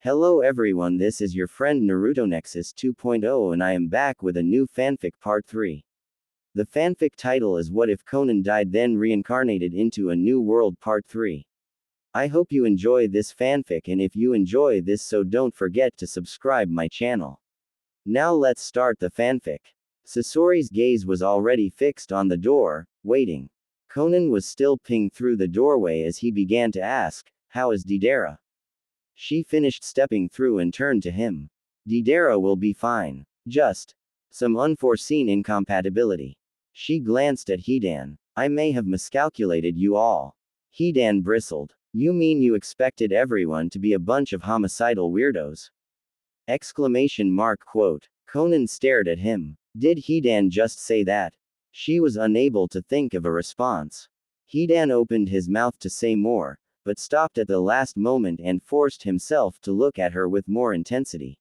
Hello everyone, this is your friend Naruto Nexus 2.0 and I am back with a new fanfic part 3. The fanfic title is What If Konan Died Then Reincarnated into a New World part 3. I hope you enjoy this fanfic, and if you enjoy this, so don't forget to subscribe my channel. Now let's start the fanfic. Sasori's gaze was already fixed on the door, waiting. Konan was still peering through the doorway as he began to ask, "How is Deidara?" She finished stepping through and turned to him. "Deidara will be fine. Just some unforeseen incompatibility." She glanced at Hidan. "I may have miscalculated you all." Hidan bristled. "You mean you expected everyone to be a bunch of homicidal weirdos?" Exclamation mark quote. Konan stared at him. Did Hidan just say that? She was unable to think of a response. Hidan opened his mouth to say more, but stopped at the last moment and forced himself to look at her with more intensity.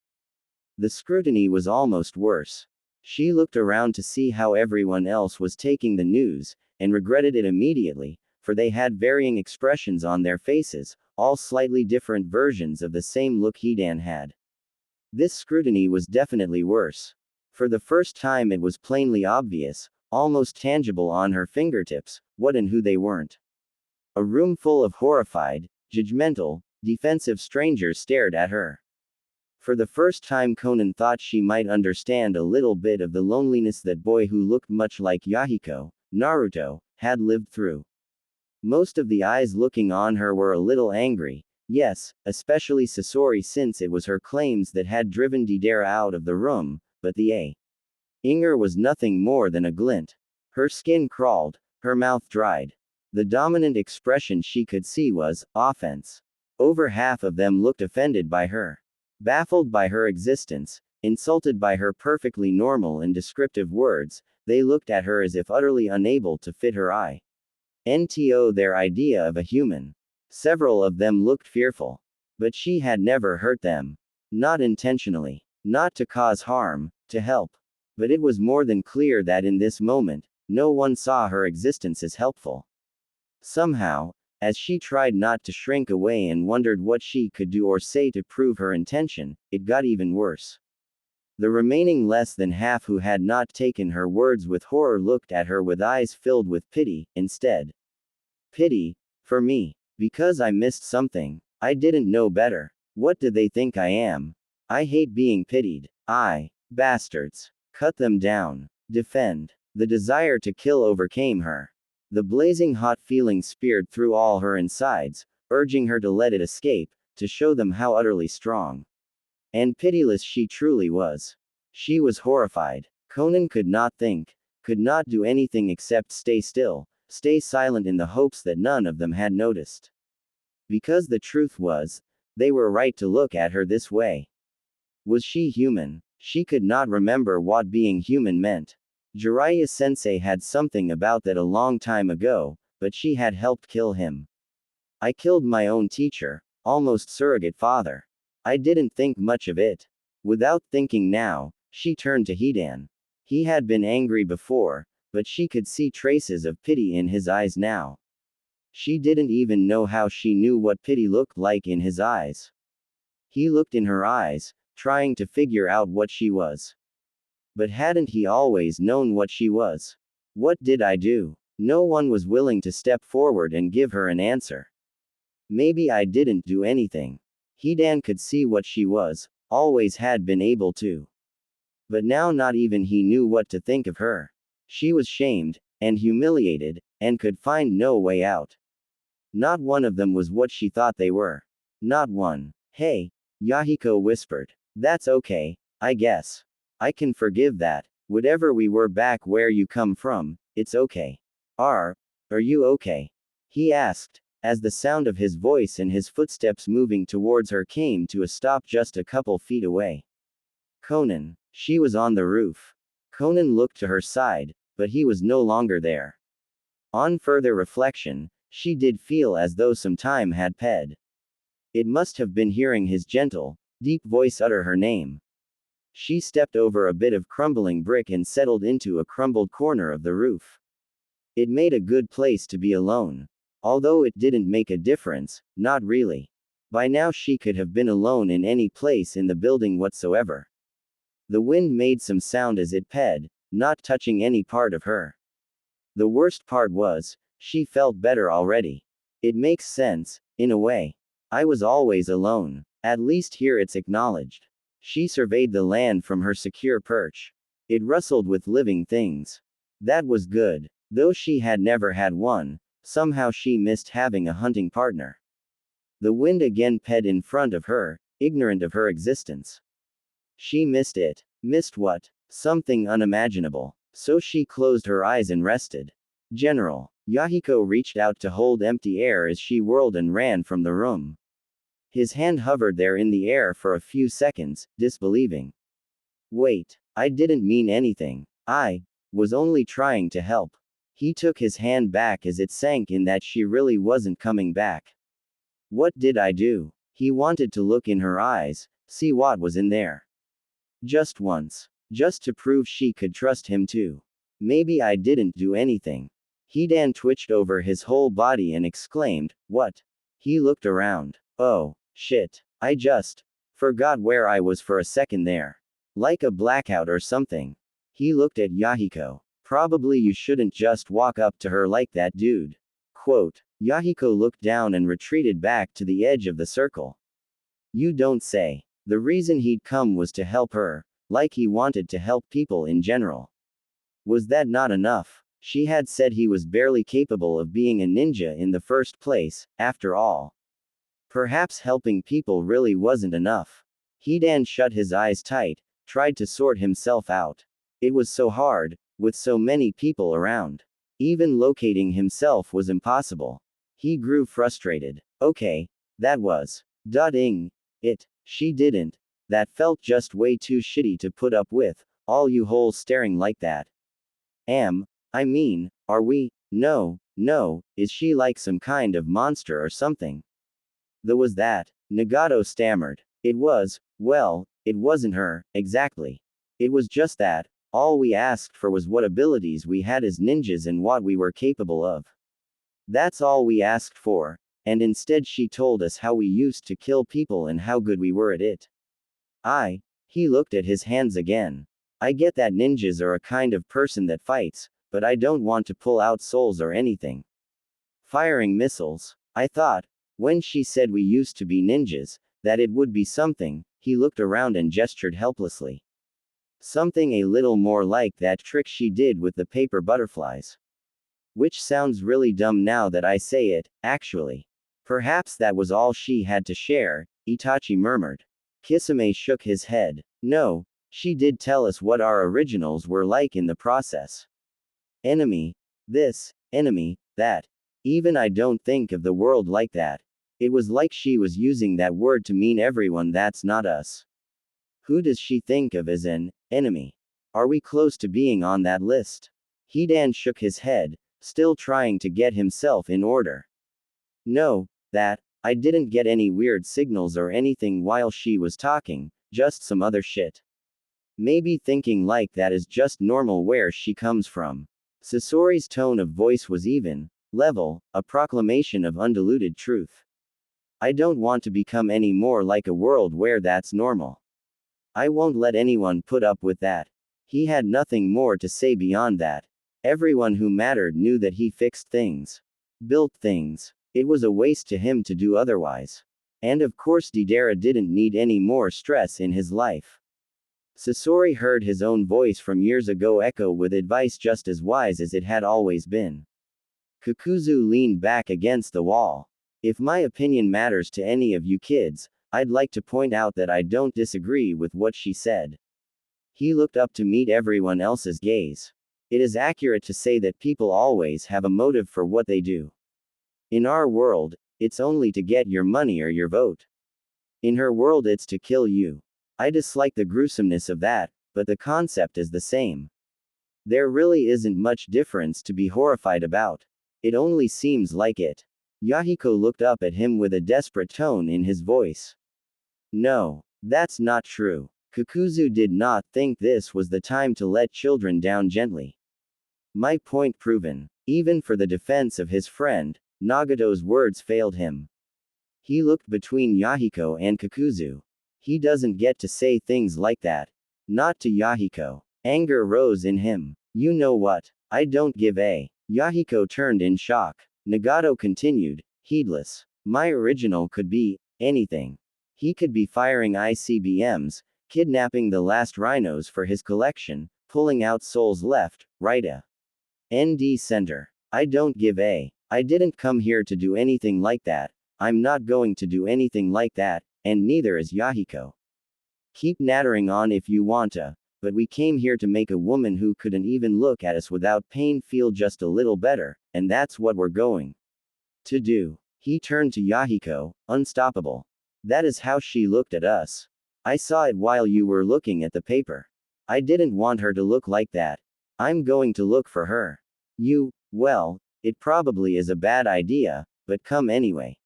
The scrutiny was almost worse. She looked around to see how everyone else was taking the news, and regretted it immediately, for they had varying expressions on their faces, all slightly different versions of the same look Hidan had. This scrutiny was definitely worse. For the first time it was plainly obvious, almost tangible on her fingertips, what and who they weren't. A room full of horrified, judgmental, defensive strangers stared at her. For the first time Konan thought she might understand a little bit of the loneliness that boy who looked much like Yahiko, Naruto, had lived through. Most of the eyes looking on her were a little angry, yes, especially Sasori, since it was her claims that had driven Deidara out of the room, but the anger was nothing more than a glint. Her skin crawled, her mouth dried. The dominant expression she could see was offense. Over half of them looked offended by her. Baffled by her existence, insulted by her perfectly normal and descriptive words, they looked at her as if utterly unable to fit her into their idea of a human. Several of them looked fearful. But she had never hurt them. Not intentionally. Not to cause harm, to help. But it was more than clear that in this moment, no one saw her existence as helpful. Somehow, as she tried not to shrink away and wondered what she could do or say to prove her intention, it got even worse. The remaining less than half who had not taken her words with horror looked at her with eyes filled with pity, instead. Pity? For me. Because I missed something. I didn't know better. What do they think I am? I hate being pitied. Bastards. Cut them down. Defend. The desire to kill overcame her. The blazing hot feeling speared through all her insides, urging her to let it escape, to show them how utterly strong and pitiless she truly was. She was horrified. Konan could not think, could not do anything except stay still, stay silent in the hopes that none of them had noticed. Because the truth was, they were right to look at her this way. Was she human? She could not remember what being human meant. Jiraiya-sensei had something about that a long time ago, but she had helped kill him. I killed my own teacher, almost surrogate father. I didn't think much of it. Without thinking now, she turned to Hidan. He had been angry before, but she could see traces of pity in his eyes now. She didn't even know how she knew what pity looked like in his eyes. He looked in her eyes, trying to figure out what she was. But hadn't he always known what she was? What did I do? No one was willing to step forward and give her an answer. Maybe I didn't do anything. Hidan could see what she was, always had been able to. But now not even he knew what to think of her. She was shamed, and humiliated, and could find no way out. Not one of them was what she thought they were. Not one. "Hey," Yahiko whispered. "That's okay, I guess. I can forgive that. Whatever we were back where you come from, it's okay." Are you okay?" he asked, as the sound of his voice and his footsteps moving towards her came to a stop just a couple feet away. Konan. She was on the roof. Konan looked to her side, but he was no longer there. On further reflection, she did feel as though some time had passed. It must have been hearing his gentle, deep voice utter her name. She stepped over a bit of crumbling brick and settled into a crumbled corner of the roof. It made a good place to be alone. Although it didn't make a difference, not really. By now she could have been alone in any place in the building whatsoever. The wind made some sound as it ped, not touching any part of her. The worst part was, she felt better already. It makes sense, in a way. I was always alone. At least here it's acknowledged. She surveyed the land from her secure perch. It rustled with living things. That was good. Though she had never had one, somehow she missed having a hunting partner. The wind again ped in front of her, ignorant of her existence. She missed it. Missed what? Something unimaginable. So she closed her eyes and rested. General. Yahiko reached out to hold empty air as she whirled and ran from the room. His hand hovered there in the air for a few seconds, disbelieving. Wait, I didn't mean anything. I was only trying to help. He took his hand back as it sank in that she really wasn't coming back. What did I do? He wanted to look in her eyes, see what was in there. Just once. Just to prove she could trust him too. Maybe I didn't do anything. Hidan twitched over his whole body and exclaimed, "What?" He looked around. Oh, shit. I just forgot where I was for a second there. Like a blackout or something. He looked at Yahiko. Probably you shouldn't just walk up to her like that, dude. Quote. Yahiko looked down and retreated back to the edge of the circle. You don't say. The reason he'd come was to help her, like he wanted to help people in general. Was that not enough? She had said he was barely capable of being a ninja in the first place, after all. Perhaps helping people really wasn't enough. Hidan shut his eyes tight, tried to sort himself out. It was so hard, with so many people around. Even locating himself was impossible. He grew frustrated. Okay, that was. It. She didn't. That felt just way too shitty to put up with, all you holes staring like that. Are we? No, is she like some kind of monster or something? There was that. Nagato stammered. It wasn't her, exactly. It was just that. All we asked for was what abilities we had as ninjas and what we were capable of. That's all we asked for, and instead she told us how we used to kill people and how good we were at it. He looked at his hands again. I get that ninjas are a kind of person that fights, but I don't want to pull out souls or anything. Firing missiles. I thought, when she said we used to be ninjas, that it would be something. He looked around and gestured helplessly. Something a little more like that trick she did with the paper butterflies. Which sounds really dumb now that I say it, actually. Perhaps that was all she had to share, Itachi murmured. Kisame shook his head. No, she did tell us what our originals were like in the process. Enemy this, enemy that. Even I don't think of the world like that. It was like she was using that word to mean everyone that's not us. Who does she think of as an enemy? Are we close to being on that list? Hidan shook his head, still trying to get himself in order. No, I didn't get any weird signals or anything while she was talking, just some other shit. Maybe thinking like that is just normal where she comes from. Sasori's tone of voice was even, level, a proclamation of undiluted truth. I don't want to become any more like a world where that's normal. I won't let anyone put up with that. He had nothing more to say beyond that. Everyone who mattered knew that he fixed things. Built things. It was a waste to him to do otherwise. And of course Deidara didn't need any more stress in his life. Sasori heard his own voice from years ago echo with advice just as wise as it had always been. Kakuzu leaned back against the wall. If my opinion matters to any of you kids, I'd like to point out that I don't disagree with what she said. He looked up to meet everyone else's gaze. It is accurate to say that people always have a motive for what they do. In our world, it's only to get your money or your vote. In her world it's to kill you. I dislike the gruesomeness of that, but the concept is the same. There really isn't much difference to be horrified about. It only seems like it. Yahiko looked up at him with a desperate tone in his voice. No, that's not true. Kakuzu did not think this was the time to let children down gently. My point proven. Even for the defense of his friend, Nagato's words failed him. He looked between Yahiko and Kakuzu. He doesn't get to say things like that. Not to Yahiko. Anger rose in him. You know what? I don't give a. Yahiko turned in shock. Nagato continued, heedless. My original could be anything. He could be firing ICBMs, kidnapping the last rhinos for his collection, pulling out souls left, right ND center. I don't give a. I didn't come here to do anything like that. I'm not going to do anything like that, and neither is Yahiko. Keep nattering on if you want to, but we came here to make a woman who couldn't even look at us without pain feel just a little better, and that's what we're going to do. He turned to Yahiko, unstoppable. That is how she looked at us. I saw it while you were looking at the paper. I didn't want her to look like that. I'm going to look for her. Well, it probably is a bad idea, but come anyway.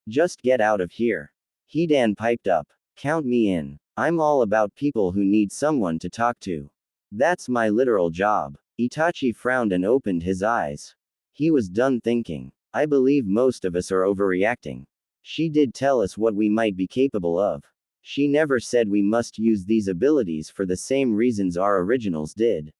Just get out of here. Hidan piped up. Count me in. I'm all about people who need someone to talk to. That's my literal job. Itachi frowned and opened his eyes. He was done thinking. I believe most of us are overreacting. She did tell us what we might be capable of. She never said we must use these abilities for the same reasons our originals did.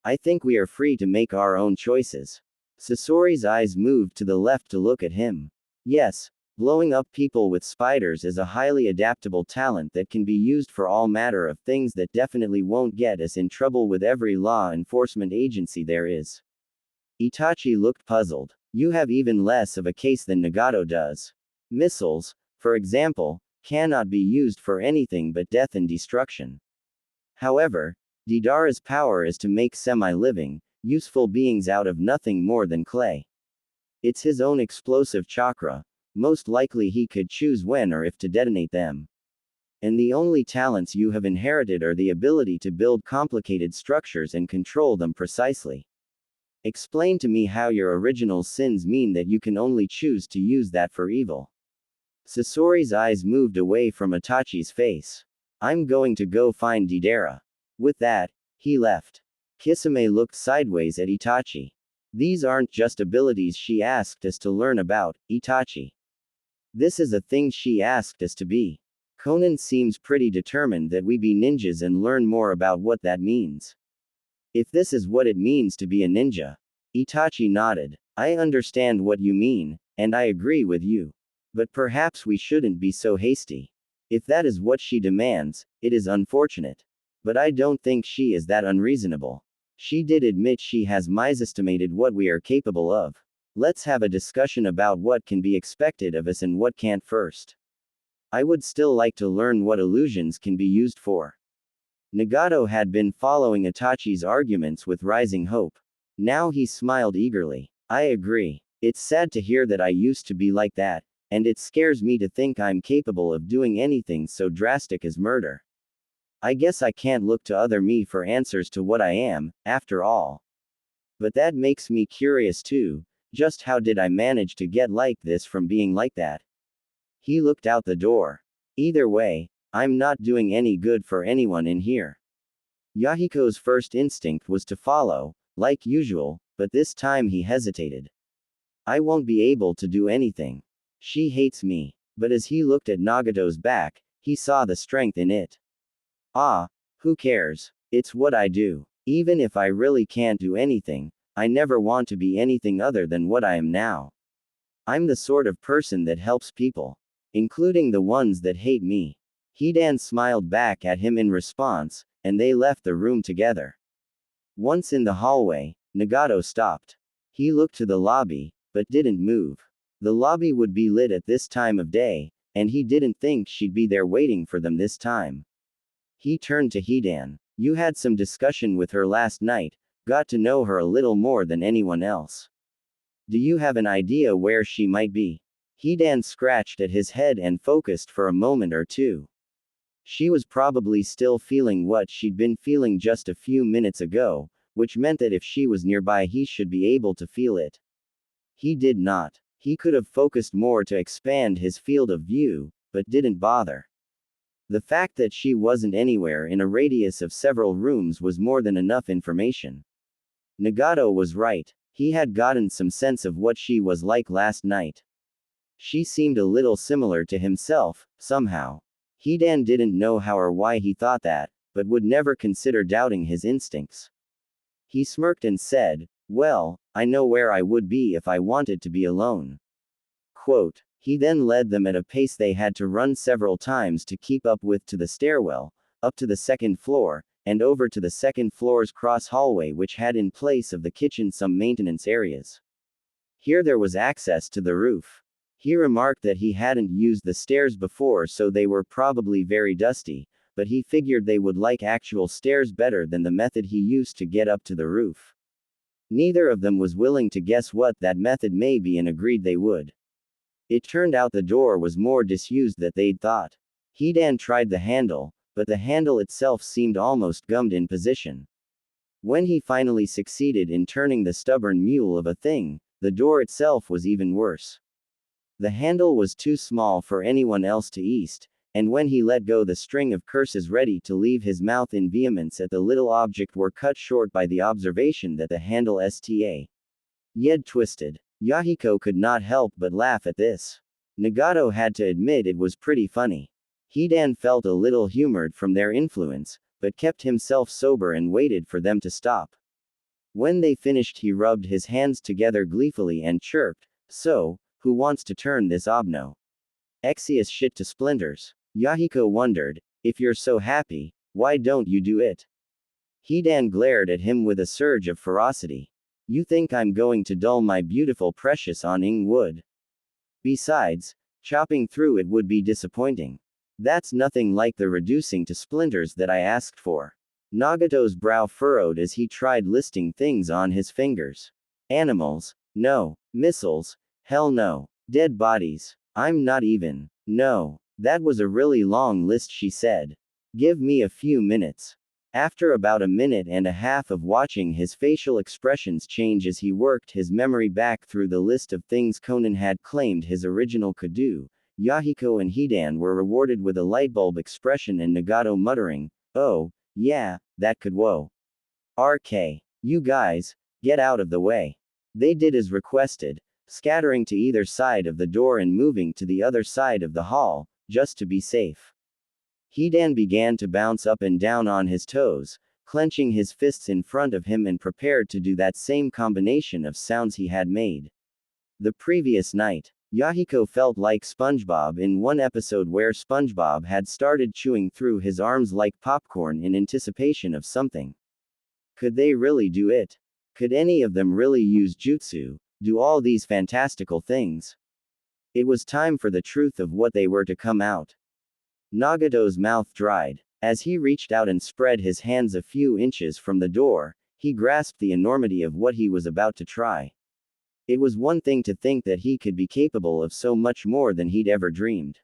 I think we are free to make our own choices. Sasori's eyes moved to the left to look at him. Yes, blowing up people with spiders is a highly adaptable talent that can be used for all matter of things that definitely won't get us in trouble with every law enforcement agency there is. Itachi looked puzzled. You have even less of a case than Nagato does. Missiles, for example, cannot be used for anything but death and destruction. However, Deidara's power is to make semi-living, useful beings out of nothing more than clay. It's his own explosive chakra. Most likely he could choose when or if to detonate them. And the only talents you have inherited are the ability to build complicated structures and control them precisely. Explain to me how your original sins mean that you can only choose to use that for evil. Sasori's eyes moved away from Itachi's face. I'm going to go find Deidara. With that, he left. Kisame looked sideways at Itachi. These aren't just abilities she asked us to learn about, Itachi. This is a thing she asked us to be. Konan seems pretty determined that we be ninjas and learn more about what that means. If this is what it means to be a ninja. Itachi nodded. I understand what you mean, and I agree with you. But perhaps we shouldn't be so hasty. If that is what she demands, it is unfortunate. But I don't think she is that unreasonable. She did admit she has misestimated what we are capable of. Let's have a discussion about what can be expected of us and what can't first. I would still like to learn what illusions can be used for. Nagato had been following Itachi's arguments with rising hope. Now he smiled eagerly. I agree. It's sad to hear that I used to be like that, and it scares me to think I'm capable of doing anything so drastic as murder. I guess I can't look to other me for answers to what I am, after all. But that makes me curious too. Just how did I manage to get like this from being like that? He looked out the door. Either way, I'm not doing any good for anyone in here. Yahiko's first instinct was to follow, like usual, but this time he hesitated. I won't be able to do anything. She hates me. But as he looked at Nagato's back, he saw the strength in it. Ah, who cares? It's what I do. Even if I really can't do anything, I never want to be anything other than what I am now. I'm the sort of person that helps people. Including the ones that hate me. Hidan smiled back at him in response, and they left the room together. Once in the hallway, Nagato stopped. He looked to the lobby, but didn't move. The lobby would be lit at this time of day, and he didn't think she'd be there waiting for them this time. He turned to Hidan. You had some discussion with her last night, got to know her a little more than anyone else. Do you have an idea where she might be? Hidan scratched at his head and focused for a moment or two. She was probably still feeling what she'd been feeling just a few minutes ago, which meant that if she was nearby he should be able to feel it. He did not. He could have focused more to expand his field of view, but didn't bother. The fact that she wasn't anywhere in a radius of several rooms was more than enough information. Nagato was right. He had gotten some sense of what she was like last night. She seemed a little similar to himself, somehow. Hidan didn't know how or why he thought that, but would never consider doubting his instincts. He smirked and said, "Well, I know where I would be if I wanted to be alone." Quote. He then led them at a pace they had to run several times to keep up with to the stairwell, up to the second floor, and over to the second floor's cross hallway, which had in place of the kitchen some maintenance areas. Here there was access to the roof. He remarked that he hadn't used the stairs before, so they were probably very dusty, but he figured they would like actual stairs better than the method he used to get up to the roof. Neither of them was willing to guess what that method may be and agreed they would. It turned out the door was more disused than they'd thought. Hidan tried the handle, but the handle itself seemed almost gummed in position. When he finally succeeded in turning the stubborn mule of a thing, the door itself was even worse. The handle was too small for anyone else to east, and when he let go, the string of curses ready to leave his mouth in vehemence at the little object were cut short by the observation that the handle sta yet twisted. Yahiko could not help but laugh at this. Nagato had to admit it was pretty funny. Hidan felt a little humored from their influence, but kept himself sober and waited for them to stop. When they finished, he rubbed his hands together gleefully and chirped, "So, who wants to turn this obno Exius shit to splinters?" Yahiko wondered, "If you're so happy, why don't you do it?" Hidan glared at him with a surge of ferocity. "You think I'm going to dull my beautiful precious on ing wood? Besides, chopping through it would be disappointing. That's nothing like the reducing to splinters that I asked for." Nagato's brow furrowed as he tried listing things on his fingers. "Animals? No. Missiles? Hell no. Dead bodies? I'm not even. No. That was a really long list," she said. "Give me a few minutes." After about a minute and a half of watching his facial expressions change as he worked his memory back through the list of things Konan had claimed his original could do, Yahiko and Hidan were rewarded with a lightbulb expression and Nagato muttering, "Oh, yeah, that could whoa. RK. You guys, get out of the way." They did as requested, scattering to either side of the door and moving to the other side of the hall, just to be safe. Hidan began to bounce up and down on his toes, clenching his fists in front of him and prepared to do that same combination of sounds he had made the previous night. Yahiko felt like SpongeBob in one episode where SpongeBob had started chewing through his arms like popcorn in anticipation of something. Could they really do it? Could any of them really use jutsu, do all these fantastical things? It was time for the truth of what they were to come out. Nagato's mouth dried. As he reached out and spread his hands a few inches from the door, he grasped the enormity of what he was about to try. It was one thing to think that he could be capable of so much more than he'd ever dreamed.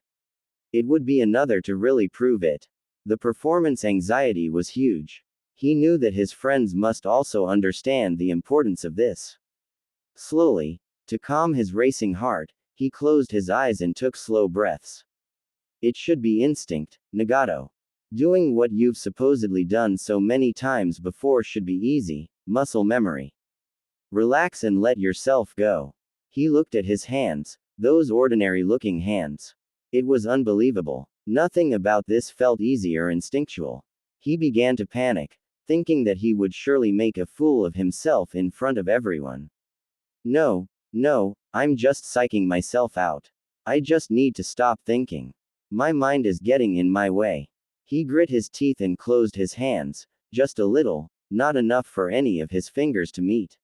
It would be another to really prove it. The performance anxiety was huge. He knew that his friends must also understand the importance of this. Slowly, to calm his racing heart, he closed his eyes and took slow breaths. It should be instinct, Nagato. Doing what you've supposedly done so many times before should be easy, muscle memory. Relax and let yourself go. He looked at his hands, those ordinary-looking hands. It was unbelievable. Nothing about this felt easy or instinctual. He began to panic, thinking that he would surely make a fool of himself in front of everyone. No, I'm just psyching myself out. I just need to stop thinking. My mind is getting in my way. He grit his teeth and closed his hands, just a little, not enough for any of his fingers to meet.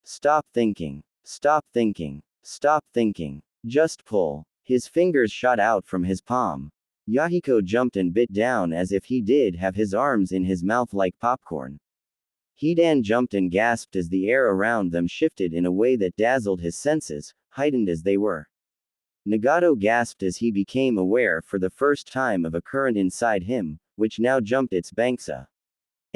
Stop thinking. Stop thinking. Stop thinking. Just pull. His fingers shot out from his palm. Yahiko jumped and bit down as if he did have his arms in his mouth like popcorn. Hidan jumped and gasped as the air around them shifted in a way that dazzled his senses, heightened as they were. Nagato gasped as he became aware for the first time of a current inside him, which now jumped its banks.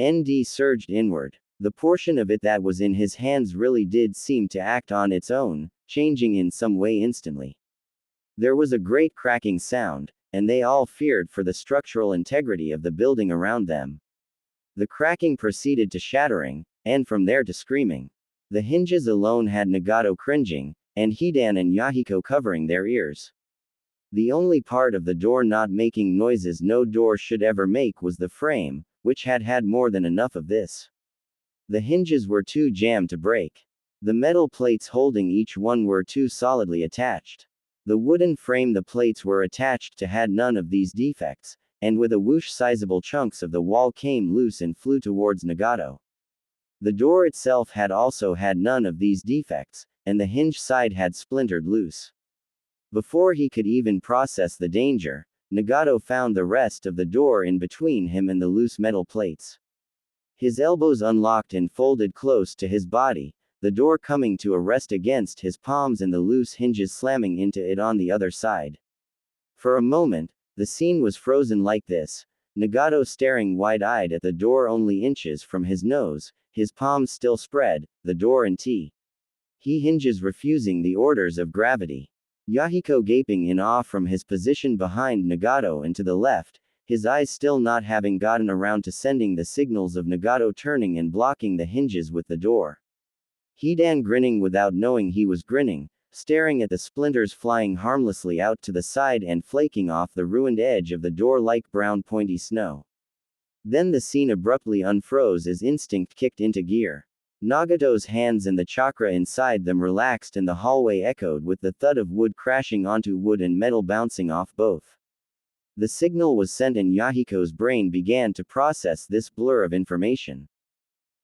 ND surged inward. The portion of it that was in his hands really did seem to act on its own, changing in some way instantly. There was a great cracking sound, and they all feared for the structural integrity of the building around them. The cracking proceeded to shattering, and from there to screaming. The hinges alone had Nagato cringing, and Hidan and Yahiko covering their ears. The only part of the door not making noises no door should ever make was the frame, which had had more than enough of this. The hinges were too jammed to break. The metal plates holding each one were too solidly attached. The wooden frame the plates were attached to had none of these defects, and with a whoosh sizable chunks of the wall came loose and flew towards Nagato. The door itself had also had none of these defects, and the hinge side had splintered loose. Before he could even process the danger, Nagato found the rest of the door in between him and the loose metal plates. His elbows unlocked and folded close to his body, the door coming to a rest against his palms and the loose hinges slamming into it on the other side. For a moment, the scene was frozen like this, Nagato staring wide-eyed at the door only inches from his nose, his palms still spread, the door in T. He hinges refusing the orders of gravity. Yahiko gaping in awe from his position behind Nagato and to the left, his eyes still not having gotten around to sending the signals of Nagato turning and blocking the hinges with the door. Hidan grinning without knowing he was grinning, staring at the splinters flying harmlessly out to the side and flaking off the ruined edge of the door like brown pointy snow. Then the scene abruptly unfroze as instinct kicked into gear. Nagato's hands and the chakra inside them relaxed and the hallway echoed with the thud of wood crashing onto wood and metal bouncing off both. The signal was sent and Yahiko's brain began to process this blur of information.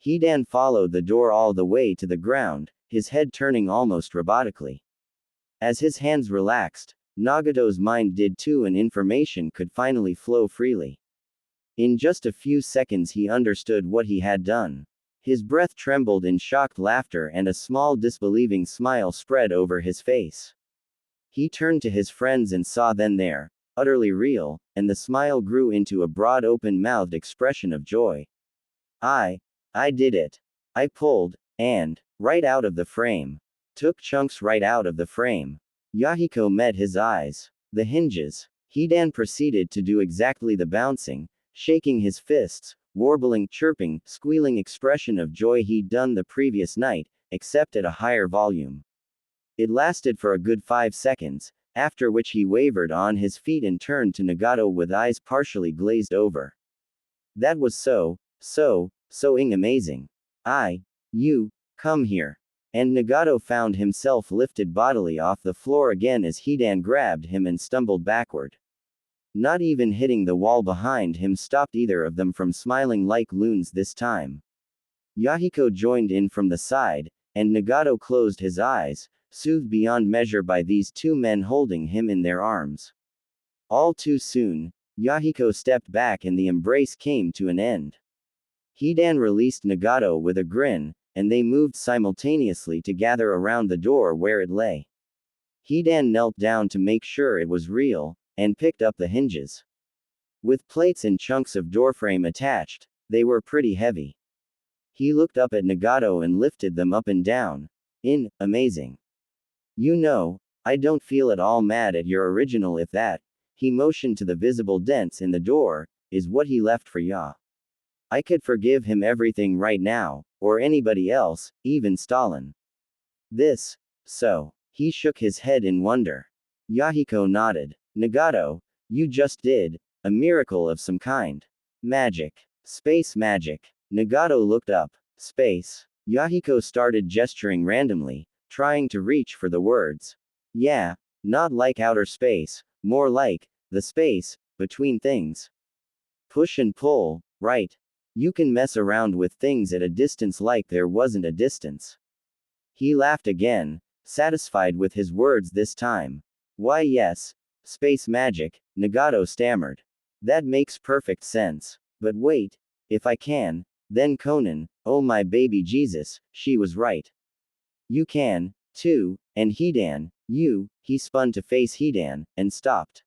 Hidan followed the door all the way to the ground, his head turning almost robotically. As his hands relaxed, Nagato's mind did too and information could finally flow freely. In just a few seconds he understood what he had done. His breath trembled in shocked laughter and a small disbelieving smile spread over his face. He turned to his friends and saw them there, utterly real, and the smile grew into a broad open-mouthed expression of joy. I did it. I pulled, and, right out of the frame. Took chunks right out of the frame. Yahiko met his eyes. The hinges. Hidan proceeded to do exactly the bouncing, shaking his fists, warbling, chirping, squealing expression of joy he'd done the previous night, except at a higher volume. It lasted for a good 5 seconds, after which he wavered on his feet and turned to Nagato with eyes partially glazed over. That was so-ing amazing. You, come here. And Nagato found himself lifted bodily off the floor again as Hidan grabbed him and stumbled backward. Not even hitting the wall behind him stopped either of them from smiling like loons this time. Yahiko joined in from the side, and Nagato closed his eyes, soothed beyond measure by these two men holding him in their arms. All too soon, Yahiko stepped back and the embrace came to an end. Hidan released Nagato with a grin, and they moved simultaneously to gather around the door where it lay. Hidan knelt down to make sure it was real, and picked up the hinges. With plates and chunks of doorframe attached, they were pretty heavy. He looked up at Nagato and lifted them up and down. Amazing. You know, I don't feel at all mad at your original if that, he motioned to the visible dents in the door, is what he left for ya. I could forgive him everything right now, or anybody else, even Stalin. So. He shook his head in wonder. Yahiko nodded. Nagato, you just did a miracle of some kind. Magic. Space magic. Nagato looked up. Space. Yahiko started gesturing randomly, trying to reach for the words. Yeah, not like outer space, more like the space between things. Push and pull, right? You can mess around with things at a distance like there wasn't a distance. He laughed again, satisfied with his words this time. Why yes, space magic, Nagato stammered. That makes perfect sense. But wait, if I can, then Konan, oh my baby Jesus, she was right. You can, too, and Hidan, he spun to face Hidan, and stopped.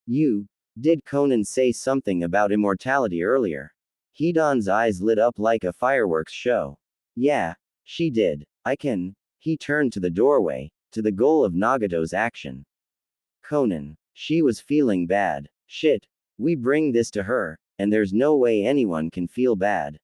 Did Konan say something about immortality earlier? Hidan's eyes lit up like a fireworks show. Yeah, she did. He turned to the doorway, to the goal of Nagato's action. Konan. She was feeling bad. Shit. We bring this to her, and there's no way anyone can feel bad.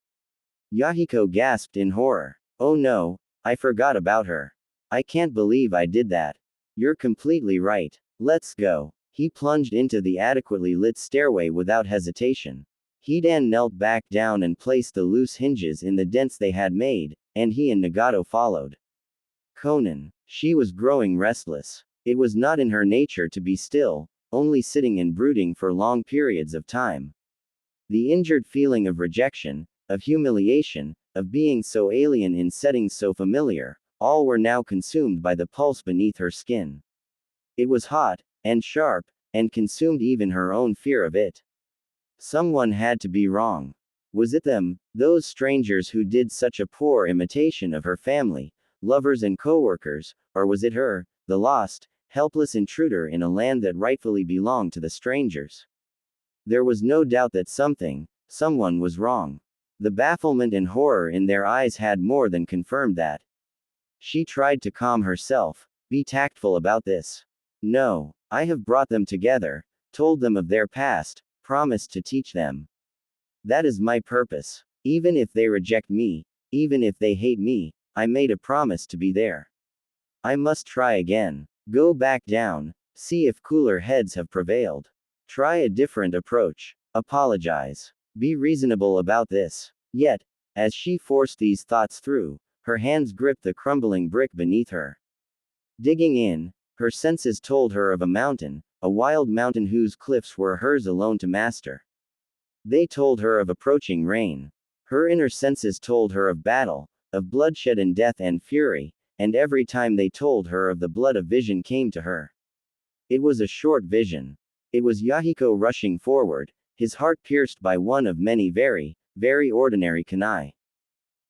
Yahiko gasped in horror. Oh no, I forgot about her. I can't believe I did that. You're completely right. Let's go. He plunged into the adequately lit stairway without hesitation. Hidan knelt back down and placed the loose hinges in the dents they had made, and he and Nagato followed. Konan. She was growing restless. It was not in her nature to be still, only sitting and brooding for long periods of time. The injured feeling of rejection, of humiliation, of being so alien in settings so familiar, all were now consumed by the pulse beneath her skin. It was hot, and sharp, and consumed even her own fear of it. Someone had to be wrong. Was it them, those strangers who did such a poor imitation of her family, lovers and co-workers, or was it her, the lost, helpless intruder in a land that rightfully belonged to the strangers? There was no doubt that someone was wrong. The bafflement and horror in their eyes had more than confirmed that. She tried to calm herself, be tactful about this. No, I have brought them together, told them of their past, promised to teach them. That is my purpose. Even if they reject me, even if they hate me, I made a promise to be there. I must try again. Go back down, see if cooler heads have prevailed. Try a different approach. Apologize. Be reasonable about this. Yet, as she forced these thoughts through, her hands gripped the crumbling brick beneath her. Digging in, her senses told her of a wild mountain whose cliffs were hers alone to master. They told her of approaching rain. Her inner senses told her of battle, of bloodshed and death and fury, and every time they told her of the blood a vision came to her. It was a short vision. It was Yahiko rushing forward, his heart pierced by one of many very ordinary kunai.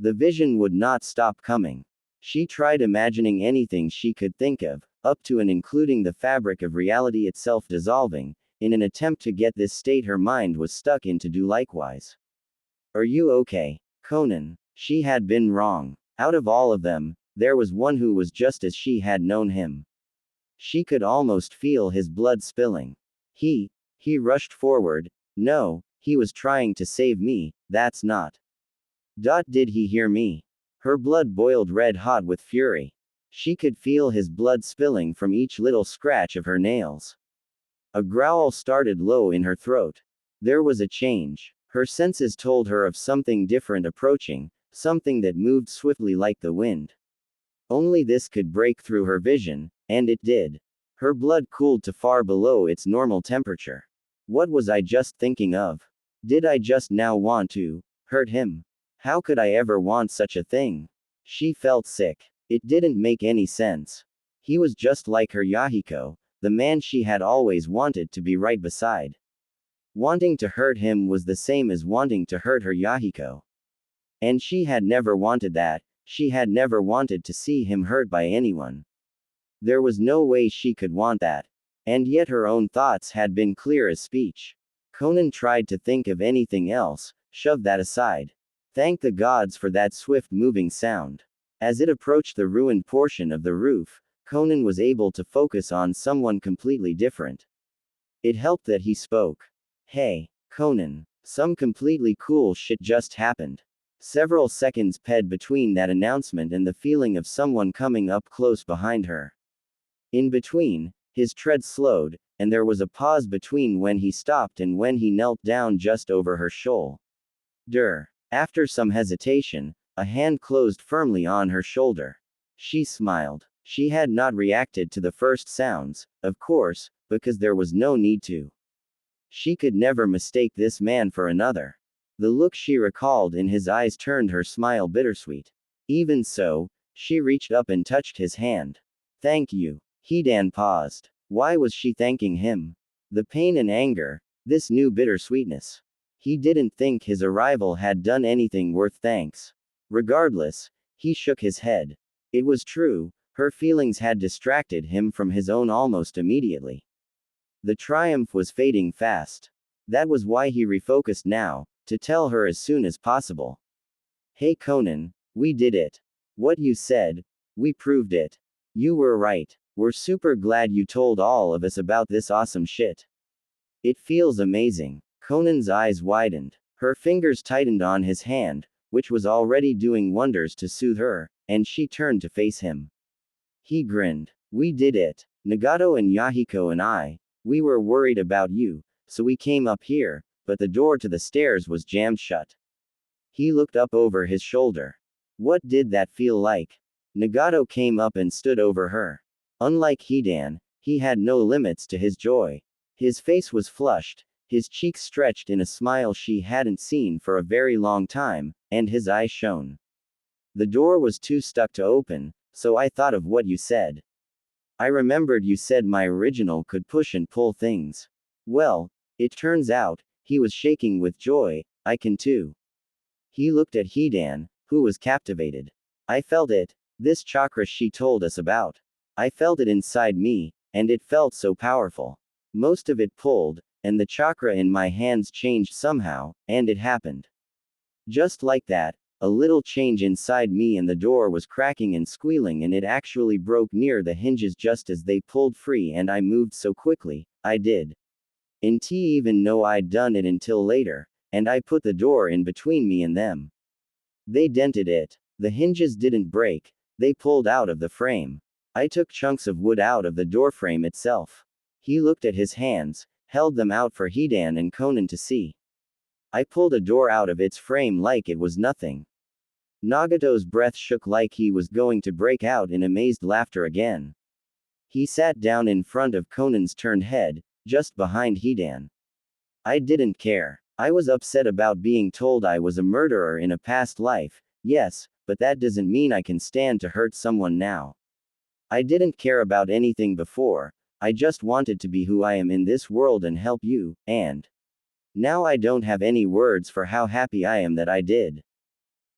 The vision would not stop coming. She tried imagining anything she could think of, up to and including the fabric of reality itself dissolving, in an attempt to get this state her mind was stuck in to do likewise. Are you okay, Konan? She had been wrong. Out of all of them, there was one who was just as she had known him. She could almost feel his blood spilling. He rushed forward. No, he was trying to save me, that's not. Did he hear me? Her blood boiled red hot with fury. She could feel his blood spilling from each little scratch of her nails. A growl started low in her throat. There was a change. Her senses told her of something different approaching, something that moved swiftly like the wind. Only this could break through her vision, and it did. Her blood cooled to far below its normal temperature. What was I just thinking of? Did I just now want to hurt him? How could I ever want such a thing? She felt sick. It didn't make any sense. He was just like her Yahiko, the man she had always wanted to be right beside. Wanting to hurt him was the same as wanting to hurt her Yahiko. And she had never wanted that, she had never wanted to see him hurt by anyone. There was no way she could want that. And yet her own thoughts had been clear as speech. Konan tried to think of anything else, shoved that aside. Thank the gods for that swift-moving sound. As it approached the ruined portion of the roof, Konan was able to focus on someone completely different. It helped that he spoke. Hey, Konan. Some completely cool shit just happened. Several seconds passed between that announcement and the feeling of someone coming up close behind her. In between, his tread slowed, and there was a pause between when he stopped and when he knelt down just over her shoulder. After some hesitation, a hand closed firmly on her shoulder. She smiled. She had not reacted to the first sounds, of course, because there was no need to. She could never mistake this man for another. The look she recalled in his eyes turned her smile bittersweet. Even so, she reached up and touched his hand. Thank you. Hidan paused. Why was she thanking him? The pain and anger, this new bittersweetness. He didn't think his arrival had done anything worth thanks. Regardless, he shook his head. It was true, her feelings had distracted him from his own almost immediately. The triumph was fading fast. That was why he refocused now, to tell her as soon as possible. Hey Konan, we did it. What you said, we proved it. You were right. We're super glad you told all of us about this awesome shit. It feels amazing. Konan's eyes widened. Her fingers tightened on his hand, which was already doing wonders to soothe her, and she turned to face him. He grinned. We did it. Nagato and Yahiko and I, we were worried about you, so we came up here, but the door to the stairs was jammed shut. He looked up over his shoulder. What did that feel like? Nagato came up and stood over her. Unlike Hidan, he had no limits to his joy. His face was flushed, his cheeks stretched in a smile she hadn't seen for a very long time, and his eyes shone. The door was too stuck to open, so I thought of what you said. I remembered you said my original could push and pull things. Well, it turns out, he was shaking with joy, I can too. He looked at Hidan, who was captivated. I felt it, this chakra she told us about. I felt it inside me, and it felt so powerful. Most of it pulled, and the chakra in my hands changed somehow, and it happened. Just like that, a little change inside me and the door was cracking and squealing and it actually broke near the hinges just as they pulled free and I moved so quickly, I did. Didn't even know I'd done it until later, and I put the door in between me and them. They dented it. The hinges didn't break, they pulled out of the frame. I took chunks of wood out of the doorframe itself. He looked at his hands, held them out for Hidan and Konan to see. I pulled a door out of its frame like it was nothing. Nagato's breath shook like he was going to break out in amazed laughter again. He sat down in front of Konan's turned head, just behind Hidan. I didn't care. I was upset about being told I was a murderer in a past life, yes, but that doesn't mean I can stand to hurt someone now. I didn't care about anything before, I just wanted to be who I am in this world and help you, and now I don't have any words for how happy I am that I did.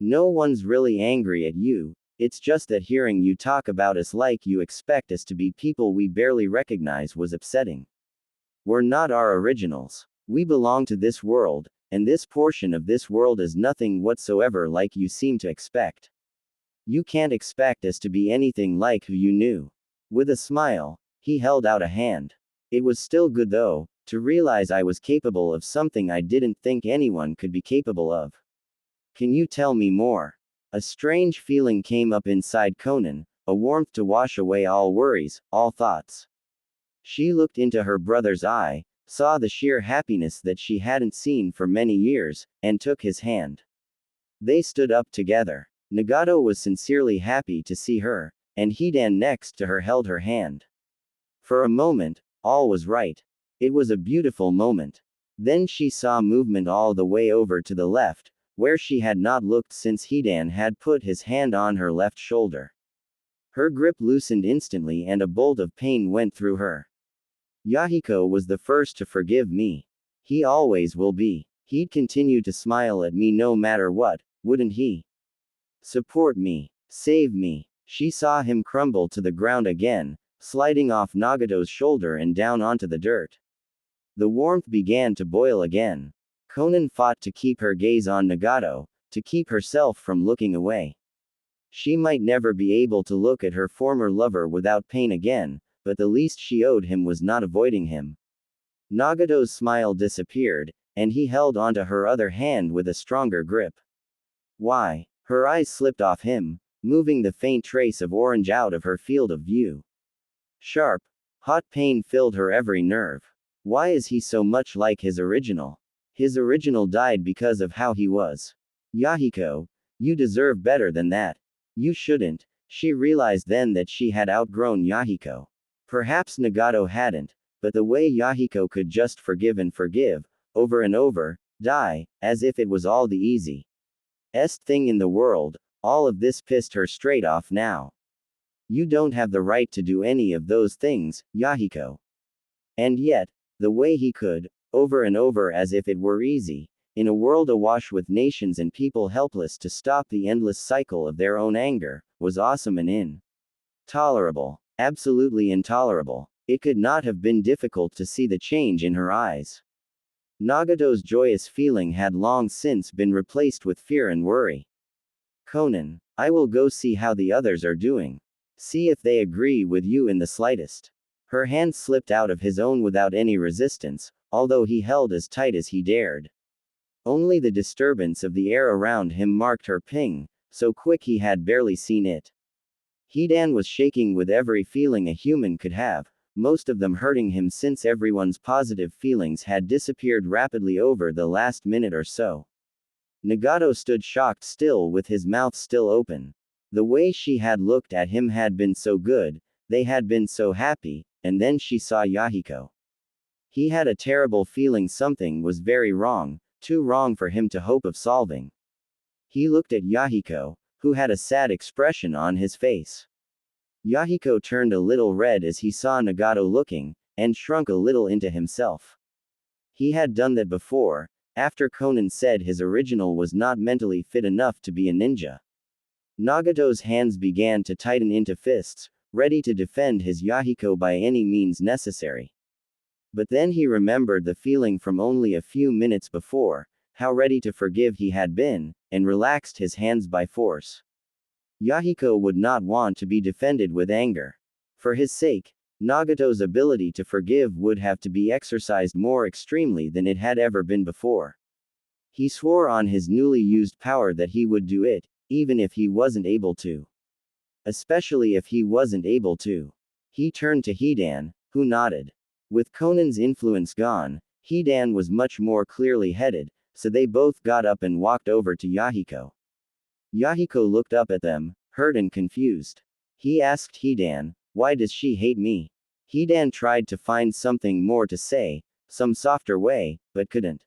No one's really angry at you, it's just that hearing you talk about us like you expect us to be people we barely recognize was upsetting. We're not our originals. We belong to this world, and this portion of this world is nothing whatsoever like you seem to expect. You can't expect us to be anything like who you knew. With a smile, he held out a hand. It was still good though, to realize I was capable of something I didn't think anyone could be capable of. Can you tell me more? A strange feeling came up inside Konan, a warmth to wash away all worries, all thoughts. She looked into her brother's eye, saw the sheer happiness that she hadn't seen for many years, and took his hand. They stood up together. Nagato was sincerely happy to see her, and Hidan next to her held her hand. For a moment, all was right. It was a beautiful moment. Then she saw movement all the way over to the left, where she had not looked since Hidan had put his hand on her left shoulder. Her grip loosened instantly and a bolt of pain went through her. Yahiko was the first to forgive me. He always will be. He'd continue to smile at me no matter what, wouldn't he? Support me. Save me. She saw him crumble to the ground again, sliding off Nagato's shoulder and down onto the dirt. The warmth began to boil again. Konan fought to keep her gaze on Nagato, to keep herself from looking away. She might never be able to look at her former lover without pain again, but the least she owed him was not avoiding him. Nagato's smile disappeared, and he held onto her other hand with a stronger grip. Why? Her eyes slipped off him, moving the faint trace of orange out of her field of view. Sharp, hot pain filled her every nerve. Why is he so much like his original? His original died because of how he was. Yahiko, you deserve better than that. You shouldn't. She realized then that she had outgrown Yahiko. Perhaps Nagato hadn't, but the way Yahiko could just forgive and forgive, over and over, die, as if it was all the easiest thing in the world, all of this pissed her straight off now. You don't have the right to do any of those things, Yahiko. And yet, the way he could, over and over as if it were easy, in a world awash with nations and people helpless to stop the endless cycle of their own anger, was awesome and intolerable. Absolutely intolerable. It could not have been difficult to see the change in her eyes. Nagato's joyous feeling had long since been replaced with fear and worry. Konan, I will go see how the others are doing. See if they agree with you in the slightest. Her hand slipped out of his own without any resistance, although he held as tight as he dared. Only the disturbance of the air around him marked her ping, so quick he had barely seen it. Hidan was shaking with every feeling a human could have, most of them hurting him since everyone's positive feelings had disappeared rapidly over the last minute or so. Nagato stood shocked still with his mouth still open. The way she had looked at him had been so good, they had been so happy, and then she saw Yahiko. He had a terrible feeling something was very wrong, too wrong for him to hope of solving. He looked at Yahiko, who had a sad expression on his face. Yahiko turned a little red as he saw Nagato looking, and shrunk a little into himself. He had done that before, after Konan said his original was not mentally fit enough to be a ninja. Nagato's hands began to tighten into fists, ready to defend his Yahiko by any means necessary. But then he remembered the feeling from only a few minutes before, how ready to forgive he had been, and relaxed his hands by force. Yahiko would not want to be defended with anger. For his sake, Nagato's ability to forgive would have to be exercised more extremely than it had ever been before. He swore on his newly used power that he would do it, even if he wasn't able to. Especially if he wasn't able to. He turned to Hidan, who nodded. With Konan's influence gone, Hidan was much more clearly headed, so they both got up and walked over to Yahiko. Yahiko looked up at them, hurt and confused. He asked Hidan, "Why does she hate me?" Hidan tried to find something more to say, some softer way, but couldn't.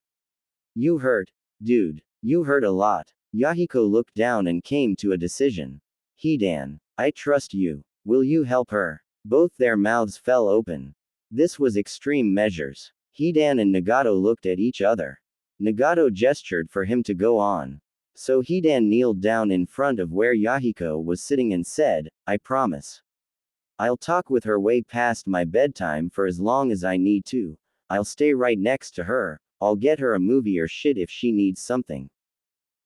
"You hurt, dude. You hurt a lot." Yahiko looked down and came to a decision. "Hidan, I trust you. Will you help her?" Both their mouths fell open. This was extreme measures. Hidan and Nagato looked at each other. Nagato gestured for him to go on. So Hidan kneeled down in front of where Yahiko was sitting and said, "I promise. I'll talk with her way past my bedtime for as long as I need to. I'll stay right next to her, I'll get her a movie or shit if she needs something.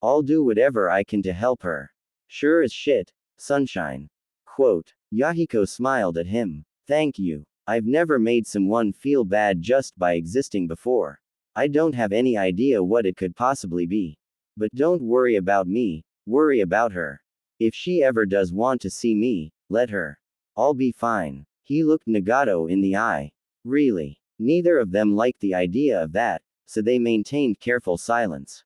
I'll do whatever I can to help her. Sure as shit, sunshine." Quote. Yahiko smiled at him. "Thank you. I've never made someone feel bad just by existing before. I don't have any idea what it could possibly be. But don't worry about me, worry about her. If she ever does want to see me, let her. I'll be fine." He looked Nagato in the eye. Really. Neither of them liked the idea of that, so they maintained careful silence.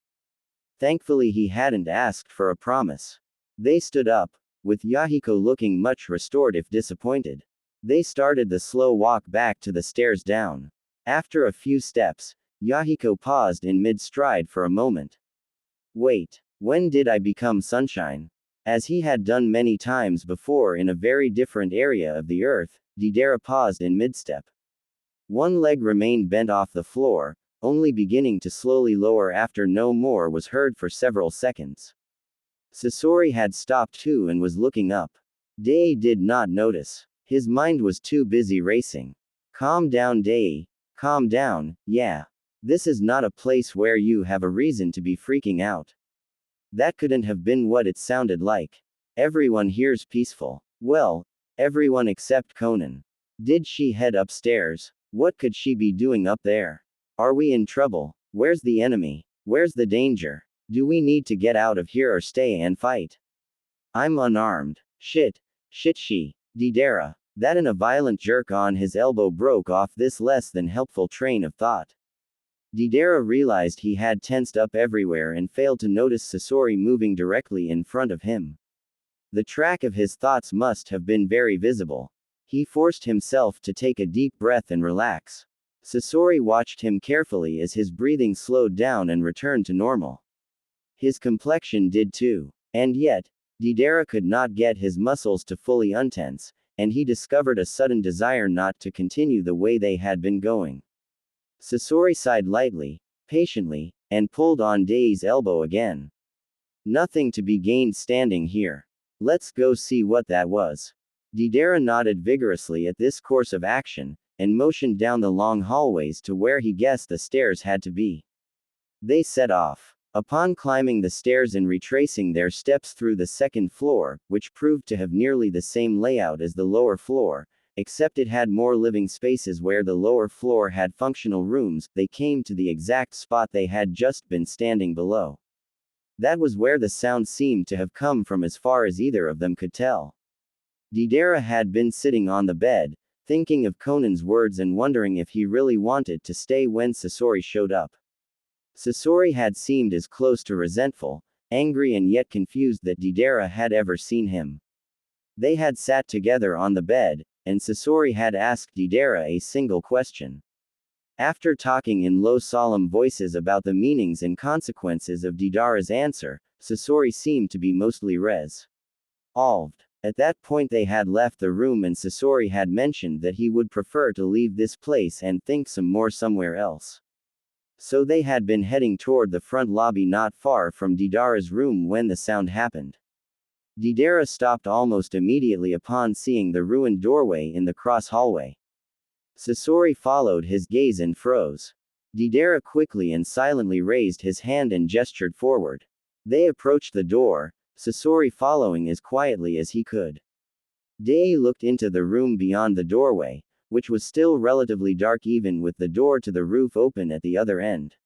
Thankfully he hadn't asked for a promise. They stood up, with Yahiko looking much restored if disappointed. They started the slow walk back to the stairs down. After a few steps, Yahiko paused in mid-stride for a moment. "Wait, when did I become sunshine?" As he had done many times before in a very different area of the earth, Deidara paused in mid-step. One leg remained bent off the floor, only beginning to slowly lower after no more was heard for several seconds. Sasori had stopped too and was looking up. Dei did not notice. His mind was too busy racing. "Calm down, Dei. Calm down, yeah. This is not a place where you have a reason to be freaking out." That couldn't have been what it sounded like. Everyone here's peaceful. Well, everyone except Konan. Did she head upstairs? What could she be doing up there? Are we in trouble? Where's the enemy? Where's the danger? Do we need to get out of here or stay and fight? I'm unarmed. Shit. She. Deidara. That and a violent jerk on his elbow broke off this less than helpful train of thought. Deidara realized he had tensed up everywhere and failed to notice Sasori moving directly in front of him. The track of his thoughts must have been very visible. He forced himself to take a deep breath and relax. Sasori watched him carefully as his breathing slowed down and returned to normal. His complexion did too. And yet, Deidara could not get his muscles to fully untense, and he discovered a sudden desire not to continue the way they had been going. Sasori sighed lightly, patiently, and pulled on Dei's elbow again. "Nothing to be gained standing here. Let's go see what that was." Deidara nodded vigorously at this course of action, and motioned down the long hallways to where he guessed the stairs had to be. They set off. Upon climbing the stairs and retracing their steps through the second floor, which proved to have nearly the same layout as the lower floor, except it had more living spaces where the lower floor had functional rooms, they came to the exact spot they had just been standing below. That was where the sound seemed to have come from as far as either of them could tell. Deidara had been sitting on the bed, thinking of Konan's words and wondering if he really wanted to stay when Sasori showed up. Sasori had seemed as close to resentful, angry and yet confused that Deidara had ever seen him. They had sat together on the bed, and Sasori had asked Deidara a single question. After talking in low solemn voices about the meanings and consequences of Deidara's answer, Sasori seemed to be mostly resolved. At that point they had left the room and Sasori had mentioned that he would prefer to leave this place and think some more somewhere else. So they had been heading toward the front lobby not far from Deidara's room when the sound happened. Deidara stopped almost immediately upon seeing the ruined doorway in the cross hallway. Sasori followed his gaze and froze. Deidara quickly and silently raised his hand and gestured forward. They approached the door, Sasori following as quietly as he could. Dei looked into the room beyond the doorway, which was still relatively dark even with the door to the roof open at the other end.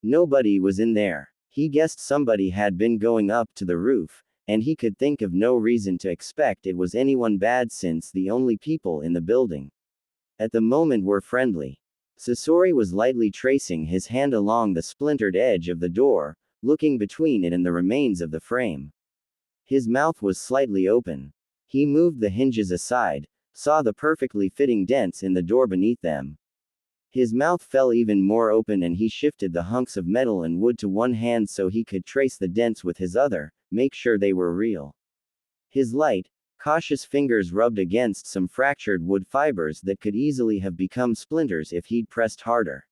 Nobody was in there. He guessed somebody had been going up to the roof, and he could think of no reason to expect it was anyone bad since the only people in the building at the moment were friendly. Sasori was lightly tracing his hand along the splintered edge of the door, looking between it and the remains of the frame. His mouth was slightly open. He moved the hinges aside, saw the perfectly fitting dents in the door beneath them. His mouth fell even more open and he shifted the hunks of metal and wood to one hand so he could trace the dents with his other, make sure they were real. His light, cautious fingers rubbed against some fractured wood fibers that could easily have become splinters if he'd pressed harder.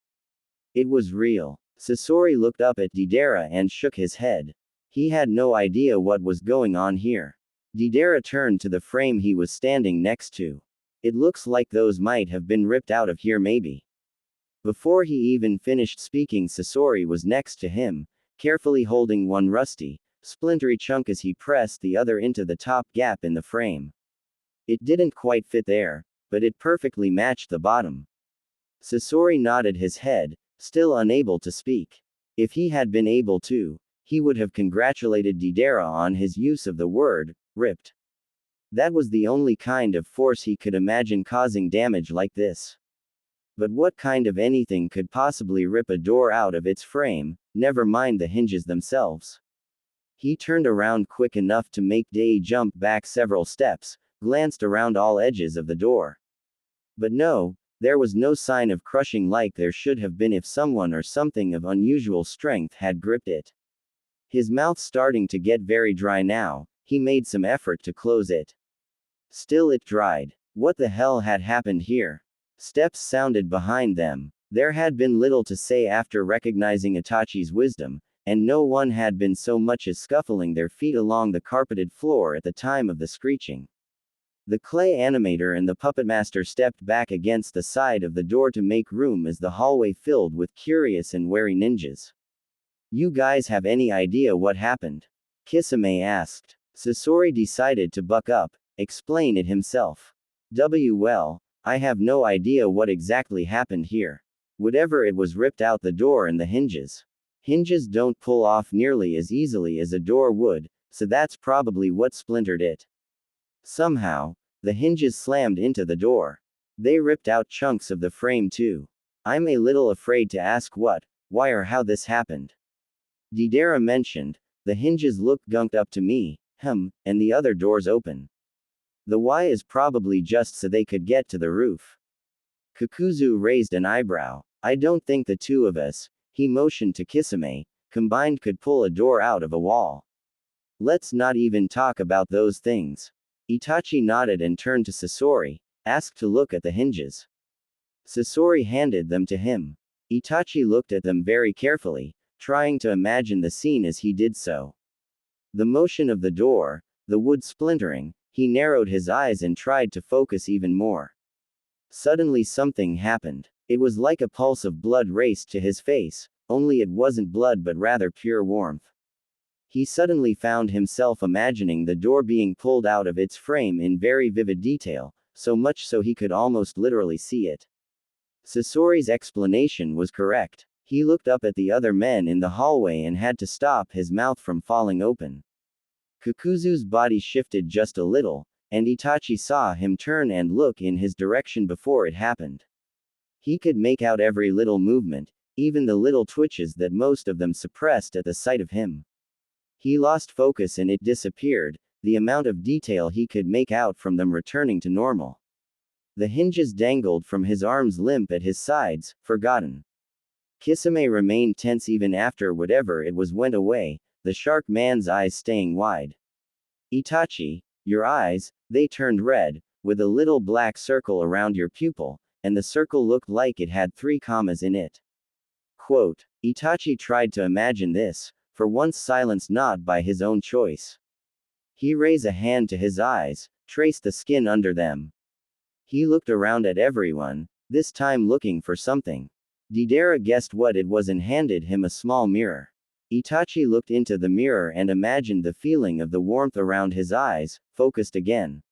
It was real. Sasori looked up at Deidara and shook his head. He had no idea what was going on here. Deidara turned to the frame he was standing next to. It looks like those might have been ripped out of here maybe. Before he even finished speaking, Sasori was next to him, carefully holding one rusty, splintery chunk as he pressed the other into the top gap in the frame. It didn't quite fit there, but it perfectly matched the bottom. Sasori nodded his head, still unable to speak. If he had been able to, he would have congratulated Deidara on his use of the word, ripped. That was the only kind of force he could imagine causing damage like this. But what kind of anything could possibly rip a door out of its frame, never mind the hinges themselves? He turned around quick enough to make Dei jump back several steps, glanced around all edges of the door. But no, there was no sign of crushing like there should have been if someone or something of unusual strength had gripped it. His mouth starting to get very dry now, he made some effort to close it. Still it dried. What the hell had happened here? Steps sounded behind them. There had been little to say after recognizing Itachi's wisdom, and no one had been so much as scuffling their feet along the carpeted floor at the time of the screeching. The clay animator and the puppet master stepped back against the side of the door to make room as the hallway filled with curious and wary ninjas. You guys have any idea what happened? Kisame asked. Sasori decided to buck up, explain it himself. Well, I have no idea what exactly happened here. Whatever it was ripped out the door and the hinges. Hinges don't pull off nearly as easily as a door would, so that's probably what splintered it. Somehow, the hinges slammed into the door. They ripped out chunks of the frame too. I'm a little afraid to ask what, why or how this happened. Deidara mentioned, the hinges looked gunked up to me, and the other doors open. The why is probably just so they could get to the roof. Kakuzu raised an eyebrow. I don't think the two of us, he motioned to Kisame, combined could pull a door out of a wall. Let's not even talk about those things. Itachi nodded and turned to Sasori, asked to look at the hinges. Sasori handed them to him. Itachi looked at them very carefully, trying to imagine the scene as he did so. The motion of the door, the wood splintering, he narrowed his eyes and tried to focus even more. Suddenly something happened. It was like a pulse of blood raced to his face, only it wasn't blood but rather pure warmth. He suddenly found himself imagining the door being pulled out of its frame in very vivid detail, so much so he could almost literally see it. Sasori's explanation was correct. He looked up at the other men in the hallway and had to stop his mouth from falling open. Kakuzu's body shifted just a little, and Itachi saw him turn and look in his direction before it happened. He could make out every little movement, even the little twitches that most of them suppressed at the sight of him. He lost focus and it disappeared, the amount of detail he could make out from them returning to normal. The hinges dangled from his arms limp at his sides, forgotten. Kisame remained tense even after whatever it was went away, the shark man's eyes staying wide. Itachi, your eyes, they turned red, with a little black circle around your pupil, and the circle looked like it had 3 commas in it. Quote, Itachi tried to imagine this, for once silenced not by his own choice. He raised a hand to his eyes, traced the skin under them. He looked around at everyone, this time looking for something. Deidara guessed what it was and handed him a small mirror. Itachi looked into the mirror and imagined the feeling of the warmth around his eyes, focused again.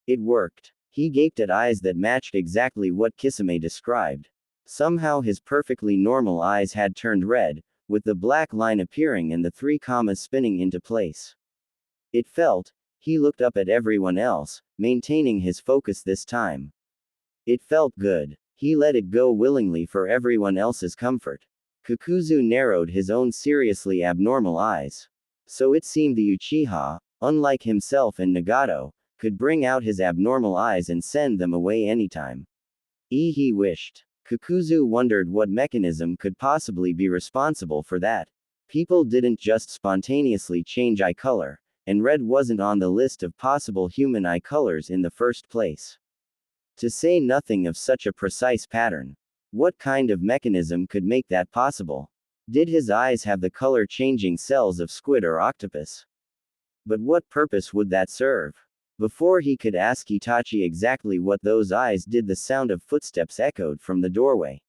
It worked. He gaped at eyes that matched exactly what Kisame described. Somehow his perfectly normal eyes had turned red, with the black line appearing and the 3 commas spinning into place. It felt, he looked up at everyone else, maintaining his focus this time. It felt good. He let it go willingly for everyone else's comfort. Kakuzu narrowed his own seriously abnormal eyes. So it seemed the Uchiha, unlike himself and Nagato, could bring out his abnormal eyes and send them away anytime. He wished. Kakuzu wondered what mechanism could possibly be responsible for that. People didn't just spontaneously change eye color, and red wasn't on the list of possible human eye colors in the first place. To say nothing of such a precise pattern. What kind of mechanism could make that possible? Did his eyes have the color-changing cells of squid or octopus? But what purpose would that serve? Before he could ask Itachi exactly what those eyes did, the sound of footsteps echoed from the doorway.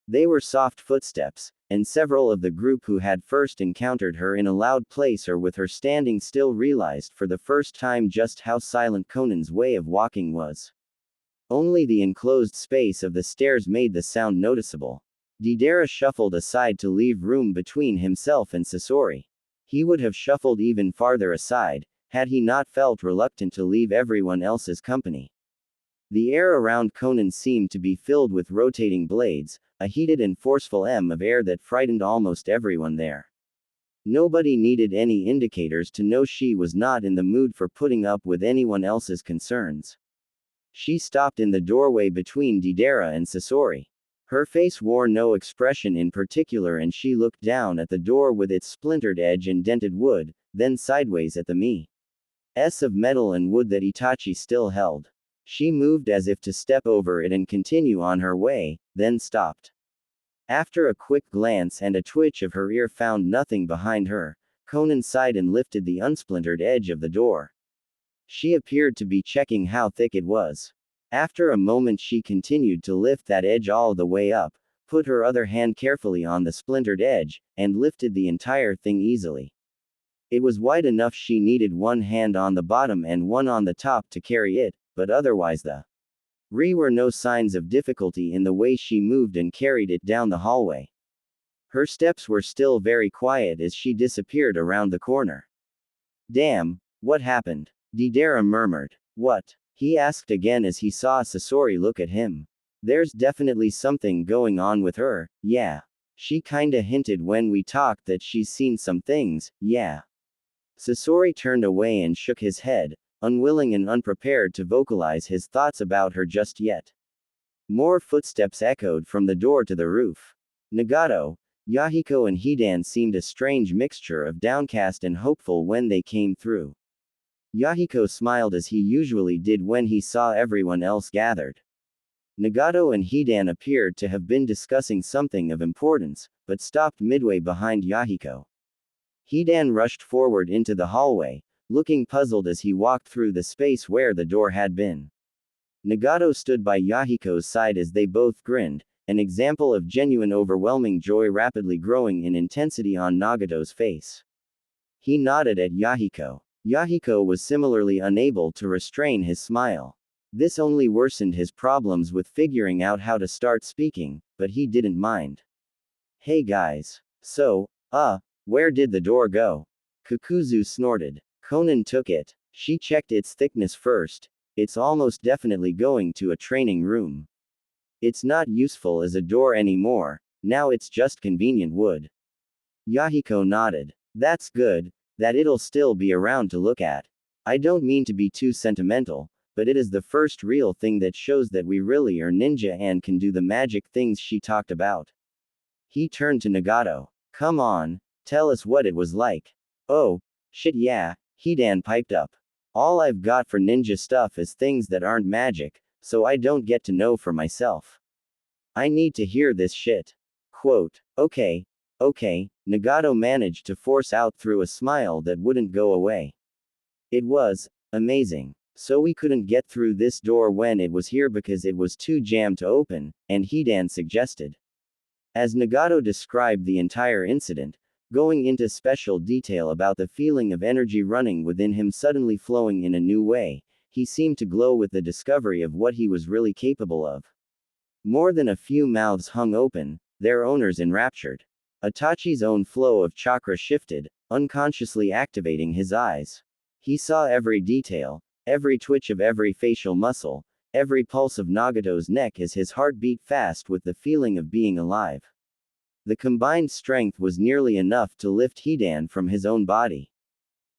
They were soft footsteps, and several of the group who had first encountered her in a loud place or with her standing still realized for the first time just how silent Konan's way of walking was. Only the enclosed space of the stairs made the sound noticeable. Deidara shuffled aside to leave room between himself and Sasori. He would have shuffled even farther aside, had he not felt reluctant to leave everyone else's company. The air around Konan seemed to be filled with rotating blades, a heated and forceful of air that frightened almost everyone there. Nobody needed any indicators to know she was not in the mood for putting up with anyone else's concerns. She stopped in the doorway between Deidara and Sasori. Her face wore no expression in particular and she looked down at the door with its splintered edge and dented wood, then sideways at the mess of metal and wood that Itachi still held. She moved as if to step over it and continue on her way, then stopped. After a quick glance and a twitch of her ear found nothing behind her, Konan sighed and lifted the unsplintered edge of the door. She appeared to be checking how thick it was. After a moment she continued to lift that edge all the way up, put her other hand carefully on the splintered edge, and lifted the entire thing easily. It was wide enough she needed one hand on the bottom and one on the top to carry it, but otherwise there were no signs of difficulty in the way she moved and carried it down the hallway. Her steps were still very quiet as she disappeared around the corner. Damn, what happened? Deidara murmured. What? He asked again as he saw Sasori look at him. There's definitely something going on with her, yeah. She kinda hinted when we talked that she's seen some things, yeah. Sasori turned away and shook his head, unwilling and unprepared to vocalize his thoughts about her just yet. More footsteps echoed from the door to the roof. Nagato, Yahiko and Hidan seemed a strange mixture of downcast and hopeful when they came through. Yahiko smiled as he usually did when he saw everyone else gathered. Nagato and Hidan appeared to have been discussing something of importance, but stopped midway behind Yahiko. Hidan rushed forward into the hallway, looking puzzled as he walked through the space where the door had been. Nagato stood by Yahiko's side as they both grinned, an example of genuine overwhelming joy rapidly growing in intensity on Nagato's face. He nodded at Yahiko. Yahiko was similarly unable to restrain his smile. This only worsened his problems with figuring out how to start speaking, but he didn't mind. Hey guys. So, where did the door go? Kakuzu snorted. Konan took it. She checked its thickness first. It's almost definitely going to a training room. It's not useful as a door anymore, now it's just convenient wood. Yahiko nodded. That's good, that it'll still be around to look at. I don't mean to be too sentimental, but it is the first real thing that shows that we really are ninja and can do the magic things she talked about. He turned to Nagato. Come on, tell us what it was like. Oh, shit yeah, Hidan piped up. All I've got for ninja stuff is things that aren't magic, so I don't get to know for myself. I need to hear this shit. Quote, okay, Nagato managed to force out through a smile that wouldn't go away. It was amazing. So we couldn't get through this door when it was here because it was too jammed to open, and Hidan suggested. As Nagato described the entire incident, going into special detail about the feeling of energy running within him suddenly flowing in a new way, he seemed to glow with the discovery of what he was really capable of. More than a few mouths hung open, their owners enraptured. Itachi's own flow of chakra shifted, unconsciously activating his eyes. He saw every detail, every twitch of every facial muscle, every pulse of Nagato's neck as his heart beat fast with the feeling of being alive. The combined strength was nearly enough to lift Hidan from his own body.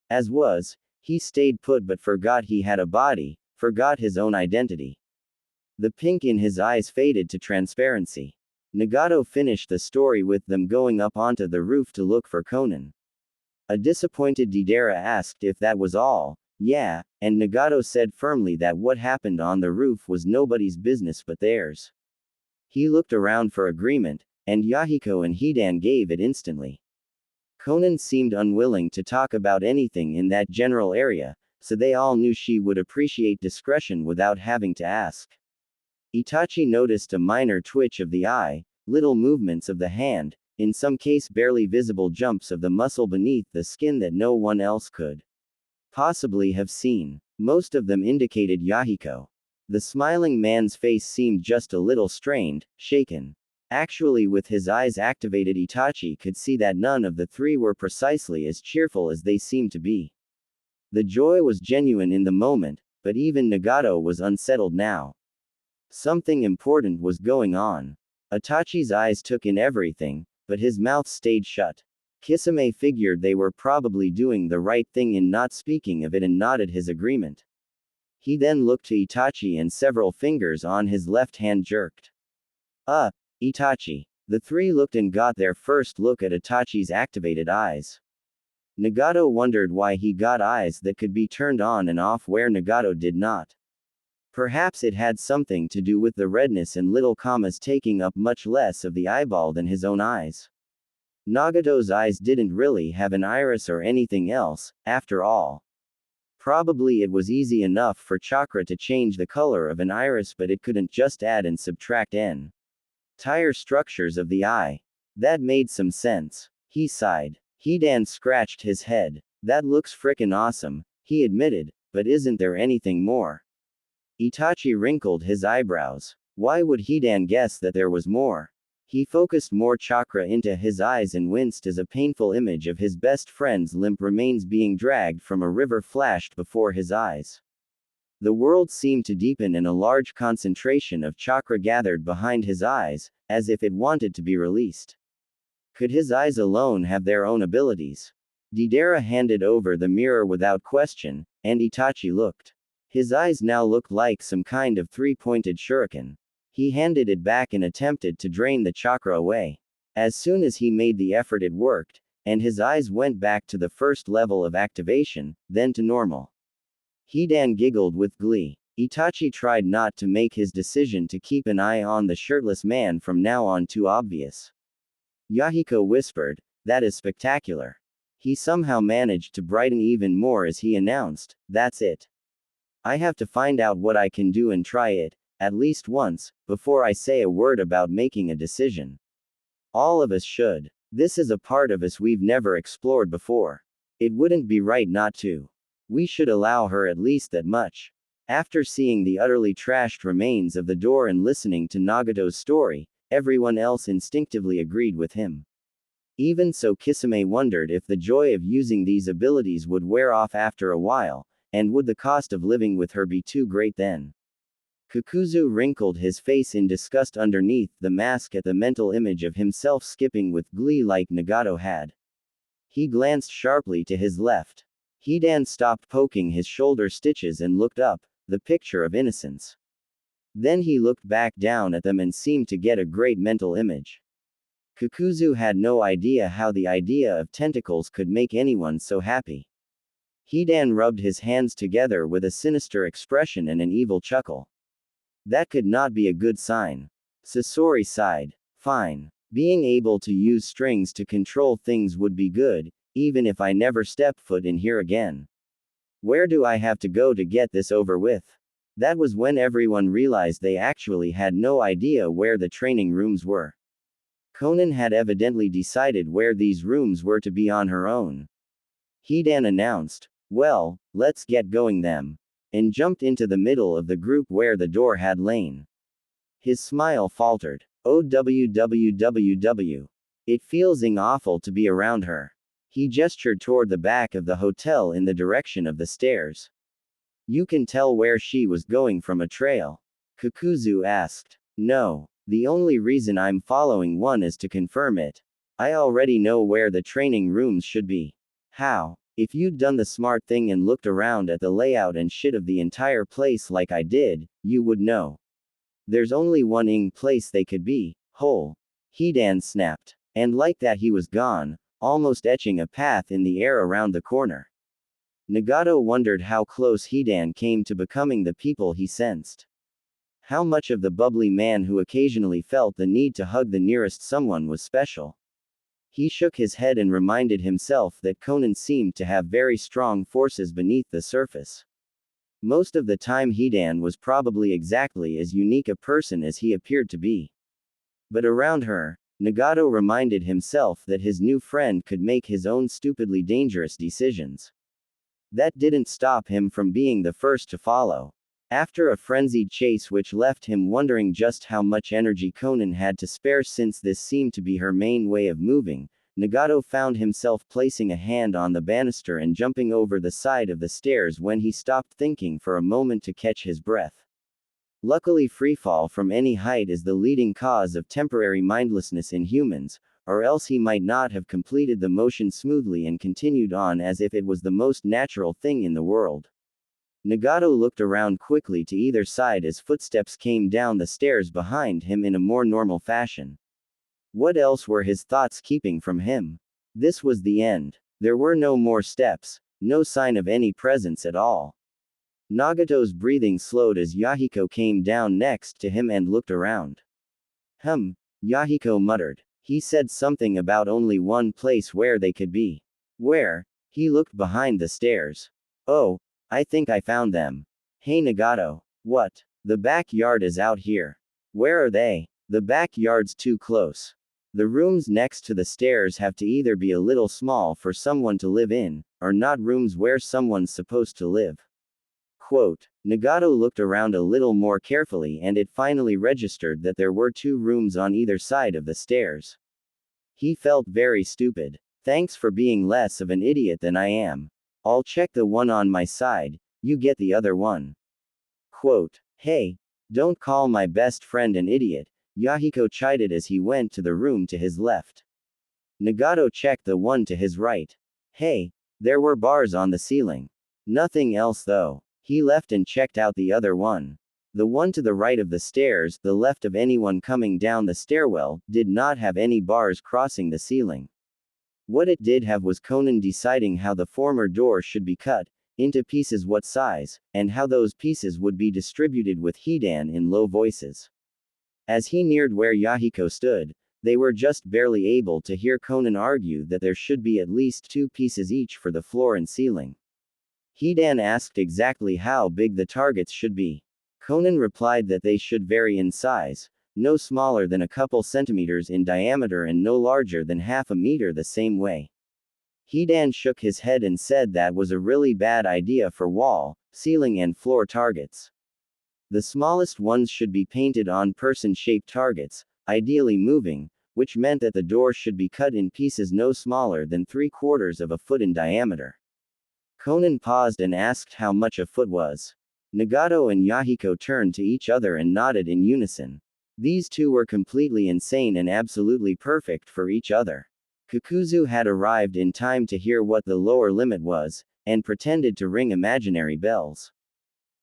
As was, he stayed put but forgot he had a body, forgot his own identity. The pink in his eyes faded to transparency. Nagato finished the story with them going up onto the roof to look for Konan. A disappointed Deidara asked if that was all. Yeah, and Nagato said firmly that what happened on the roof was nobody's business but theirs. He looked around for agreement, and Yahiko and Hidan gave it instantly. Konan seemed unwilling to talk about anything in that general area, so they all knew she would appreciate discretion without having to ask. Itachi noticed a minor twitch of the eye, little movements of the hand, in some case barely visible jumps of the muscle beneath the skin that no one else could possibly have seen. Most of them indicated Yahiko. The smiling man's face seemed just a little strained, shaken. Actually, with his eyes activated, Itachi could see that none of the three were precisely as cheerful as they seemed to be. The joy was genuine in the moment, but even Nagato was unsettled now. Something important was going on. Itachi's eyes took in everything, but his mouth stayed shut. Kisame figured they were probably doing the right thing in not speaking of it and nodded his agreement. He then looked to Itachi and several fingers on his left hand jerked. Itachi. The three looked and got their first look at Itachi's activated eyes. Nagato wondered why he got eyes that could be turned on and off where Nagato did not. Perhaps it had something to do with the redness and little commas taking up much less of the eyeball than his own eyes. Nagato's eyes didn't really have an iris or anything else, after all. Probably it was easy enough for chakra to change the color of an iris, but it couldn't just add and subtract entire structures of the eye. That made some sense. He sighed. Hidan scratched his head. That looks frickin' awesome, he admitted, but isn't there anything more? Itachi wrinkled his eyebrows. Why would Hidan guess that there was more? He focused more chakra into his eyes and winced as a painful image of his best friend's limp remains being dragged from a river flashed before his eyes. The world seemed to deepen and a large concentration of chakra gathered behind his eyes, as if it wanted to be released. Could his eyes alone have their own abilities? Deidara handed over the mirror without question, and Itachi looked. His eyes now looked like some kind of three-pointed shuriken. He handed it back and attempted to drain the chakra away. As soon as he made the effort, it worked, and his eyes went back to the first level of activation, then to normal. Hidan giggled with glee. Itachi tried not to make his decision to keep an eye on the shirtless man from now on too obvious. Yahiko whispered, "That is spectacular." He somehow managed to brighten even more as he announced, "That's it. I have to find out what I can do and try it, at least once, before I say a word about making a decision. All of us should. This is a part of us we've never explored before. It wouldn't be right not to. We should allow her at least that much." After seeing the utterly trashed remains of the door and listening to Nagato's story, everyone else instinctively agreed with him. Even so, Kisame wondered if the joy of using these abilities would wear off after a while, and would the cost of living with her be too great then? Kakuzu wrinkled his face in disgust underneath the mask at the mental image of himself skipping with glee like Nagato had. He glanced sharply to his left. Hidan stopped poking his shoulder stitches and looked up, the picture of innocence. Then he looked back down at them and seemed to get a great mental image. Kakuzu had no idea how the idea of tentacles could make anyone so happy. Hidan rubbed his hands together with a sinister expression and an evil chuckle. That could not be a good sign. Sasori sighed. Fine. Being able to use strings to control things would be good, even if I never step foot in here again. Where do I have to go to get this over with? That was when everyone realized they actually had no idea where the training rooms were. Konan had evidently decided where these rooms were to be on her own. Hidan announced, "Well, let's get going then," and jumped into the middle of the group where the door had lain. His smile faltered. Oh www. It feels awful to be around her. He gestured toward the back of the hotel in the direction of the stairs. You can tell where she was going from a trail? Kakuzu asked. No. The only reason I'm following one is to confirm it. I already know where the training rooms should be. How? If you'd done the smart thing and looked around at the layout and shit of the entire place like I did, you would know. There's only one place they could be, whole. Hidan snapped. And like that he was gone, almost etching a path in the air around the corner. Nagato wondered how close Hidan came to becoming the people he sensed. How much of the bubbly man who occasionally felt the need to hug the nearest someone was special. He shook his head and reminded himself that Konan seemed to have very strong forces beneath the surface. Most of the time Hidan was probably exactly as unique a person as he appeared to be. But around her, Nagato reminded himself that his new friend could make his own stupidly dangerous decisions. That didn't stop him from being the first to follow. After a frenzied chase which left him wondering just how much energy Konan had to spare since this seemed to be her main way of moving, Nagato found himself placing a hand on the banister and jumping over the side of the stairs when he stopped thinking for a moment to catch his breath. Luckily freefall from any height is the leading cause of temporary mindlessness in humans, or else he might not have completed the motion smoothly and continued on as if it was the most natural thing in the world. Nagato looked around quickly to either side as footsteps came down the stairs behind him in a more normal fashion. What else were his thoughts keeping from him? This was the end. There were no more steps, no sign of any presence at all. Nagato's breathing slowed as Yahiko came down next to him and looked around. Yahiko muttered. He said something about only one place where they could be. Where? He looked behind the stairs. Oh, I think I found them. Hey Nagato. What? The backyard is out here. Where are they? The backyard's too close. The rooms next to the stairs have to either be a little small for someone to live in, or not rooms where someone's supposed to live. Quote. Nagato looked around a little more carefully and it finally registered that there were 2 rooms on either side of the stairs. He felt very stupid. Thanks for being less of an idiot than I am. I'll check the one on my side, you get the other one. Quote. Hey, don't call my best friend an idiot, Yahiko chided as he went to the room to his left. Nagato checked the one to his right. Hey, there were bars on the ceiling. Nothing else though. He left and checked out the other one. The one to the right of the stairs, the left of anyone coming down the stairwell, did not have any bars crossing the ceiling. What it did have was Konan deciding how the former door should be cut into pieces, what size, and how those pieces would be distributed with Hidan in low voices. As he neared where Yahiko stood, they were just barely able to hear Konan argue that there should be at least 2 pieces each for the floor and ceiling. Hidan asked exactly how big the targets should be. Konan replied that they should vary in size, no smaller than a couple centimeters in diameter and no larger than half a meter the same way. Hidan shook his head and said that was a really bad idea for wall, ceiling and floor targets. The smallest ones should be painted on person-shaped targets, ideally moving, which meant that the door should be cut in pieces no smaller than 3/4 of a foot in diameter. Konan paused and asked how much a foot was. Nagato and Yahiko turned to each other and nodded in unison. These two were completely insane and absolutely perfect for each other. Kakuzu had arrived in time to hear what the lower limit was, and pretended to ring imaginary bells.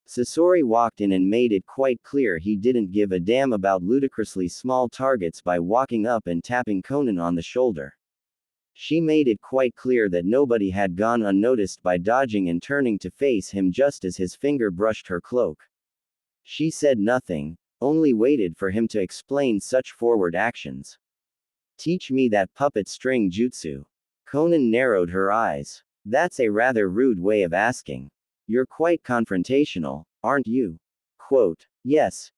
Sasori walked in and made it quite clear he didn't give a damn about ludicrously small targets by walking up and tapping Konan on the shoulder. She made it quite clear that nobody had gone unnoticed by dodging and turning to face him just as his finger brushed her cloak. She said nothing, only waited for him to explain such forward actions. Teach me that puppet string jutsu. Konan narrowed her eyes. That's a rather rude way of asking. You're quite confrontational, aren't you? Quote, yes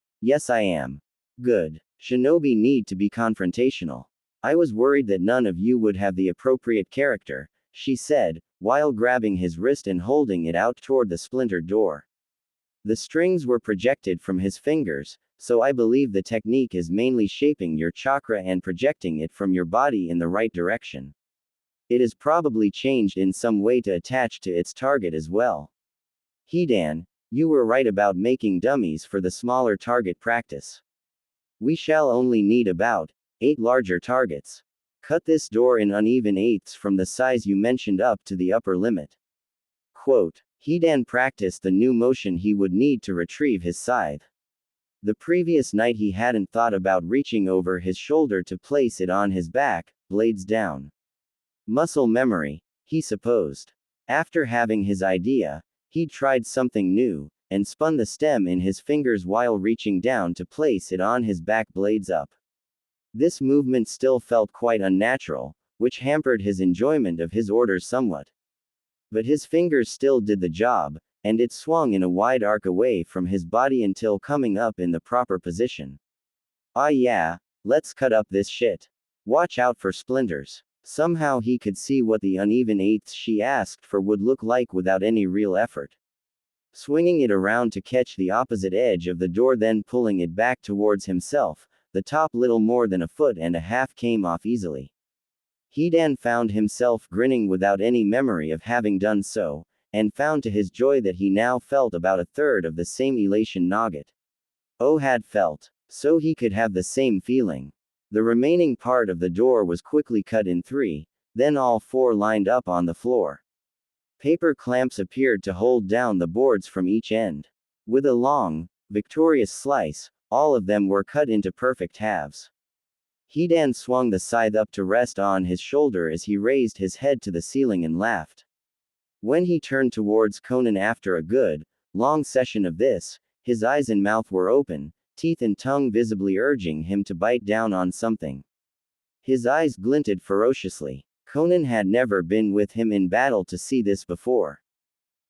I am. Good. Shinobi need to be confrontational. I was worried that none of you would have the appropriate character, she said, while grabbing his wrist and holding it out toward the splintered door. The strings were projected from his fingers, so I believe the technique is mainly shaping your chakra and projecting it from your body in the right direction. It is probably changed in some way to attach to its target as well. Hidan, you were right about making dummies for the smaller target practice. We shall only need about 8 larger targets. Cut this door in uneven eighths from the size you mentioned up to the upper limit. Quote, Hidan practiced the new motion he would need to retrieve his scythe. The previous night he hadn't thought about reaching over his shoulder to place it on his back, blades down. Muscle memory, he supposed. After having his idea, he'd tried something new, and spun the stem in his fingers while reaching down to place it on his back, blades up. This movement still felt quite unnatural, which hampered his enjoyment of his orders somewhat. But his fingers still did the job, and it swung in a wide arc away from his body until coming up in the proper position. Ah yeah, let's cut up this shit. Watch out for splinters. Somehow he could see what the uneven eighths she asked for would look like without any real effort. Swinging it around to catch the opposite edge of the door, then pulling it back towards himself, the top little more than a foot and a half came off easily. Hidan found himself grinning without any memory of having done so, and found to his joy that he now felt about a third of the same elation Nugget had felt, so he could have the same feeling. The remaining part of the door was quickly cut in 3, then all 4 lined up on the floor. Paper clamps appeared to hold down the boards from each end. With a long, victorious slice, all of them were cut into perfect halves. Hidan swung the scythe up to rest on his shoulder as he raised his head to the ceiling and laughed. When he turned towards Konan after a good, long session of this, his eyes and mouth were open, teeth and tongue visibly urging him to bite down on something. His eyes glinted ferociously. Konan had never been with him in battle to see this before.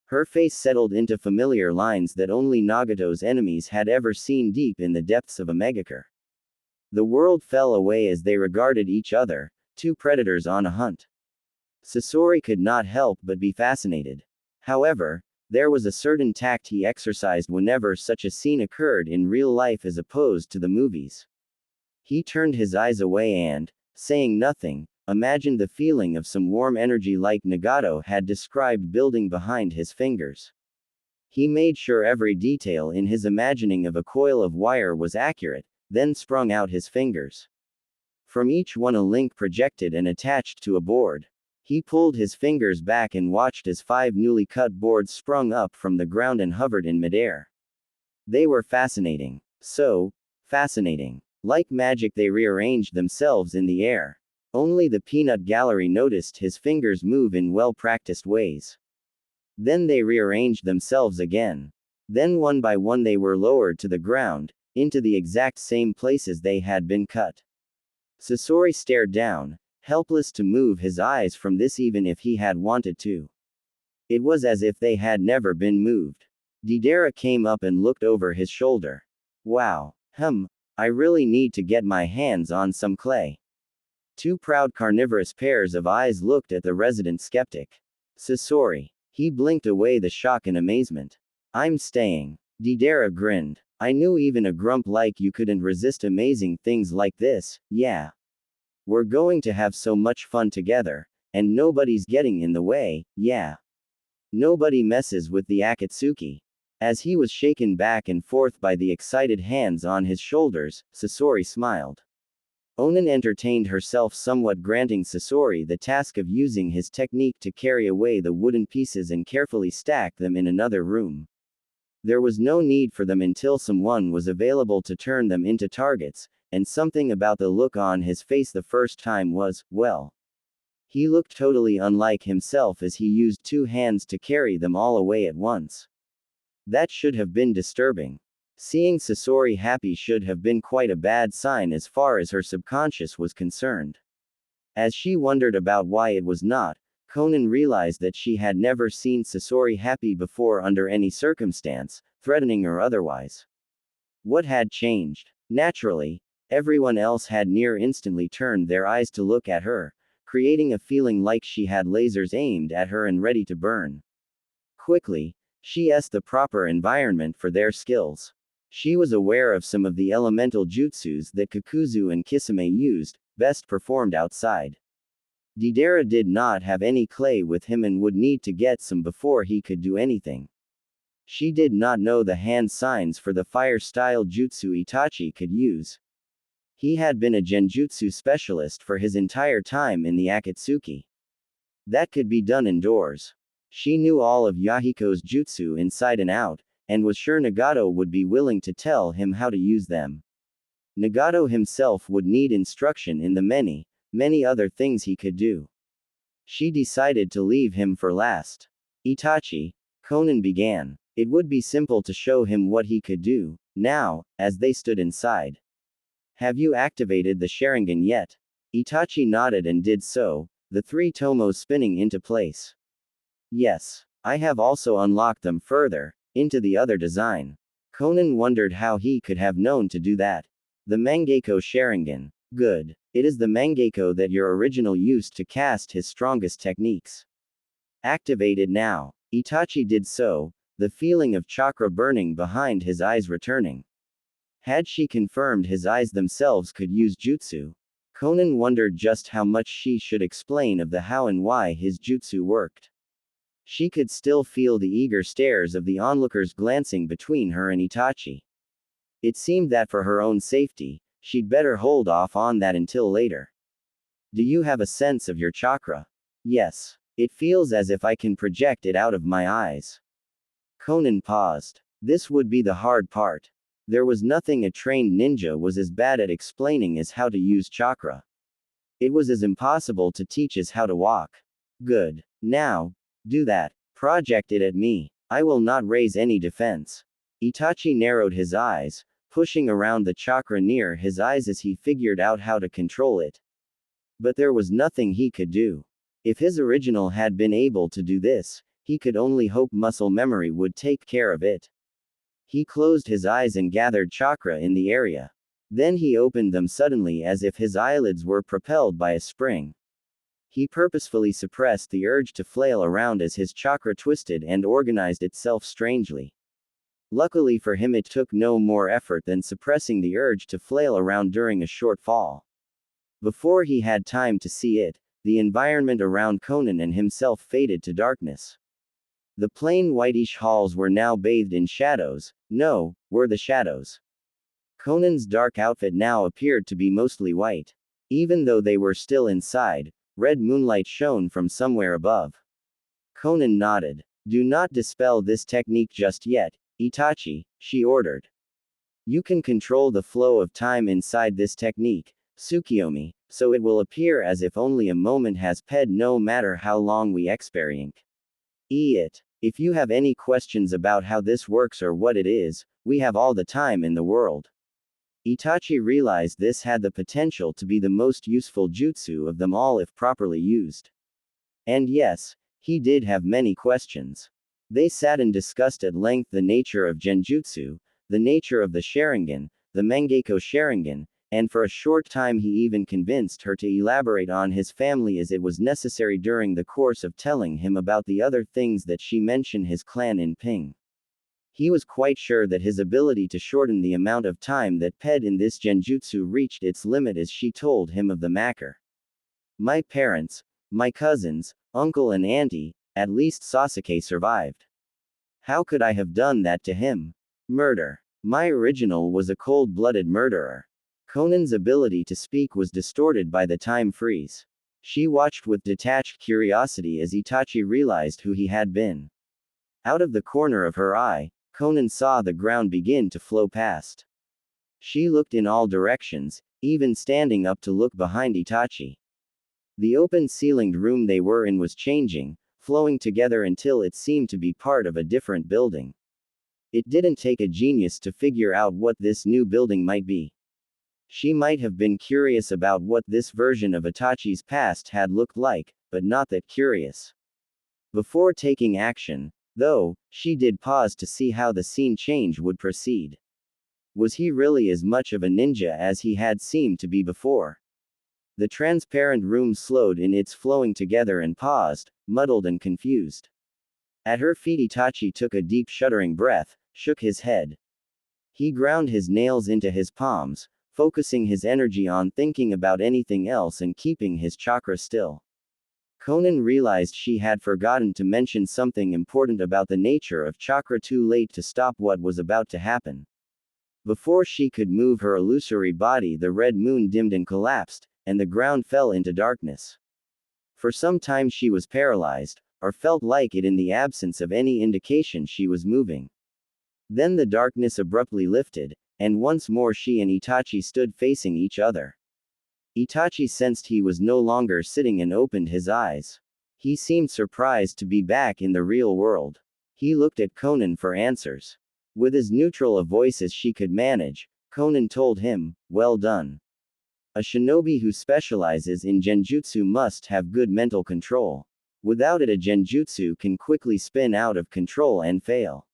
Her face settled into familiar lines that only Nagato's enemies had ever seen deep in the depths of a megakure. The world fell away as they regarded each other, two predators on a hunt. Sasori could not help but be fascinated. However, there was a certain tact he exercised whenever such a scene occurred in real life as opposed to the movies. He turned his eyes away and, saying nothing, imagined the feeling of some warm energy like Nagato had described building behind his fingers. He made sure every detail in his imagining of a coil of wire was accurate, then sprung out his fingers. From each one a link projected and attached to a board. He pulled his fingers back and watched as 5 newly cut boards sprung up from the ground and hovered in midair. They were fascinating. So fascinating. Like magic, they rearranged themselves in the air. Only the peanut gallery noticed his fingers move in well-practiced ways. Then they rearranged themselves again. Then one by one they were lowered to the ground, into the exact same places they had been cut. Sasori stared down, helpless to move his eyes from this even if he had wanted to. It was as if they had never been moved. Deidara came up and looked over his shoulder. Wow. I really need to get my hands on some clay. 2 proud carnivorous pairs of eyes looked at the resident skeptic. Sasori. He blinked away the shock and amazement. I'm staying. Deidara grinned. I knew even a grump like you couldn't resist amazing things like this, yeah. We're going to have so much fun together, and nobody's getting in the way, yeah. Nobody messes with the Akatsuki. As he was shaken back and forth by the excited hands on his shoulders, Sasori smiled. Onan entertained herself somewhat, granting Sasori the task of using his technique to carry away the wooden pieces and carefully stack them in another room. There was no need for them until someone was available to turn them into targets, and something about the look on his face the first time was, well. He looked totally unlike himself as he used two hands to carry them all away at once. That should have been disturbing. Seeing Sasori happy should have been quite a bad sign as far as her subconscious was concerned. As she wondered about why it was not, Konan realized that she had never seen Sasori happy before under any circumstance, threatening or otherwise. What had changed? Naturally, everyone else had near instantly turned their eyes to look at her, creating a feeling like she had lasers aimed at her and ready to burn. Quickly, she asked the proper environment for their skills. She was aware of some of the elemental jutsus that Kakuzu and Kisame used, best performed outside. Deidara did not have any clay with him and would need to get some before he could do anything. She did not know the hand signs for the fire-style jutsu Itachi could use. He had been a genjutsu specialist for his entire time in the Akatsuki. That could be done indoors. She knew all of Yahiko's jutsu inside and out, and was sure Nagato would be willing to tell him how to use them. Nagato himself would need instruction in the many other things he could do. She decided to leave him for last. Itachi, Konan began. It would be simple to show him what he could do, now, as they stood inside. Have you activated the Sharingan yet? Itachi nodded and did so, the three tomos spinning into place. Yes, I have also unlocked them further, into the other design. Konan wondered how he could have known to do that. The Mangekyo Sharingan. Good. It is the Mangekyo that your original used to cast his strongest techniques. Activate it now. Itachi did so, the feeling of chakra burning behind his eyes returning. Had she confirmed his eyes themselves could use jutsu? Konan wondered just how much she should explain of the how and why his jutsu worked. She could still feel the eager stares of the onlookers glancing between her and Itachi. It seemed that for her own safety, she'd better hold off on that until later. Do you have a sense of your chakra? Yes. It feels as if I can project it out of my eyes. Konan paused. This would be the hard part. There was nothing a trained ninja was as bad at explaining as how to use chakra. It was as impossible to teach as how to walk. Good. Now, do that. Project it at me. I will not raise any defense. Itachi narrowed his eyes, pushing around the chakra near his eyes as he figured out how to control it. But there was nothing he could do. If his original had been able to do this, he could only hope muscle memory would take care of it. He closed his eyes and gathered chakra in the area. Then he opened them suddenly as if his eyelids were propelled by a spring. He purposefully suppressed the urge to flail around as his chakra twisted and organized itself strangely. Luckily for him, it took no more effort than suppressing the urge to flail around during a short fall. Before he had time to see it, the environment around Konan and himself faded to darkness. The plain whitish halls were now bathed in shadows, were the shadows. Konan's dark outfit now appeared to be mostly white. Even though they were still inside, red moonlight shone from somewhere above. Konan nodded. Do not dispel this technique just yet, Itachi, she ordered. You can control the flow of time inside this technique, Tsukiyomi, so it will appear as if only a moment has passed no matter how long we experience it. If you have any questions about how this works or what it is, we have all the time in the world. Itachi realized this had the potential to be the most useful jutsu of them all if properly used. And yes, he did have many questions. They sat and discussed at length the nature of genjutsu, the nature of the Sharingan, the Mangekyo Sharingan, and for a short time he even convinced her to elaborate on his family as it was necessary during the course of telling him about the other things that she mentioned his clan in Ping. He was quite sure that his ability to shorten the amount of time that passed in this genjutsu reached its limit as she told him of the maker. My parents, my cousins, uncle and auntie, At least Sasuke survived. How could I have done that to him? Murder. My original was a cold-blooded murderer. Konan's ability to speak was distorted by the time freeze. She watched with detached curiosity as Itachi realized who he had been. Out of the corner of her eye, Konan saw the ground begin to flow past. She looked in all directions, even standing up to look behind Itachi. The open-ceilinged room they were in was changing, flowing together until it seemed to be part of a different building. It didn't take a genius to figure out what this new building might be. She might have been curious about what this version of Itachi's past had looked like, but not that curious. Before taking action, though, she did pause to see how the scene change would proceed. Was he really as much of a ninja as he had seemed to be before? The transparent room slowed in its flowing together and paused, muddled and confused. At her feet Itachi took a deep shuddering breath, shook his head. He ground his nails into his palms, focusing his energy on thinking about anything else and keeping his chakra still. Konan realized she had forgotten to mention something important about the nature of chakra too late to stop what was about to happen. Before she could move her illusory body, the red moon dimmed and collapsed, and the ground fell into darkness. For some time she was paralyzed, or felt like it in the absence of any indication she was moving. Then the darkness abruptly lifted, and once more she and Itachi stood facing each other. Itachi sensed he was no longer sitting and opened his eyes. He seemed surprised to be back in the real world. He looked at Konan for answers. With as neutral a voice as she could manage, Konan told him, "Well done. A shinobi who specializes in genjutsu must have good mental control. Without it, a genjutsu can quickly spin out of control and fail.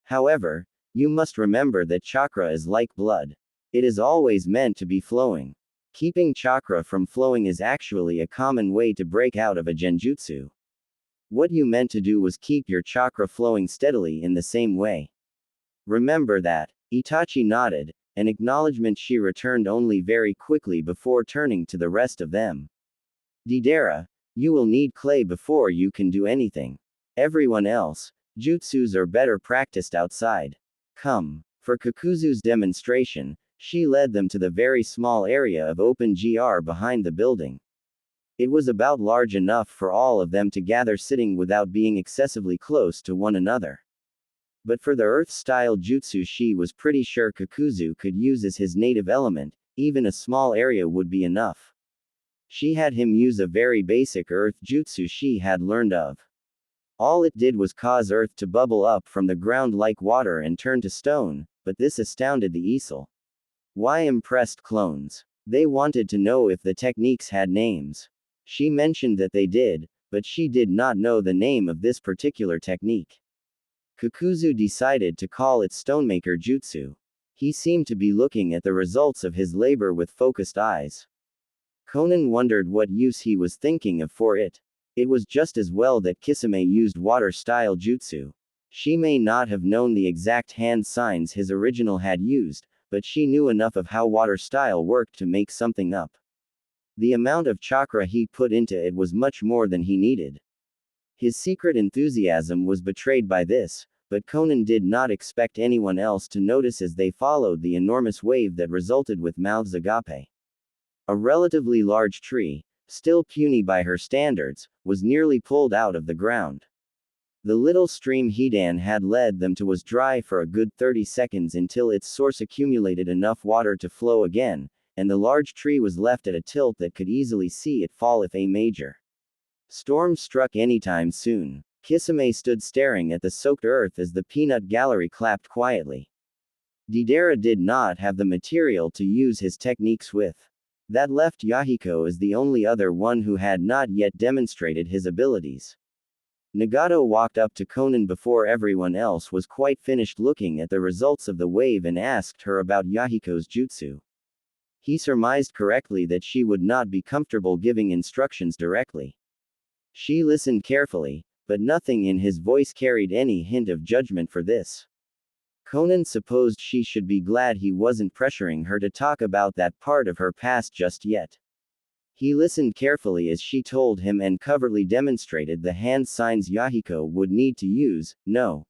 However, you must remember that chakra is like blood. It is always meant to be flowing. Keeping chakra from flowing is actually a common way to break out of a genjutsu. What you meant to do was keep your chakra flowing steadily in the same way. Remember that." Itachi nodded, an acknowledgement she returned only very quickly before turning to the rest of them. "Deidara, you will need clay before you can do anything. Everyone else, jutsus are better practiced outside. Come." For Kakuzu's demonstration, she led them to the very small area of open gr behind the building. It was about large enough for all of them to gather sitting without being excessively close to one another. But for the earth-style jutsu she was pretty sure Kakuzu could use as his native element, even a small area would be enough. She had him use a very basic earth jutsu she had learned of. All it did was cause earth to bubble up from the ground like water and turn to stone, but this astounded the easel. Why impressed clones? They wanted to know if the techniques had names. She mentioned that they did, but she did not know the name of this particular technique. Kakuzu decided to call it Stonemaker Jutsu. He seemed to be looking at the results of his labor with focused eyes. Konan wondered what use he was thinking of for it. It was just as well that Kisame used water-style jutsu. She may not have known the exact hand signs his original had used, but she knew enough of how water-style worked to make something up. The amount of chakra he put into it was much more than he needed. His secret enthusiasm was betrayed by this, but Konan did not expect anyone else to notice as they followed the enormous wave that resulted with mouths agape. A relatively large tree, still puny by her standards, was nearly pulled out of the ground. The little stream Hidan had led them to was dry for a good 30 seconds until its source accumulated enough water to flow again, and the large tree was left at a tilt that could easily see it fall if a major storm struck anytime soon. Kisame stood staring at the soaked earth as the peanut gallery clapped quietly. Deidara did not have the material to use his techniques with. That left Yahiko as the only other one who had not yet demonstrated his abilities. Nagato walked up to Konan before everyone else was quite finished looking at the results of the wave and asked her about Yahiko's jutsu. He surmised correctly that she would not be comfortable giving instructions directly. She listened carefully, but nothing in his voice carried any hint of judgment for this. Konan supposed she should be glad he wasn't pressuring her to talk about that part of her past just yet. He listened carefully as she told him and covertly demonstrated the hand signs Yahiko would need to use. No.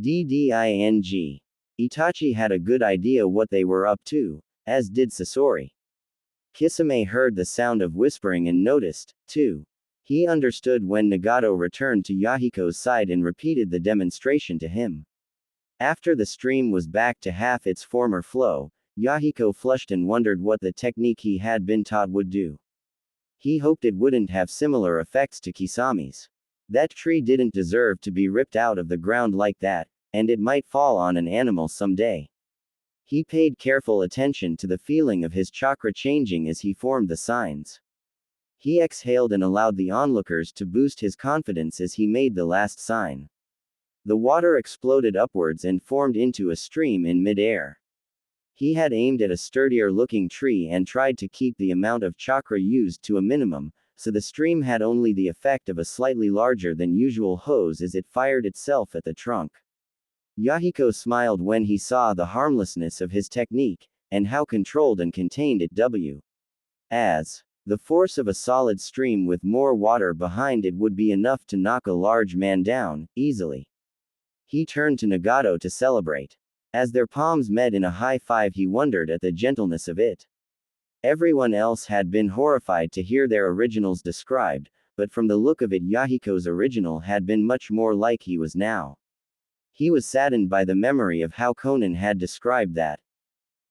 DDING. Itachi had a good idea what they were up to, as did Sasori. Kisame heard the sound of whispering and noticed, too. He understood when Nagato returned to Yahiko's side and repeated the demonstration to him. After the stream was back to half its former flow, Yahiko flushed and wondered what the technique he had been taught would do. He hoped it wouldn't have similar effects to Kisami's. That tree didn't deserve to be ripped out of the ground like that, and it might fall on an animal someday. He paid careful attention to the feeling of his chakra changing as he formed the signs. He exhaled and allowed the onlookers to boost his confidence as he made the last sign. The water exploded upwards and formed into a stream in mid-air. He had aimed at a sturdier-looking tree and tried to keep the amount of chakra used to a minimum, so the stream had only the effect of a slightly larger than usual hose as it fired itself at the trunk. Yahiko smiled when he saw the harmlessness of his technique, and how controlled and contained it was. The force of a solid stream with more water behind it would be enough to knock a large man down, easily. He turned to Nagato to celebrate. As their palms met in a high five, he wondered at the gentleness of it. Everyone else had been horrified to hear their originals described, but from the look of it, Yahiko's original had been much more like he was now. He was saddened by the memory of how Konan had described that.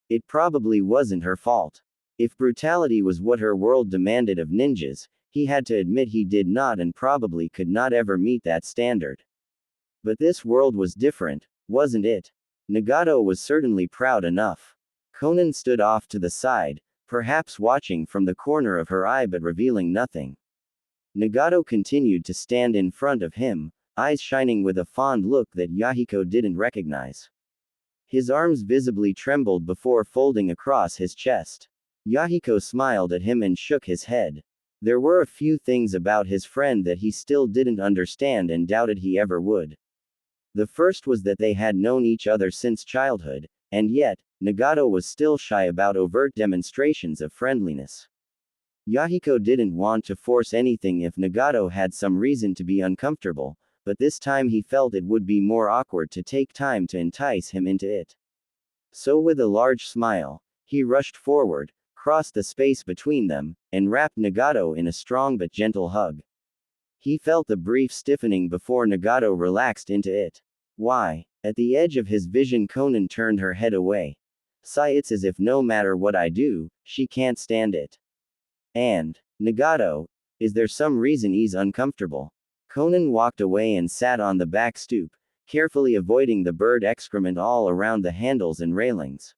It probably wasn't her fault. If brutality was what her world demanded of ninjas, he had to admit he did not and probably could not ever meet that standard. But this world was different, wasn't it? Nagato was certainly proud enough. Konan stood off to the side, perhaps watching from the corner of her eye but revealing nothing. Nagato continued to stand in front of him, eyes shining with a fond look that Yahiko didn't recognize. His arms visibly trembled before folding across his chest. Yahiko smiled at him and shook his head. There were a few things about his friend that he still didn't understand and doubted he ever would. The first was that they had known each other since childhood, and yet, Nagato was still shy about overt demonstrations of friendliness. Yahiko didn't want to force anything if Nagato had some reason to be uncomfortable, but this time he felt it would be more awkward to take time to entice him into it. So with a large smile, he rushed forward, crossed the space between them, and wrapped Nagato in a strong but gentle hug. He felt the brief stiffening before Nagato relaxed into it. Why? At the edge of his vision, Konan turned her head away. Sigh, it's as if no matter what I do, she can't stand it. And, Nagato, is there some reason he's uncomfortable? Konan walked away and sat on the back stoop, carefully avoiding the bird excrement all around the handles and railings.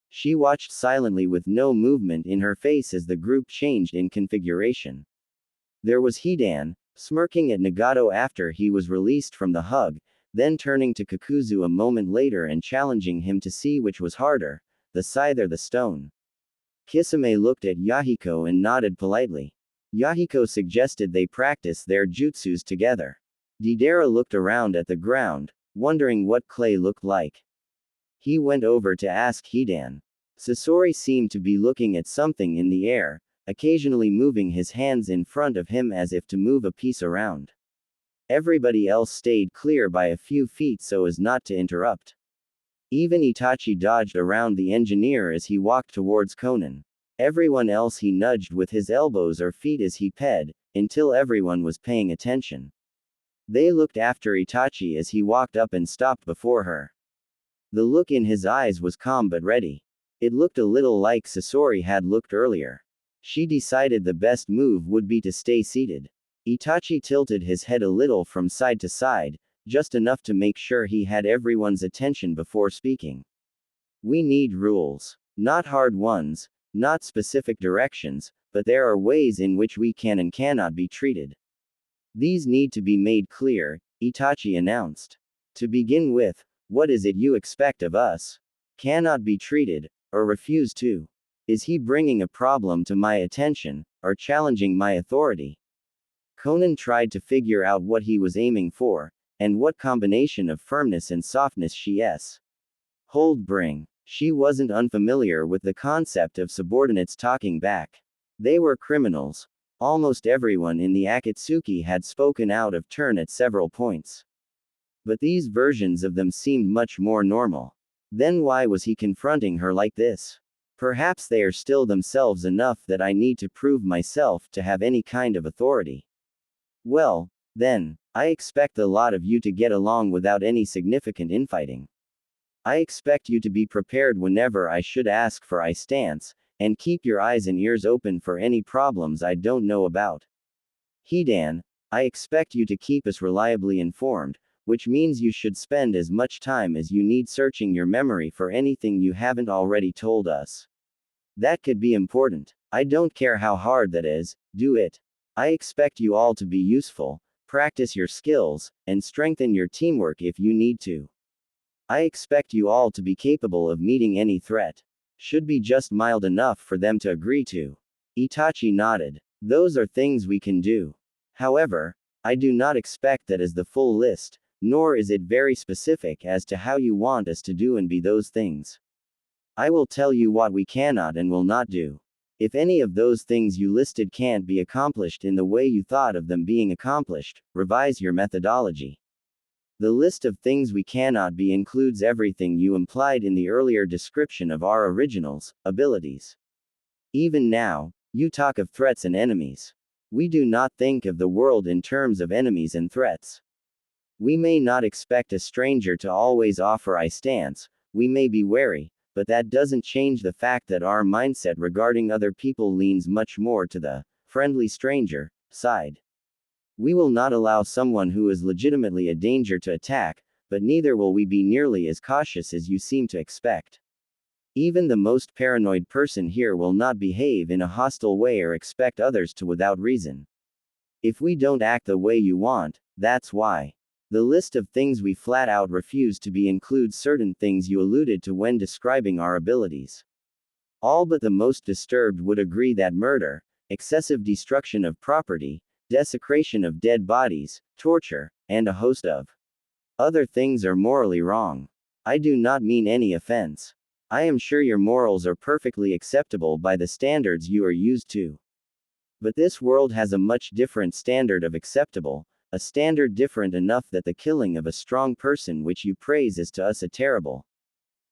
She watched silently with no movement in her face as the group changed in configuration. There was Hidan, smirking at Nagato after he was released from the hug, then turning to Kakuzu a moment later and challenging him to see which was harder, the scythe or the stone. Kisame looked at Yahiko and nodded politely. Yahiko suggested they practice their jutsus together. Deidara looked around at the ground, wondering what clay looked like. He went over to ask Hidan. Sasori seemed to be looking at something in the air, occasionally moving his hands in front of him as if to move a piece around. Everybody else stayed clear by a few feet so as not to interrupt. Even Itachi dodged around the engineer as he walked towards Konan. Everyone else he nudged with his elbows or feet as he ped, until everyone was paying attention. They looked after Itachi as he walked up and stopped before her. The look in his eyes was calm but ready. It looked a little like Sasori had looked earlier. She decided the best move would be to stay seated. Itachi tilted his head a little from side to side, just enough to make sure he had everyone's attention before speaking. We need rules. Not hard ones, not specific directions, but there are ways in which we can and cannot be treated. These need to be made clear, Itachi announced. To begin with, what is it you expect of us? Cannot be treated, or refuse to? Is he bringing a problem to my attention, or challenging my authority? Konan tried to figure out what he was aiming for, and what combination of firmness and softness she's hold bring. She wasn't unfamiliar with the concept of subordinates talking back. They were criminals. Almost everyone in the Akatsuki had spoken out of turn at several points. But these versions of them seemed much more normal. Then why was he confronting her like this? Perhaps they are still themselves enough that I need to prove myself to have any kind of authority. Well, then, I expect a lot of you to get along without any significant infighting. I expect you to be prepared whenever I should ask for I stance, and keep your eyes and ears open for any problems I don't know about. Hidan, I expect you to keep us reliably informed, which means you should spend as much time as you need searching your memory for anything you haven't already told us. That could be important. I don't care how hard that is, do it. I expect you all to be useful, practice your skills, and strengthen your teamwork if you need to. I expect you all to be capable of meeting any threat. Should be just mild enough for them to agree to. Itachi nodded. Those are things we can do. However, I do not expect that as the full list, nor is it very specific as to how you want us to do and be those things. I will tell you what we cannot and will not do. If any of those things you listed can't be accomplished in the way you thought of them being accomplished, revise your methodology. The list of things we cannot be includes everything you implied in the earlier description of our originals, abilities. Even now, you talk of threats and enemies. We do not think of the world in terms of enemies and threats. We may not expect a stranger to always offer I stance, we may be wary, but that doesn't change the fact that our mindset regarding other people leans much more to the friendly stranger side. We will not allow someone who is legitimately a danger to attack, but neither will we be nearly as cautious as you seem to expect. Even the most paranoid person here will not behave in a hostile way or expect others to without reason. If we don't act the way you want, that's why. The list of things we flat out refuse to be includes certain things you alluded to when describing our abilities. All but the most disturbed would agree that murder, excessive destruction of property, desecration of dead bodies, torture, and a host of other things are morally wrong. I do not mean any offense. I am sure your morals are perfectly acceptable by the standards you are used to. But this world has a much different standard of acceptable, a standard different enough that the killing of a strong person which you praise is to us a terrible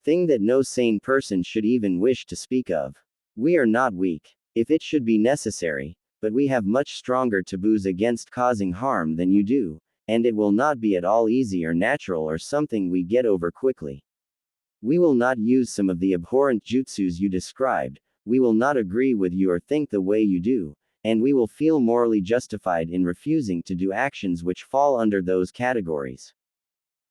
thing that no sane person should even wish to speak of. We are not weak, if it should be necessary, but we have much stronger taboos against causing harm than you do, and it will not be at all easy or natural or something we get over quickly. We will not use some of the abhorrent jutsus you described, we will not agree with you or think the way you do, and we will feel morally justified in refusing to do actions which fall under those categories.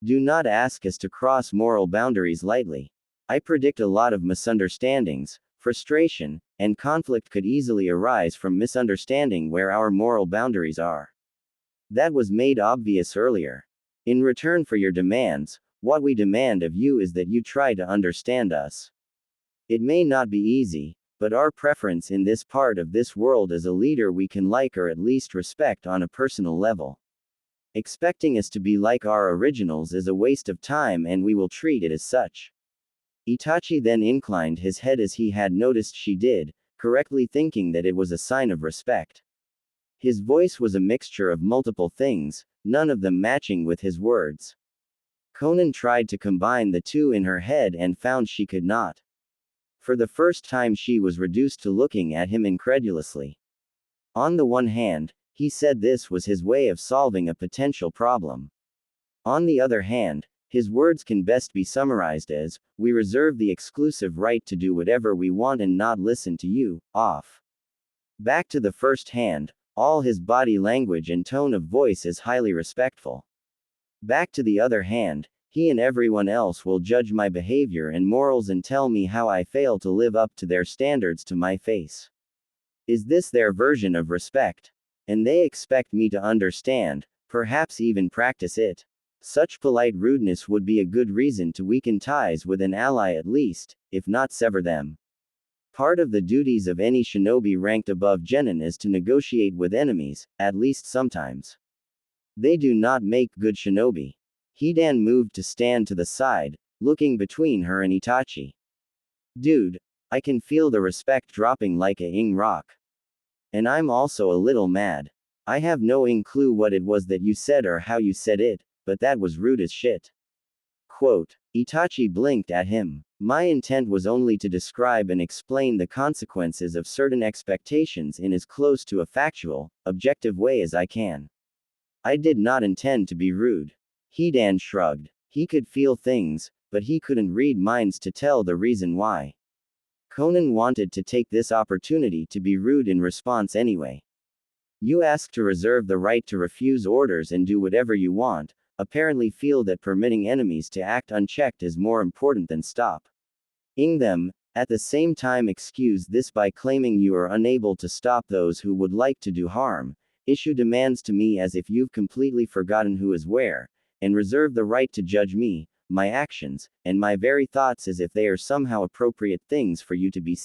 Do not ask us to cross moral boundaries lightly. I predict a lot of misunderstandings, frustration, and conflict could easily arise from misunderstanding where our moral boundaries are. That was made obvious earlier. In return for your demands, what we demand of you is that you try to understand us. It may not be easy, but our preference in this part of this world is a leader we can like or at least respect on a personal level. Expecting us to be like our originals is a waste of time and we will treat it as such. Itachi then inclined his head as he had noticed she did, correctly thinking that it was a sign of respect. His voice was a mixture of multiple things, none of them matching with his words. Konan tried to combine the two in her head and found she could not. For the first time she was reduced to looking at him incredulously. On the one hand, he said this was his way of solving a potential problem. On the other hand, his words can best be summarized as, we reserve the exclusive right to do whatever we want and not listen to you, off. Back to the first hand, all his body language and tone of voice is highly respectful. Back to the other hand, he and everyone else will judge my behavior and morals and tell me how I fail to live up to their standards to my face. Is this their version of respect? And they expect me to understand, perhaps even practice it. Such polite rudeness would be a good reason to weaken ties with an ally at least, if not sever them. Part of the duties of any shinobi ranked above genin is to negotiate with enemies, at least sometimes. They do not make good shinobi. Hidan moved to stand to the side, looking between her and Itachi. Dude, I can feel the respect dropping like a ing rock. And I'm also a little mad. I have no clue what it was that you said or how you said it, but that was rude as shit. Quote. Itachi blinked at him. My intent was only to describe and explain the consequences of certain expectations in as close to a factual, objective way as I can. I did not intend to be rude. Hidan shrugged. He could feel things, but he couldn't read minds to tell the reason why. Konan wanted to take this opportunity to be rude in response anyway. You ask to reserve the right to refuse orders and do whatever you want, apparently feel that permitting enemies to act unchecked is more important than stopping them, at the same time excuse this by claiming you are unable to stop those who would like to do harm, issue demands to me as if you've completely forgotten who is where, and reserve the right to judge me, my actions, and my very thoughts as if they are somehow appropriate things for you to be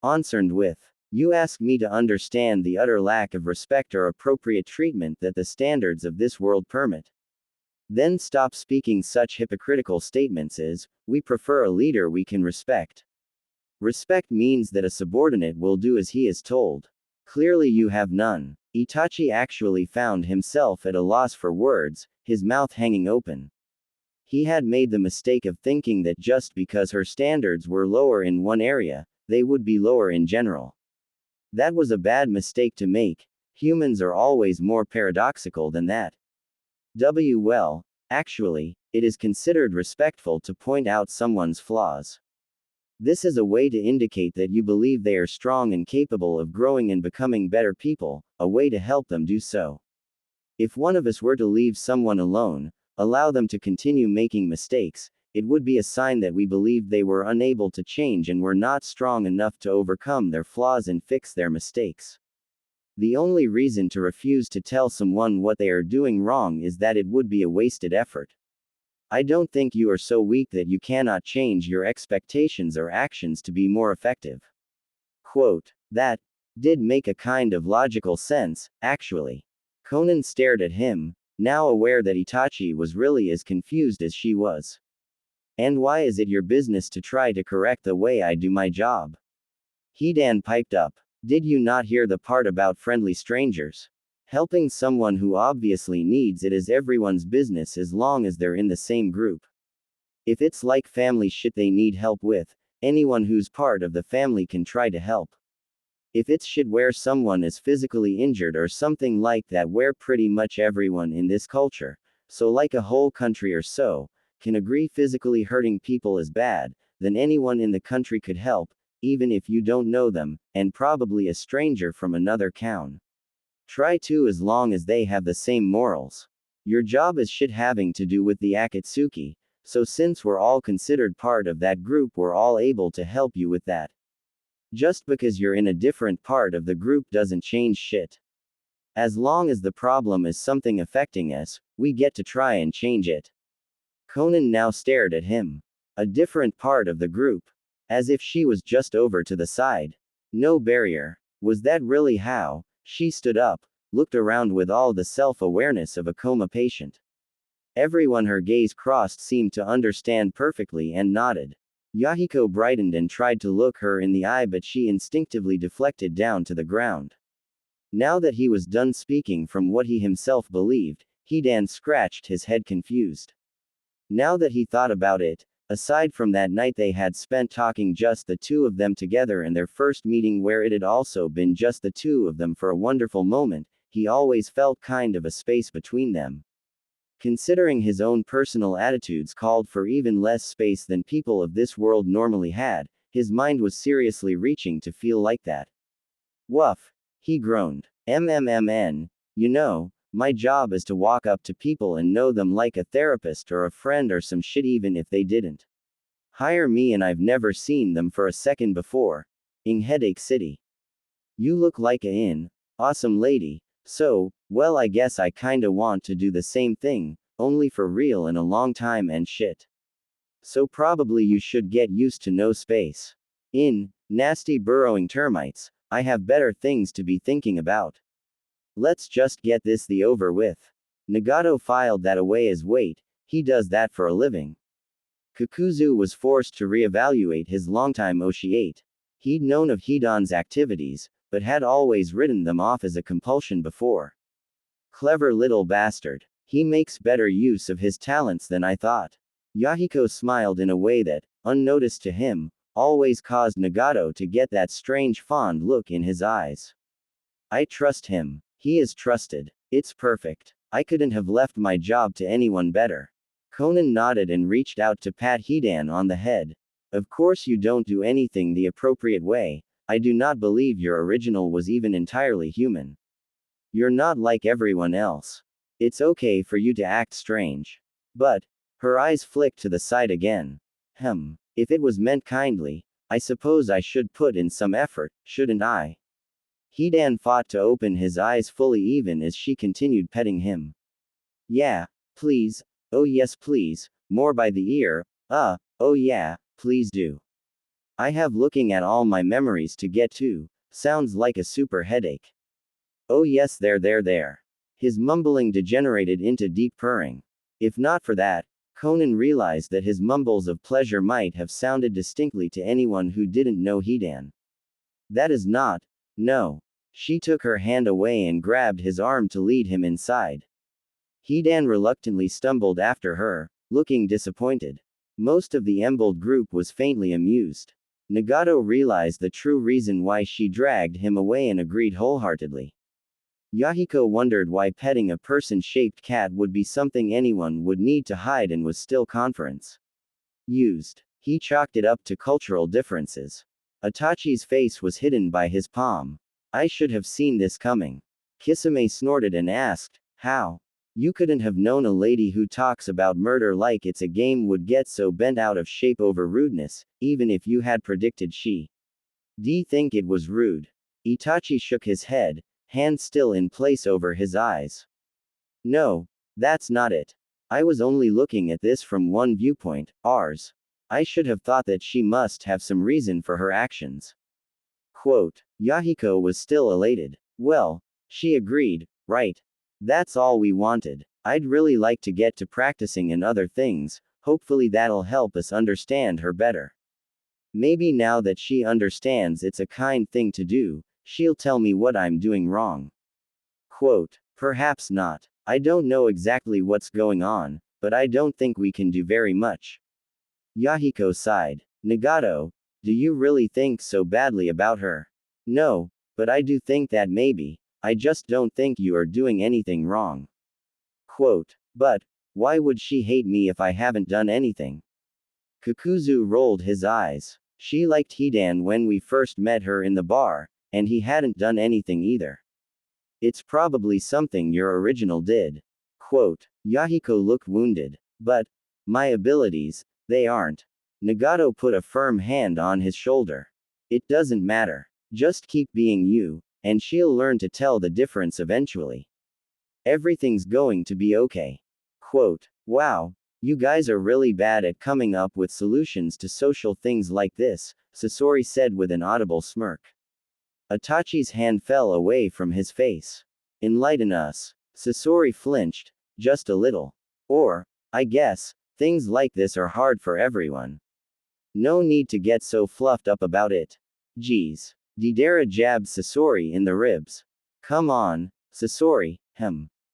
concerned with. You ask me to understand the utter lack of respect or appropriate treatment that the standards of this world permit. Then stop speaking such hypocritical statements as, we prefer a leader we can respect. Respect means that a subordinate will do as he is told. Clearly you have none. Itachi actually found himself at a loss for words, his mouth hanging open. He had made the mistake of thinking that just because her standards were lower in one area, they would be lower in general. That was a bad mistake to make. Humans are always more paradoxical than that. Well, actually, it is considered respectful to point out someone's flaws. This is a way to indicate that you believe they are strong and capable of growing and becoming better people, a way to help them do so. If one of us were to leave someone alone, allow them to continue making mistakes, it would be a sign that we believed they were unable to change and were not strong enough to overcome their flaws and fix their mistakes. The only reason to refuse to tell someone what they are doing wrong is that it would be a wasted effort. I don't think you are so weak that you cannot change your expectations or actions to be more effective. Quote. That did make a kind of logical sense, actually. Konan stared at him, now aware that Itachi was really as confused as she was. And why is it your business to try to correct the way I do my job? Hidan piped up. Did you not hear the part about friendly strangers? Helping someone who obviously needs it is everyone's business as long as they're in the same group. If it's like family shit they need help with, anyone who's part of the family can try to help. If it's shit where someone is physically injured or something like that where pretty much everyone in this culture, so like a whole country or so, can agree physically hurting people is bad, then anyone in the country could help, even if you don't know them, and probably a stranger from another town. Try to as long as they have the same morals. Your job is shit having to do with the Akatsuki, so since we're all considered part of that group we're all able to help you with that. Just because you're in a different part of the group doesn't change shit. As long as the problem is something affecting us, we get to try and change it. Konan now stared at him. A different part of the group. As if she was just over to the side. No barrier. Was that really how? She stood up, looked around with all the self-awareness of a coma patient. Everyone her gaze crossed seemed to understand perfectly and nodded. Yahiko brightened and tried to look her in the eye but she instinctively deflected down to the ground. Now that he was done speaking from what he himself believed, Hidan scratched his head confused. Now that he thought about it, aside from that night they had spent talking just the two of them together and their first meeting where it had also been just the two of them for a wonderful moment, he always felt kind of a space between them. Considering his own personal attitudes called for even less space than people of this world normally had, his mind was seriously reaching to feel like that. Woof. He groaned. You know, my job is to walk up to people and know them like a therapist or a friend or some shit even if they didn't hire me and I've never seen them for a second before. In Headache City. You look like awesome lady, so, well I guess I kinda want to do the same thing, only for real in a long time and shit. So probably you should get used to no space. Nasty burrowing termites, I have better things to be thinking about. Let's just get this the over with. Nagato filed that away as weight, he does that for a living. Kakuzu was forced to reevaluate his longtime otiate. He'd known of Hidan's activities, but had always written them off as a compulsion before. Clever little bastard. He makes better use of his talents than I thought. Yahiko smiled in a way that, unnoticed to him, always caused Nagato to get that strange fond look in his eyes. I trust him. He is trusted. It's perfect. I couldn't have left my job to anyone better. Konan nodded and reached out to pat Hidan on the head. Of course you don't do anything the appropriate way. I do not believe your original was even entirely human. You're not like everyone else. It's okay for you to act strange. But, her eyes flicked to the side again. If it was meant kindly, I suppose I should put in some effort, shouldn't I? Hidan fought to open his eyes fully even as she continued petting him. Yeah, please, oh yes please, more by the ear, oh yeah, please do. I have looking at all my memories to get to, sounds like a super headache. Oh yes there. His mumbling degenerated into deep purring. If not for that, Konan realized that his mumbles of pleasure might have sounded distinctly to anyone who didn't know Hidan. That is not, no. She took her hand away and grabbed his arm to lead him inside. Hidan reluctantly stumbled after her, looking disappointed. Most of the emboldened group was faintly amused. Nagato realized the true reason why she dragged him away and agreed wholeheartedly. Yahiko wondered why petting a person-shaped cat would be something anyone would need to hide and was still conference used. He chalked it up to cultural differences. Itachi's face was hidden by his palm. I should have seen this coming. Kisame snorted and asked, how? You couldn't have known a lady who talks about murder like it's a game would get so bent out of shape over rudeness, even if you had predicted she. D think it was rude. Itachi shook his head, hand still in place over his eyes. No, that's not it. I was only looking at this from one viewpoint, ours. I should have thought that she must have some reason for her actions. Quote, Yahiko was still elated. Well, she agreed, right. That's all we wanted. I'd really like to get to practicing and other things, hopefully that'll help us understand her better. Maybe now that she understands it's a kind thing to do, she'll tell me what I'm doing wrong. Quote, perhaps not. I don't know exactly what's going on, but I don't think we can do very much. Yahiko sighed. Nagato, do you really think so badly about her? No, but I do think that maybe, I just don't think you are doing anything wrong. Quote, but, why would she hate me if I haven't done anything? Kakuzu rolled his eyes. She liked Hidan when we first met her in the bar, and he hadn't done anything either. It's probably something your original did. Quote, Yahiko looked wounded. But, my abilities, they aren't. Nagato put a firm hand on his shoulder. It doesn't matter. Just keep being you, and she'll learn to tell the difference eventually. Everything's going to be okay. Quote, wow, you guys are really bad at coming up with solutions to social things like this, Sasori said with an audible smirk. Itachi's hand fell away from his face. Enlighten us. Sasori flinched, just a little. Or, I guess, things like this are hard for everyone. No need to get so fluffed up about it. Geez. Deidara jabbed Sasori in the ribs. Come on, Sasori,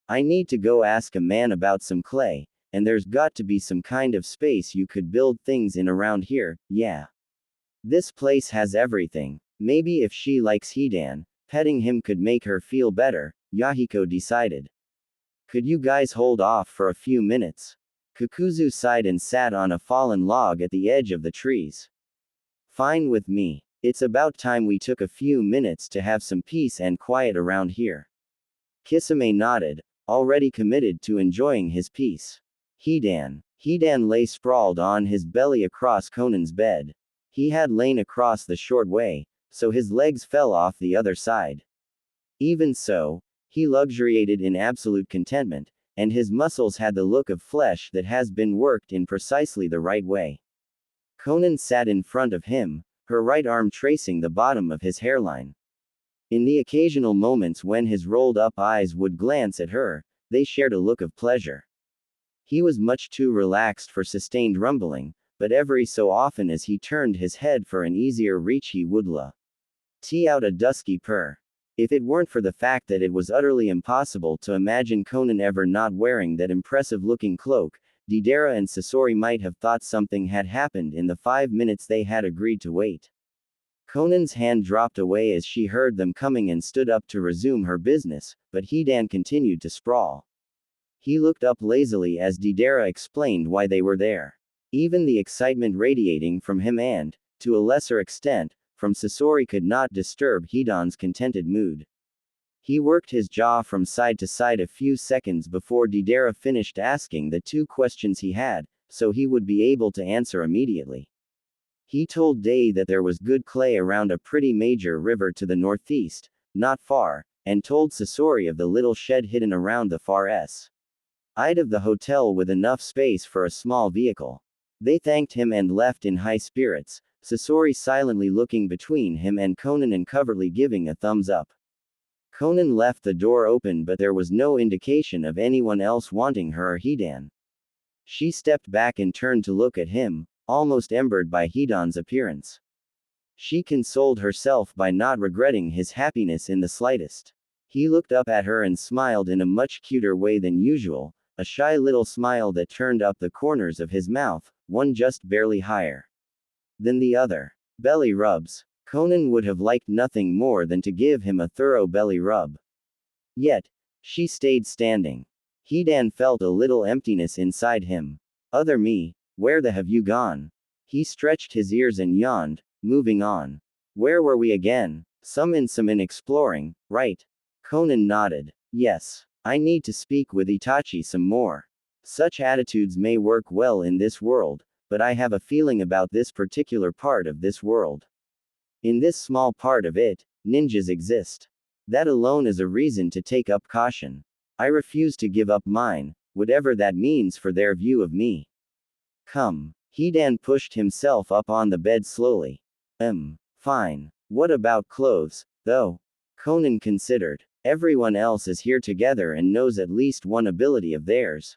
I need to go ask a man about some clay, and there's got to be some kind of space you could build things in around here, yeah. This place has everything. Maybe if she likes Hidan, petting him could make her feel better, Yahiko decided. Could you guys hold off for a few minutes? Kakuzu sighed and sat on a fallen log at the edge of the trees. Fine with me. It's about time we took a few minutes to have some peace and quiet around here. Kisame nodded, already committed to enjoying his peace. Hidan lay sprawled on his belly across Konan's bed. He had lain across the short way, so his legs fell off the other side. Even so, he luxuriated in absolute contentment, and his muscles had the look of flesh that has been worked in precisely the right way. Konan sat in front of him, her right arm tracing the bottom of his hairline. In the occasional moments when his rolled-up eyes would glance at her, they shared a look of pleasure. He was much too relaxed for sustained rumbling, but every so often as he turned his head for an easier reach he would Tee out a dusky purr. If it weren't for the fact that it was utterly impossible to imagine Konan ever not wearing that impressive-looking cloak, Deidara and Sasori might have thought something had happened in the 5 minutes they had agreed to wait. Conan's hand dropped away as she heard them coming and stood up to resume her business, but Hidan continued to sprawl. He looked up lazily as Deidara explained why they were there. Even the excitement radiating from him and, to a lesser extent, from Sasori could not disturb Hidan's contented mood. He worked his jaw from side to side a few seconds before Deidara finished asking the 2 questions he had, so he would be able to answer immediately. He told Day that there was good clay around a pretty major river to the northeast, not far, and told Sasori of the little shed hidden around the far side of the hotel with enough space for a small vehicle. They thanked him and left in high spirits, Sasori silently looking between him and Konan and covertly giving a thumbs up. Konan left the door open, but there was no indication of anyone else wanting her or Hidan. She stepped back and turned to look at him, almost embered by Hidan's appearance. She consoled herself by not regretting his happiness in the slightest. He looked up at her and smiled in a much cuter way than usual, a shy little smile that turned up the corners of his mouth, one just barely higher than the other. Belly rubs. Konan would have liked nothing more than to give him a thorough belly rub. Yet, she stayed standing. Hidan felt a little emptiness inside him. Other me, where the have you gone? He stretched his ears and yawned, moving on. Where were we again? Some in exploring, right? Konan nodded. Yes. I need to speak with Itachi some more. Such attitudes may work well in this world, but I have a feeling about this particular part of this world. In this small part of it, ninjas exist. That alone is a reason to take up caution. I refuse to give up mine, whatever that means for their view of me. Come. Hidan pushed himself up on the bed slowly. Fine. What about clothes, though? Konan considered. Everyone else is here together and knows at least one ability of theirs.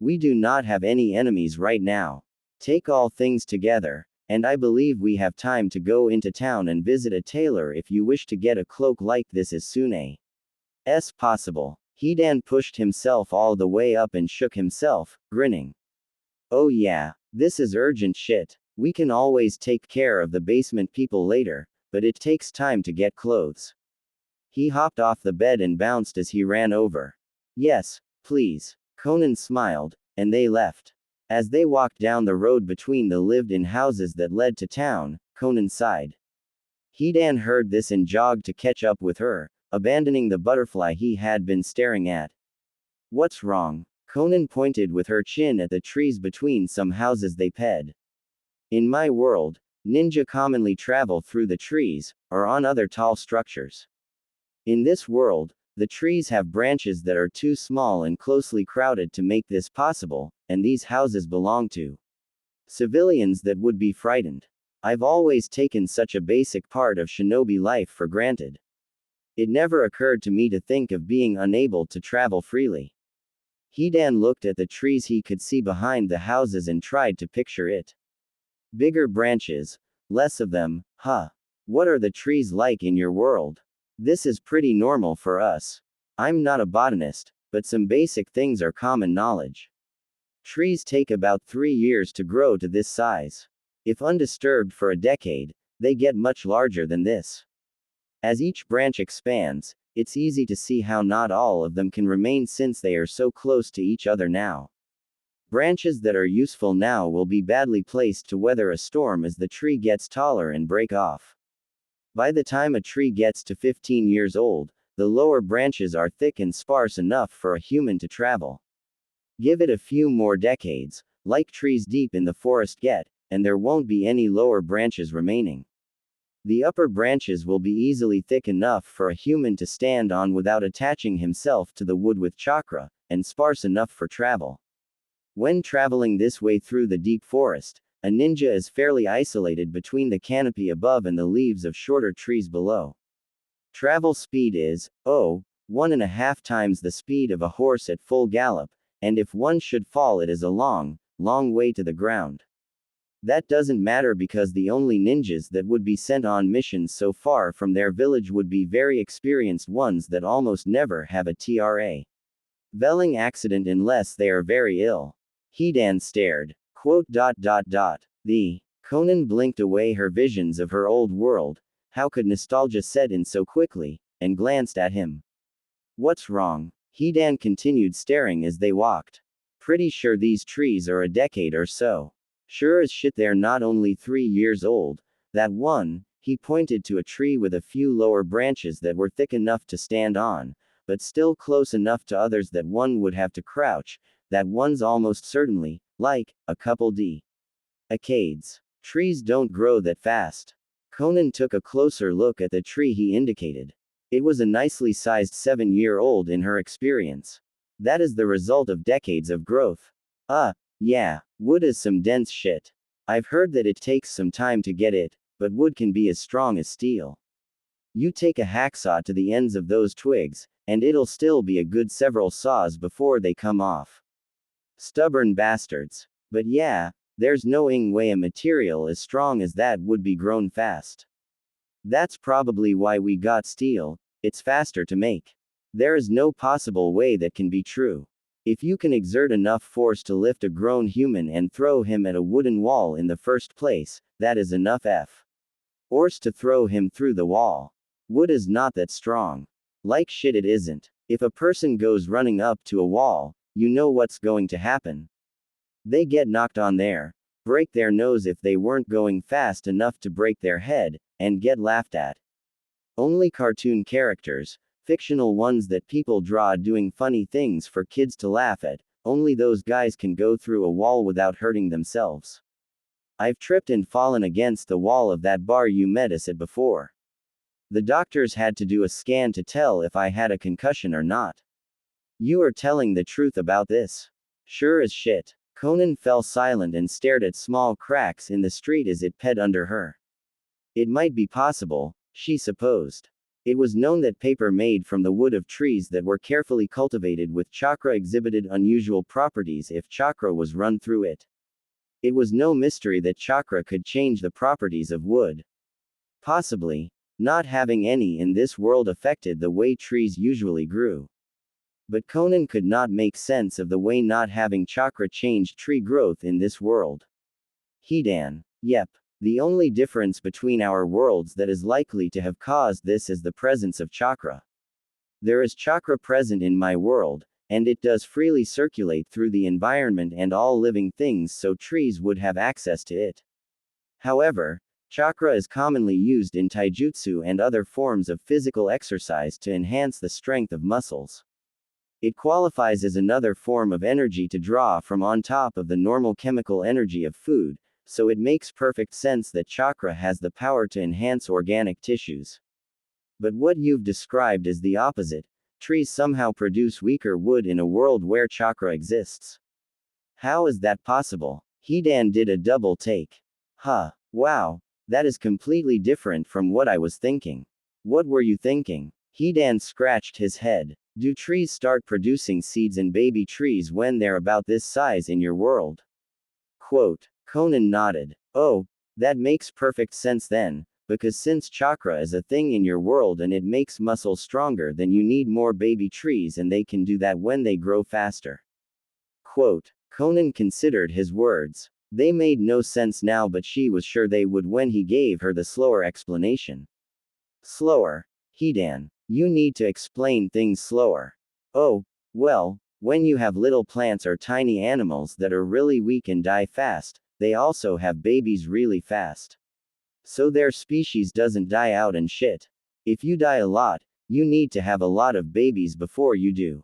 We do not have any enemies right now. Take all things together, and I believe we have time to go into town and visit a tailor if you wish to get a cloak like this as soon as possible. Hidan pushed himself all the way up and shook himself, grinning. Oh yeah, this is urgent shit. We can always take care of the basement people later, but it takes time to get clothes. He hopped off the bed and bounced as he ran over. Yes, please. Konan smiled, and they left. As they walked down the road between the lived-in houses that led to town, Konan sighed. Hidan heard this and jogged to catch up with her, abandoning the butterfly he had been staring at. What's wrong? Konan pointed with her chin at the trees between some houses they ped. In my world, ninja commonly travel through the trees, or on other tall structures. In this world, the trees have branches that are too small and closely crowded to make this possible, and these houses belong to civilians that would be frightened. I've always taken such a basic part of shinobi life for granted. It never occurred to me to think of being unable to travel freely. Hidan looked at the trees he could see behind the houses and tried to picture it. Bigger branches, less of them, huh? What are the trees like in your world? This is pretty normal for us. I'm not a botanist, but some basic things are common knowledge. Trees take about 3 years to grow to this size. If undisturbed for a decade, they get much larger than this. As each branch expands, it's easy to see how not all of them can remain since they are so close to each other now. Branches that are useful now will be badly placed to weather a storm as the tree gets taller and break off. By the time a tree gets to 15 years old, the lower branches are thick and sparse enough for a human to travel. Give it a few more decades, like trees deep in the forest get, and there won't be any lower branches remaining. The upper branches will be easily thick enough for a human to stand on without attaching himself to the wood with chakra, and sparse enough for travel. When traveling this way through the deep forest, a ninja is fairly isolated between the canopy above and the leaves of shorter trees below. Travel speed is, 1.5 times the speed of a horse at full gallop, and if one should fall it is a long, long way to the ground. That doesn't matter because the only ninjas that would be sent on missions so far from their village would be very experienced ones that almost never have a traveling accident unless they are very ill. Hidan stared. The Konan blinked away her visions of her old world. How could nostalgia set in so quickly? And glanced at him. What's wrong? Hidan continued staring as they walked. Pretty sure these trees are a decade or so. Sure as shit they're not only 3 years old. That one, he pointed to a tree with a few lower branches that were thick enough to stand on, but still close enough to others that one would have to crouch. That one's almost certainly, like, a couple decades. Trees don't grow that fast. Konan took a closer look at the tree he indicated. It was a nicely sized 7-year-old in her experience. That is the result of decades of growth. Yeah, wood is some dense shit. I've heard that it takes some time to get it, but wood can be as strong as steel. You take a hacksaw to the ends of those twigs, and it'll still be a good several saws before they come off. Stubborn bastards. But yeah, there's no way a material as strong as that would be grown fast. That's probably why we got steel, it's faster to make. There is no possible way that can be true. If you can exert enough force to lift a grown human and throw him at a wooden wall in the first place, that is enough force to throw him through the wall. Wood is not that strong. Like shit it isn't. If a person goes running up to a wall, you know what's going to happen. They get knocked on there, break their nose if they weren't going fast enough to break their head, and get laughed at. Only cartoon characters, fictional ones that people draw doing funny things for kids to laugh at, only those guys can go through a wall without hurting themselves. I've tripped and fallen against the wall of that bar you met us at before. The doctors had to do a scan to tell if I had a concussion or not. You are telling the truth about this? Sure as shit. Konan fell silent and stared at small cracks in the street as it ped under her. It might be possible, she supposed. It was known that paper made from the wood of trees that were carefully cultivated with chakra exhibited unusual properties if chakra was run through it. It was no mystery that chakra could change the properties of wood. Possibly, not having any in this world affected the way trees usually grew. But Konan could not make sense of the way not having chakra changed tree growth in this world. Hidan. Yep. The only difference between our worlds that is likely to have caused this is the presence of chakra. There is chakra present in my world, and it does freely circulate through the environment and all living things, so trees would have access to it. However, chakra is commonly used in taijutsu and other forms of physical exercise to enhance the strength of muscles. It qualifies as another form of energy to draw from on top of the normal chemical energy of food, so it makes perfect sense that chakra has the power to enhance organic tissues. But what you've described is the opposite. Trees somehow produce weaker wood in a world where chakra exists. How is that possible? Hidan did a double take. Wow, that is completely different from what I was thinking. What were you thinking? Hidan scratched his head. Do trees start producing seeds in baby trees when they're about this size in your world? Quote. Konan nodded. Oh, that makes perfect sense then, because since chakra is a thing in your world and it makes muscles stronger, then you need more baby trees and they can do that when they grow faster. Quote. Konan considered his words. They made no sense now, but she was sure they would when he gave her the slower explanation. Slower? Hidan. You need to explain things slower. Oh, well, when you have little plants or tiny animals that are really weak and die fast, they also have babies really fast. So their species doesn't die out and shit. If you die a lot, you need to have a lot of babies before you do.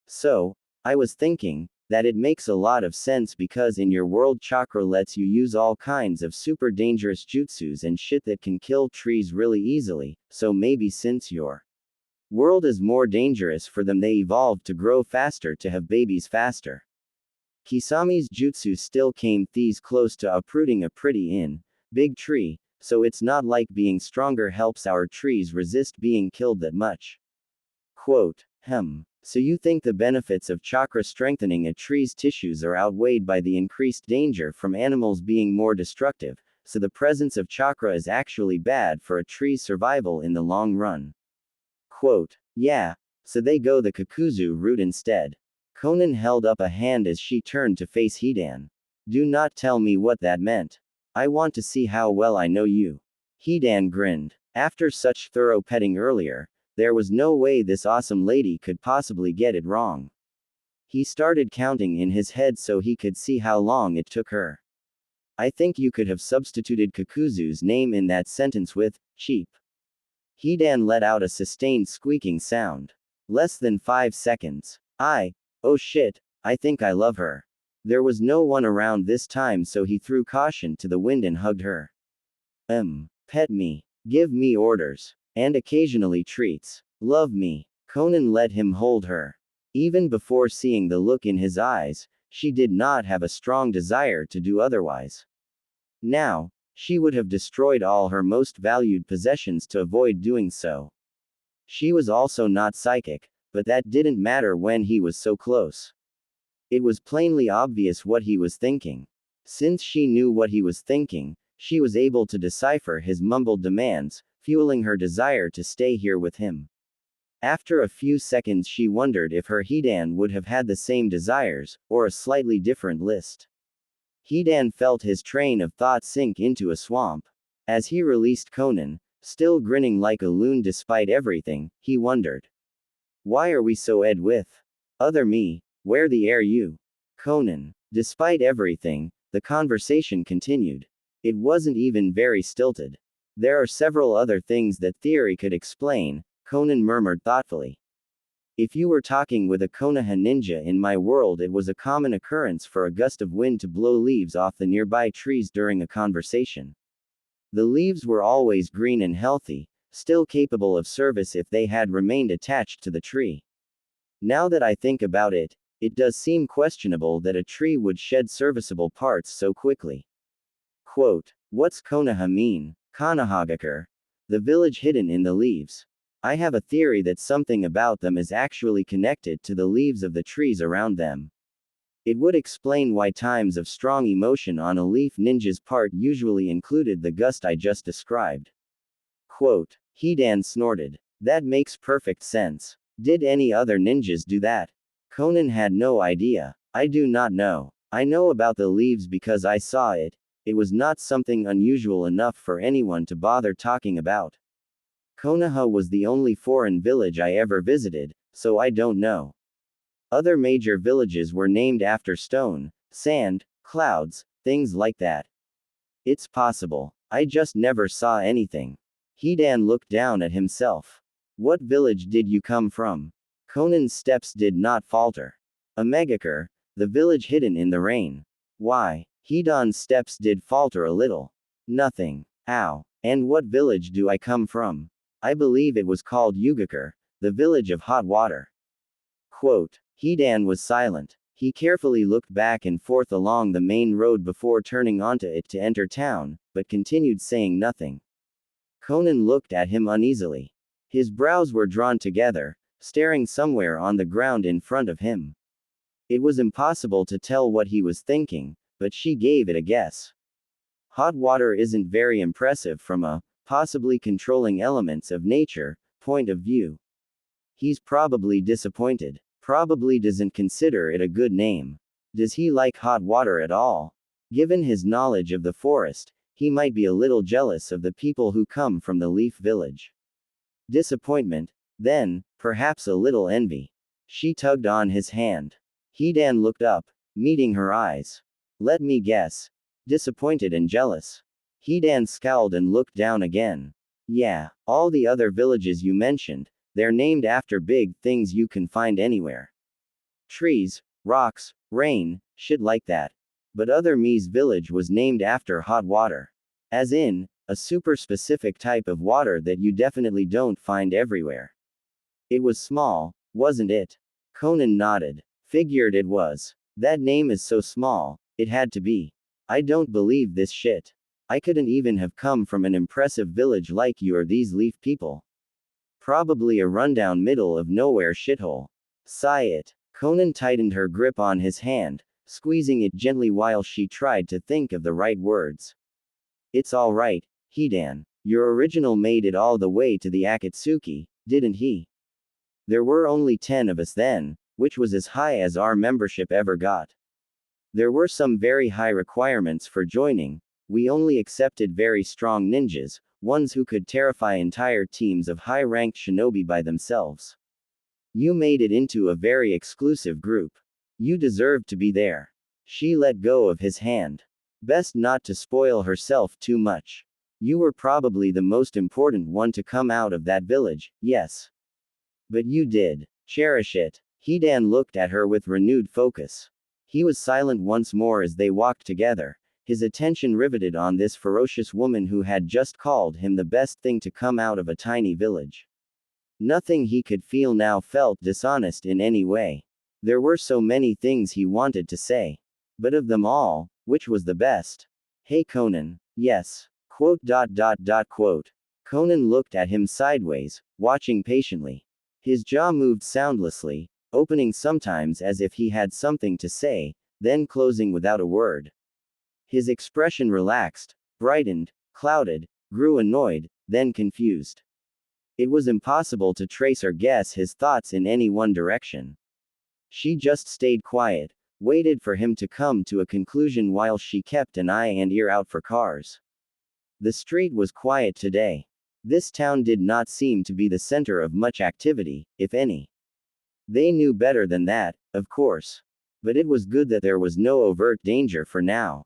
So, I was thinking that it makes a lot of sense because in your world chakra lets you use all kinds of super dangerous jutsus and shit that can kill trees really easily, so maybe since your world is more dangerous for them, they evolved to grow faster to have babies faster. Kisami's jutsu still came these close to uprooting a pretty big tree, so it's not like being stronger helps our trees resist being killed that much. Quote. So you think the benefits of chakra strengthening a tree's tissues are outweighed by the increased danger from animals being more destructive, so the presence of chakra is actually bad for a tree's survival in the long run. Quote, yeah, so they go the Kakuzu route instead. Konan held up a hand as she turned to face Hidan. Do not tell me what that meant. I want to see how well I know you. Hidan grinned. After such thorough petting earlier, there was no way this awesome lady could possibly get it wrong. He started counting in his head so he could see how long it took her. I think you could have substituted Kakuzu's name in that sentence with, cheap. Hidan let out a sustained squeaking sound. Less than 5 seconds. Oh shit, I think I love her. There was no one around this time so he threw caution to the wind and hugged her. Pet me. Give me orders. And occasionally treats. Love me. Konan let him hold her. Even before seeing the look in his eyes, she did not have a strong desire to do otherwise. Now, she would have destroyed all her most valued possessions to avoid doing so. She was also not psychic, but that didn't matter when he was so close. It was plainly obvious what he was thinking. Since she knew what he was thinking, she was able to decipher his mumbled demands, fueling her desire to stay here with him. After a few seconds she wondered if her Hidan would have had the same desires, or a slightly different list. Hidan felt his train of thought sink into a swamp. As he released Konan, still grinning like a loon despite everything, he wondered. Why are we so ed with? Other me, where the air you? Konan. Despite everything, the conversation continued. It wasn't even very stilted. There are several other things that theory could explain, Konan murmured thoughtfully. If you were talking with a Konoha ninja in my world, it was a common occurrence for a gust of wind to blow leaves off the nearby trees during a conversation. The leaves were always green and healthy, still capable of service if they had remained attached to the tree. Now that I think about it, it does seem questionable that a tree would shed serviceable parts so quickly. Quote, what's Konoha mean? Konohagakure. The village hidden in the leaves. I have a theory that something about them is actually connected to the leaves of the trees around them. It would explain why times of strong emotion on a leaf ninja's part usually included the gust I just described. Quote, Hidan snorted. That makes perfect sense. Did any other ninjas do that? Konan had no idea. I do not know. I know about the leaves because I saw it. It was not something unusual enough for anyone to bother talking about. Konoha was the only foreign village I ever visited, so I don't know. Other major villages were named after stone, sand, clouds, things like that. It's possible. I just never saw anything. Hidan looked down at himself. What village did you come from? Konan's steps did not falter. Amegakure, the village hidden in the rain. Why? Hidan's steps did falter a little. Nothing. Ow. And what village do I come from? I believe it was called Yugakure, the village of hot water. Quote. Hidan was silent. He carefully looked back and forth along the main road before turning onto it to enter town, but continued saying nothing. Konan looked at him uneasily. His brows were drawn together, staring somewhere on the ground in front of him. It was impossible to tell what he was thinking, but she gave it a guess. Hot water isn't very impressive from a, possibly controlling elements of nature, point of view. He's probably disappointed. Probably doesn't consider it a good name. Does he like hot water at all? Given his knowledge of the forest, he might be a little jealous of the people who come from the Leaf Village. Disappointment, then, perhaps a little envy. She tugged on his hand. Hidan looked up, meeting her eyes. Let me guess. Disappointed and jealous. Hidan scowled and looked down again. Yeah, all the other villages you mentioned, they're named after big things you can find anywhere. Trees, rocks, rain, shit like that. But other me's village was named after hot water. As in, a super specific type of water that you definitely don't find everywhere. It was small, wasn't it? Konan nodded. Figured it was. That name is so small, it had to be. I don't believe this shit. I couldn't even have come from an impressive village like you or these leaf people. Probably a rundown middle of nowhere shithole. Sigh it. Konan tightened her grip on his hand, squeezing it gently while she tried to think of the right words. It's all right, Hidan. Your original made it all the way to the Akatsuki, didn't he? There were only 10 of us then, which was as high as our membership ever got. There were some very high requirements for joining. We only accepted very strong ninjas, ones who could terrify entire teams of high-ranked shinobi by themselves. You made it into a very exclusive group. You deserved to be there. She let go of his hand. Best not to spoil herself too much. You were probably the most important one to come out of that village, yes. But you did. Cherish it. Hidan looked at her with renewed focus. He was silent once more as they walked together, his attention riveted on this ferocious woman who had just called him the best thing to come out of a tiny village. Nothing he could feel now felt dishonest in any way. There were so many things he wanted to say. But of them all, which was the best? Hey Konan. Yes. Quote. Konan looked at him sideways, watching patiently. His jaw moved soundlessly, opening sometimes as if he had something to say, then closing without a word. His expression relaxed, brightened, clouded, grew annoyed, then confused. It was impossible to trace or guess his thoughts in any one direction. She just stayed quiet, waited for him to come to a conclusion while she kept an eye and ear out for cars. The street was quiet today. This town did not seem to be the center of much activity, if any. They knew better than that, of course. But it was good that there was no overt danger for now.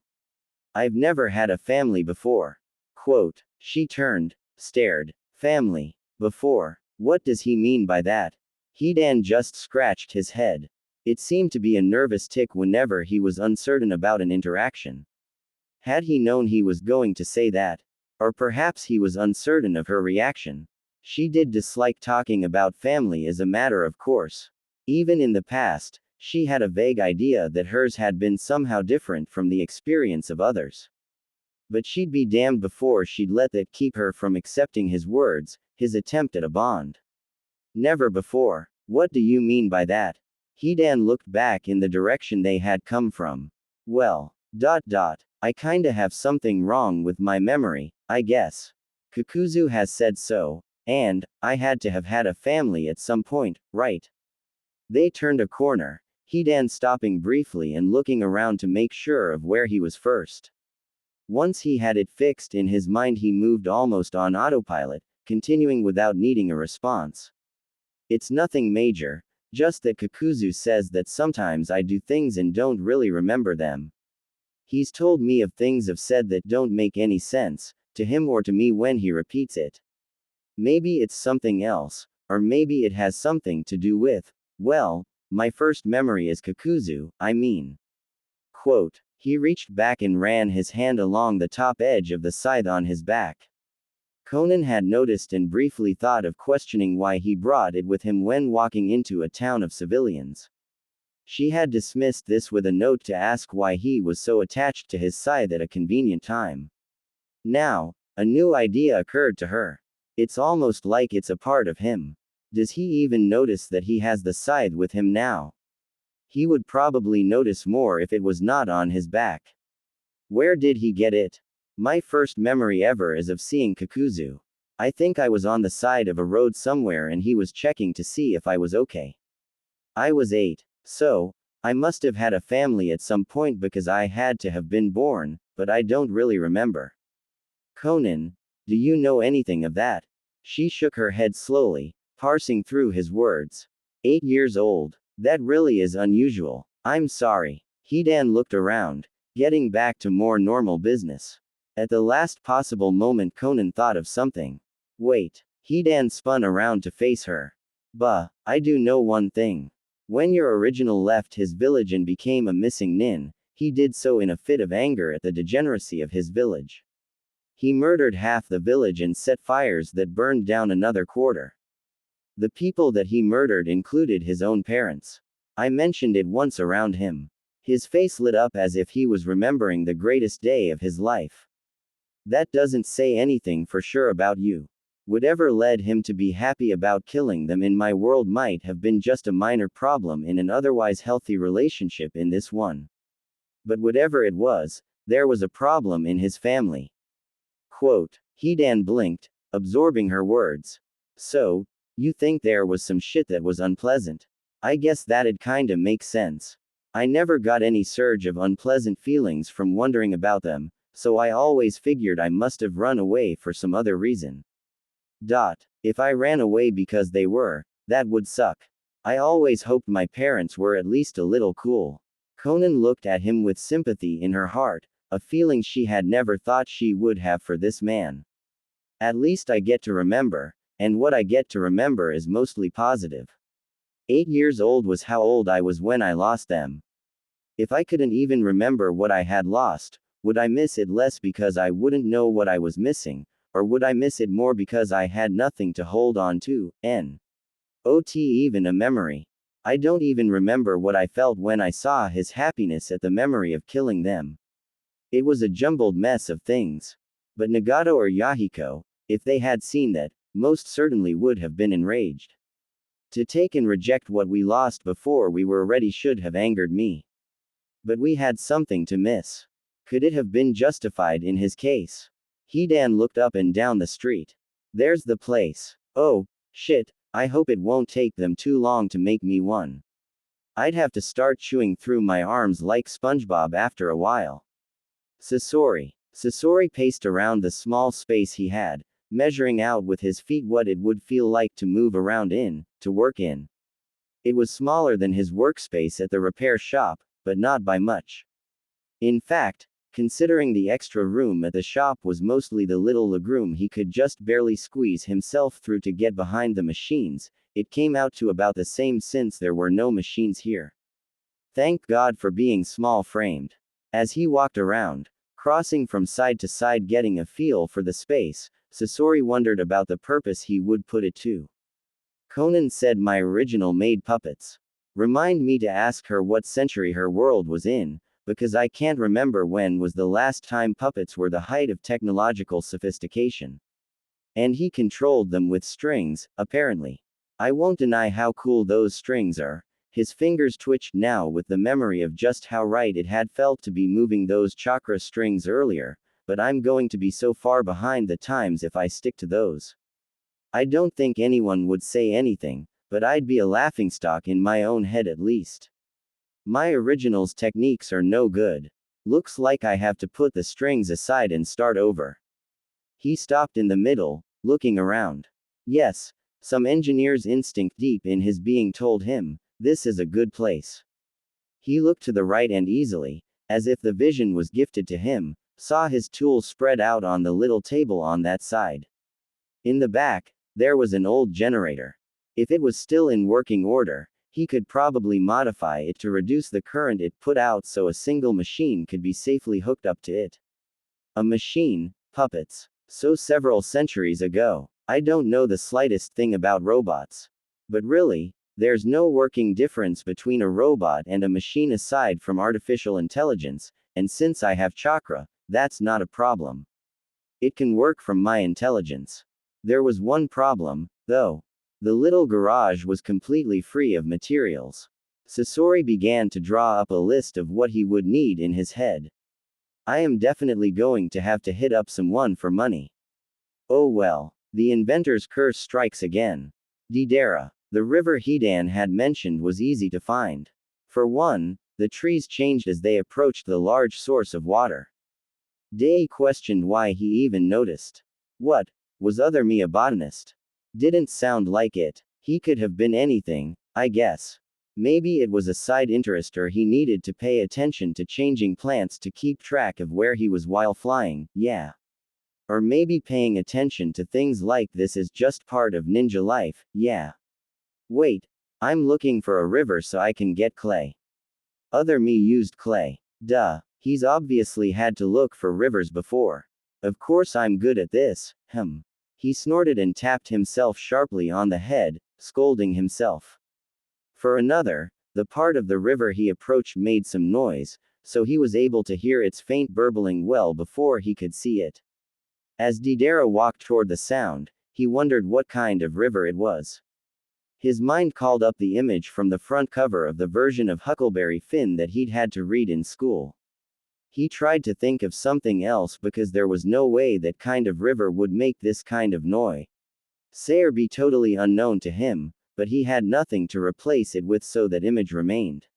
I've never had a family before. Quote. She turned, stared. Family. Before. What does he mean by that? Hidan just scratched his head. It seemed to be a nervous tic whenever he was uncertain about an interaction. Had he known he was going to say that? Or perhaps he was uncertain of her reaction. She did dislike talking about family as a matter of course. Even in the past, she had a vague idea that hers had been somehow different from the experience of others. But she'd be damned before she'd let that keep her from accepting his words, his attempt at a bond. Never before. What do you mean by that? Hidan looked back in the direction they had come from. Well. I kinda have something wrong with my memory, I guess. Kakuzu has said so, and I had to have had a family at some point, right? They turned a corner, Hidan stopping briefly and looking around to make sure of where he was first. Once he had it fixed in his mind, he moved almost on autopilot, continuing without needing a response. It's nothing major, just that Kakuzu says that sometimes I do things and don't really remember them. He's told me of things I've said that don't make any sense, to him or to me when he repeats it. Maybe it's something else, or maybe it has something to do with, well, my first memory is Kakuzu, I mean. Quote. He reached back and ran his hand along the top edge of the scythe on his back. Konan had noticed and briefly thought of questioning why he brought it with him when walking into a town of civilians. She had dismissed this with a note to ask why he was so attached to his scythe at a convenient time. Now, a new idea occurred to her. It's almost like it's a part of him. Does he even notice that he has the scythe with him now? He would probably notice more if it was not on his back. Where did he get it? My first memory ever is of seeing Kakuzu. I think I was on the side of a road somewhere and he was checking to see if I was okay. I was 8. So, I must have had a family at some point because I had to have been born, but I don't really remember. Konan, do you know anything of that? She shook her head slowly, parsing through his words. 8 years old. That really is unusual. I'm sorry. Hidan looked around, getting back to more normal business. At the last possible moment Konan thought of something. Wait. Hidan spun around to face her. I do know one thing. When your original left his village and became a missing nin, he did so in a fit of anger at the degeneracy of his village. He murdered half the village and set fires that burned down another quarter. The people that he murdered included his own parents. I mentioned it once around him. His face lit up as if he was remembering the greatest day of his life. That doesn't say anything for sure about you. Whatever led him to be happy about killing them in my world might have been just a minor problem in an otherwise healthy relationship in this one. But whatever it was, there was a problem in his family. Quote. Hidan blinked, absorbing her words. So, you think there was some shit that was unpleasant? I guess that'd kinda make sense. I never got any surge of unpleasant feelings from wondering about them, so I always figured I must have run away for some other reason. If I ran away because they were, that would suck. I always hoped my parents were at least a little cool. Konan looked at him with sympathy in her heart, a feeling she had never thought she would have for this man. At least I get to remember, and what I get to remember is mostly positive. 8 years old was how old I was when I lost them. If I couldn't even remember what I had lost, would I miss it less because I wouldn't know what I was missing? Or would I miss it more because I had nothing to hold on to? Not even a memory. I don't even remember what I felt when I saw his happiness at the memory of killing them. It was a jumbled mess of things. But Nagato or Yahiko, if they had seen that, most certainly would have been enraged. To take and reject what we lost before we were ready should have angered me. But we had something to miss. Could it have been justified in his case? Hidan looked up and down the street. There's the place. Oh, shit, I hope it won't take them too long to make me one. I'd have to start chewing through my arms like SpongeBob after a while. Sasori paced around the small space he had, measuring out with his feet what it would feel like to move around in, to work in. It was smaller than his workspace at the repair shop, but not by much. In fact, considering the extra room at the shop was mostly the little legroom he could just barely squeeze himself through to get behind the machines, it came out to about the same since there were no machines here. Thank God for being small-framed. As he walked around, crossing from side to side getting a feel for the space, Sasori wondered about the purpose he would put it to. Konan said my original made puppets. Remind me to ask her what century her world was in, because I can't remember when was the last time puppets were the height of technological sophistication. And he controlled them with strings, apparently. I won't deny how cool those strings are. His fingers twitched now with the memory of just how right it had felt to be moving those chakra strings earlier, but I'm going to be so far behind the times if I stick to those. I don't think anyone would say anything, but I'd be a laughingstock in my own head at least. My original's techniques are no good. Looks like I have to put the strings aside and start over. He stopped in the middle, looking around. Yes, some engineer's instinct deep in his being told him, this is a good place. He looked to the right and easily, as if the vision was gifted to him, saw his tools spread out on the little table on that side. In the back, there was an old generator. If it was still in working order, he could probably modify it to reduce the current it put out so a single machine could be safely hooked up to it. A machine, puppets. So several centuries ago. I don't know the slightest thing about robots. But really, there's no working difference between a robot and a machine aside from artificial intelligence, and since I have chakra, that's not a problem. It can work from my intelligence. There was one problem, though. The little garage was completely free of materials. Sasori began to draw up a list of what he would need in his head. I am definitely going to have to hit up someone for money. Oh well, the inventor's curse strikes again. Deidara. The river Hidan had mentioned was easy to find. For one, the trees changed as they approached the large source of water. Dei questioned why he even noticed. What? Was other me a botanist? Didn't sound like it. He could have been anything, I guess. Maybe it was a side interest or he needed to pay attention to changing plants to keep track of where he was while flying, yeah. Or maybe paying attention to things like this is just part of ninja life, yeah. Wait, I'm looking for a river so I can get clay. Other me used clay. Duh, he's obviously had to look for rivers before. Of course I'm good at this, He snorted and tapped himself sharply on the head, scolding himself. For another, the part of the river he approached made some noise, so he was able to hear its faint burbling well before he could see it. As Deidara walked toward the sound, he wondered what kind of river it was. His mind called up the image from the front cover of the version of Huckleberry Finn that he'd had to read in school. He tried to think of something else because there was no way that kind of river would make this kind of noise. Say or be totally unknown to him, but he had nothing to replace it with, so that image remained.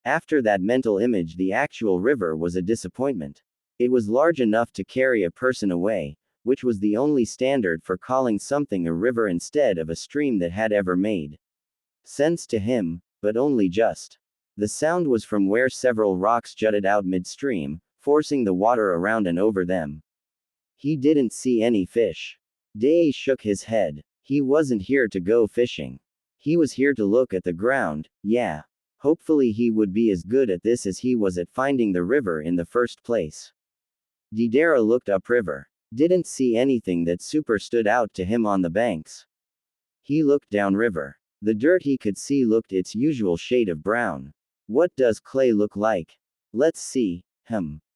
After that mental image, the actual river was a disappointment. It was large enough to carry a person away, which was the only standard for calling something a river instead of a stream that had ever made sense to him, but only just. The sound was from where several rocks jutted out midstream, forcing the water around and over them. He didn't see any fish. Day shook his head. He wasn't here to go fishing. He was here to look at the ground, yeah. Hopefully he would be as good at this as he was at finding the river in the first place. Deidara looked upriver. Didn't see anything that super stood out to him on the banks. He looked downriver. The dirt he could see looked its usual shade of brown. What does clay look like? Let's see.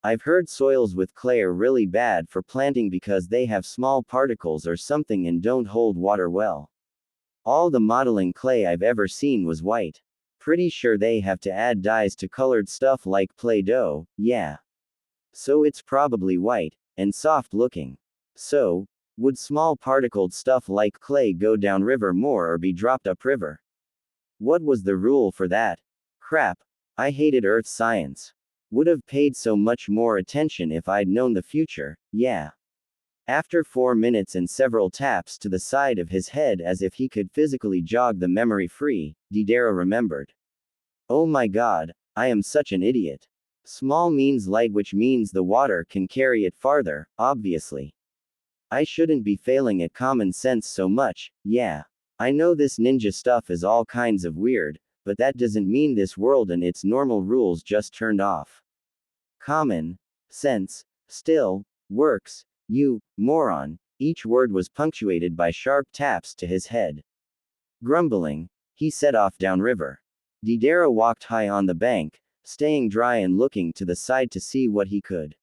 I've heard soils with clay are really bad for planting because they have small particles or something and don't hold water well. All the modeling clay I've ever seen was white. Pretty sure they have to add dyes to colored stuff like Play-Doh, yeah. So it's probably white, and soft looking. So, would small particled stuff like clay go downriver more or be dropped upriver? What was the rule for that? Crap. I hated earth science. Would have paid so much more attention if I'd known the future, yeah. After 4 minutes and several taps to the side of his head as if he could physically jog the memory free, Deidara remembered. Oh my god, I am such an idiot. Small means light, which means the water can carry it farther, obviously. I shouldn't be failing at common sense so much, yeah. I know this ninja stuff is all kinds of weird, but that doesn't mean this world and its normal rules just turned off. Common sense still works, you moron. Each word was punctuated by sharp taps to his head. Grumbling, he set off downriver. Deidara walked high on the bank, staying dry and looking to the side to see what he could.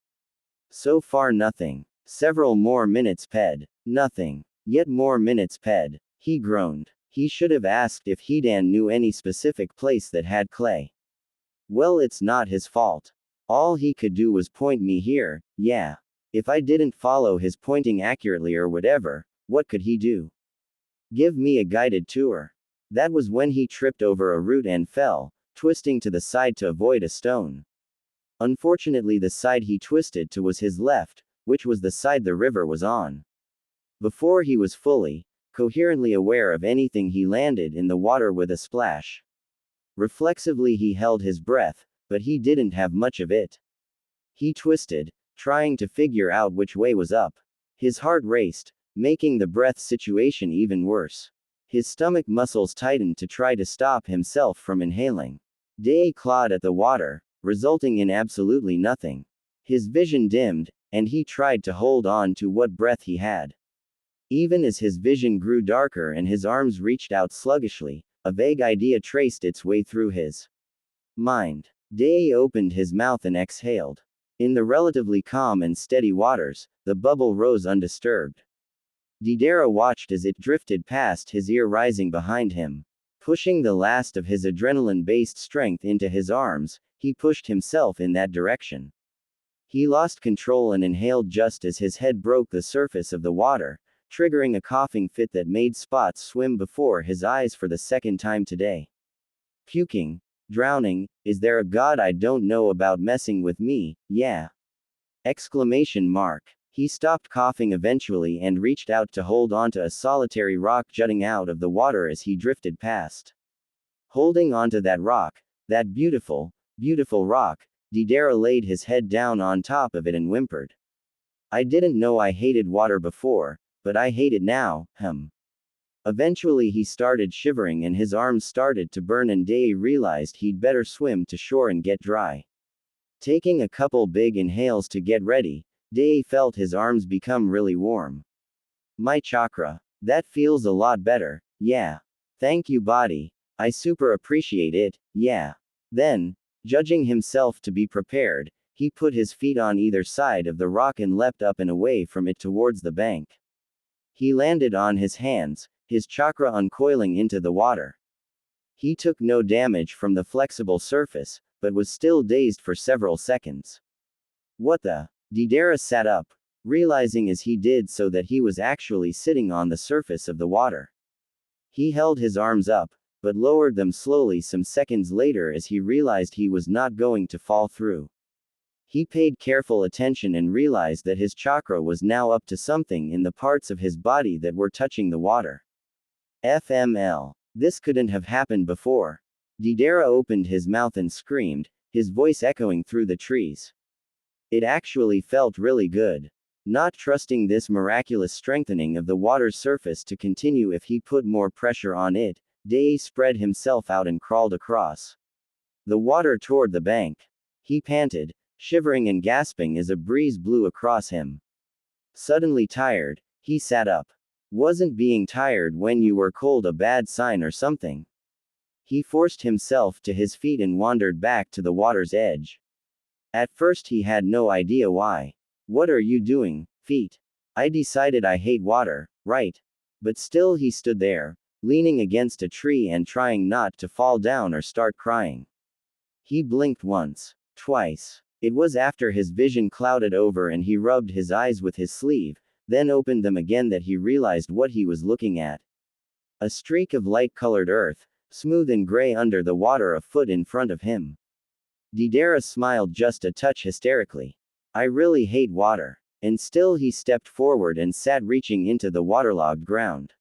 So far nothing. Several more minutes ped. Nothing. Yet more minutes ped. He groaned. He should have asked if Hidan knew any specific place that had clay. Well, it's not his fault. All he could do was point me here, yeah. If I didn't follow his pointing accurately or whatever, what could he do? Give me a guided tour. That was when he tripped over a root and fell, twisting to the side to avoid a stone. Unfortunately, the side he twisted to was his left, which was the side the river was on. Before he was fully, coherently aware of anything, he landed in the water with a splash. Reflexively he held his breath, but he didn't have much of it. He twisted, trying to figure out which way was up. His heart raced, making the breath situation even worse. His stomach muscles tightened to try to stop himself from inhaling. Day clawed at the water, resulting in absolutely nothing. His vision dimmed, and he tried to hold on to what breath he had. Even as his vision grew darker and his arms reached out sluggishly, a vague idea traced its way through his mind. Day opened his mouth and exhaled. In the relatively calm and steady waters, the bubble rose undisturbed. Deidara watched as it drifted past his ear, rising behind him. Pushing the last of his adrenaline-based strength into his arms, he pushed himself in that direction. He lost control and inhaled just as his head broke the surface of the water, triggering a coughing fit that made spots swim before his eyes for the second time today. Puking. Drowning. Is there a god I don't know about messing with me, yeah? Exclamation mark. He stopped coughing eventually and reached out to hold onto a solitary rock jutting out of the water as he drifted past. Holding onto that rock, that beautiful, beautiful rock, Deidara laid his head down on top of it and whimpered. I didn't know I hated water before, but I hate it now, Eventually he started shivering and his arms started to burn, and Day realized he'd better swim to shore and get dry. Taking a couple big inhales to get ready, Day felt his arms become really warm. My chakra. That feels a lot better, yeah. Thank you, body. I super appreciate it, yeah. Then, judging himself to be prepared, he put his feet on either side of the rock and leapt up and away from it towards the bank. He landed on his hands, his chakra uncoiling into the water. He took no damage from the flexible surface, but was still dazed for several seconds. What the? Deidara sat up, realizing as he did so that he was actually sitting on the surface of the water. He held his arms up, but lowered them slowly some seconds later as he realized he was not going to fall through. He paid careful attention and realized that his chakra was now up to something in the parts of his body that were touching the water. FML. This couldn't have happened before. Deidara opened his mouth and screamed, his voice echoing through the trees. It actually felt really good. Not trusting this miraculous strengthening of the water's surface to continue if he put more pressure on it, Dei spread himself out and crawled across the water toward the bank. He panted, shivering and gasping as a breeze blew across him. Suddenly tired, he sat up. Wasn't being tired when you were cold a bad sign or something? He forced himself to his feet and wandered back to the water's edge. At first he had no idea why. What are you doing, feet? I decided I hate water, right? But still he stood there, leaning against a tree and trying not to fall down or start crying. He blinked once, twice. It was after his vision clouded over and he rubbed his eyes with his sleeve, then opened them again that he realized what he was looking at. A streak of light-colored earth, smooth and gray under the water a foot in front of him. Deidara smiled just a touch hysterically. I really hate water. And still he stepped forward and sat reaching into the waterlogged ground.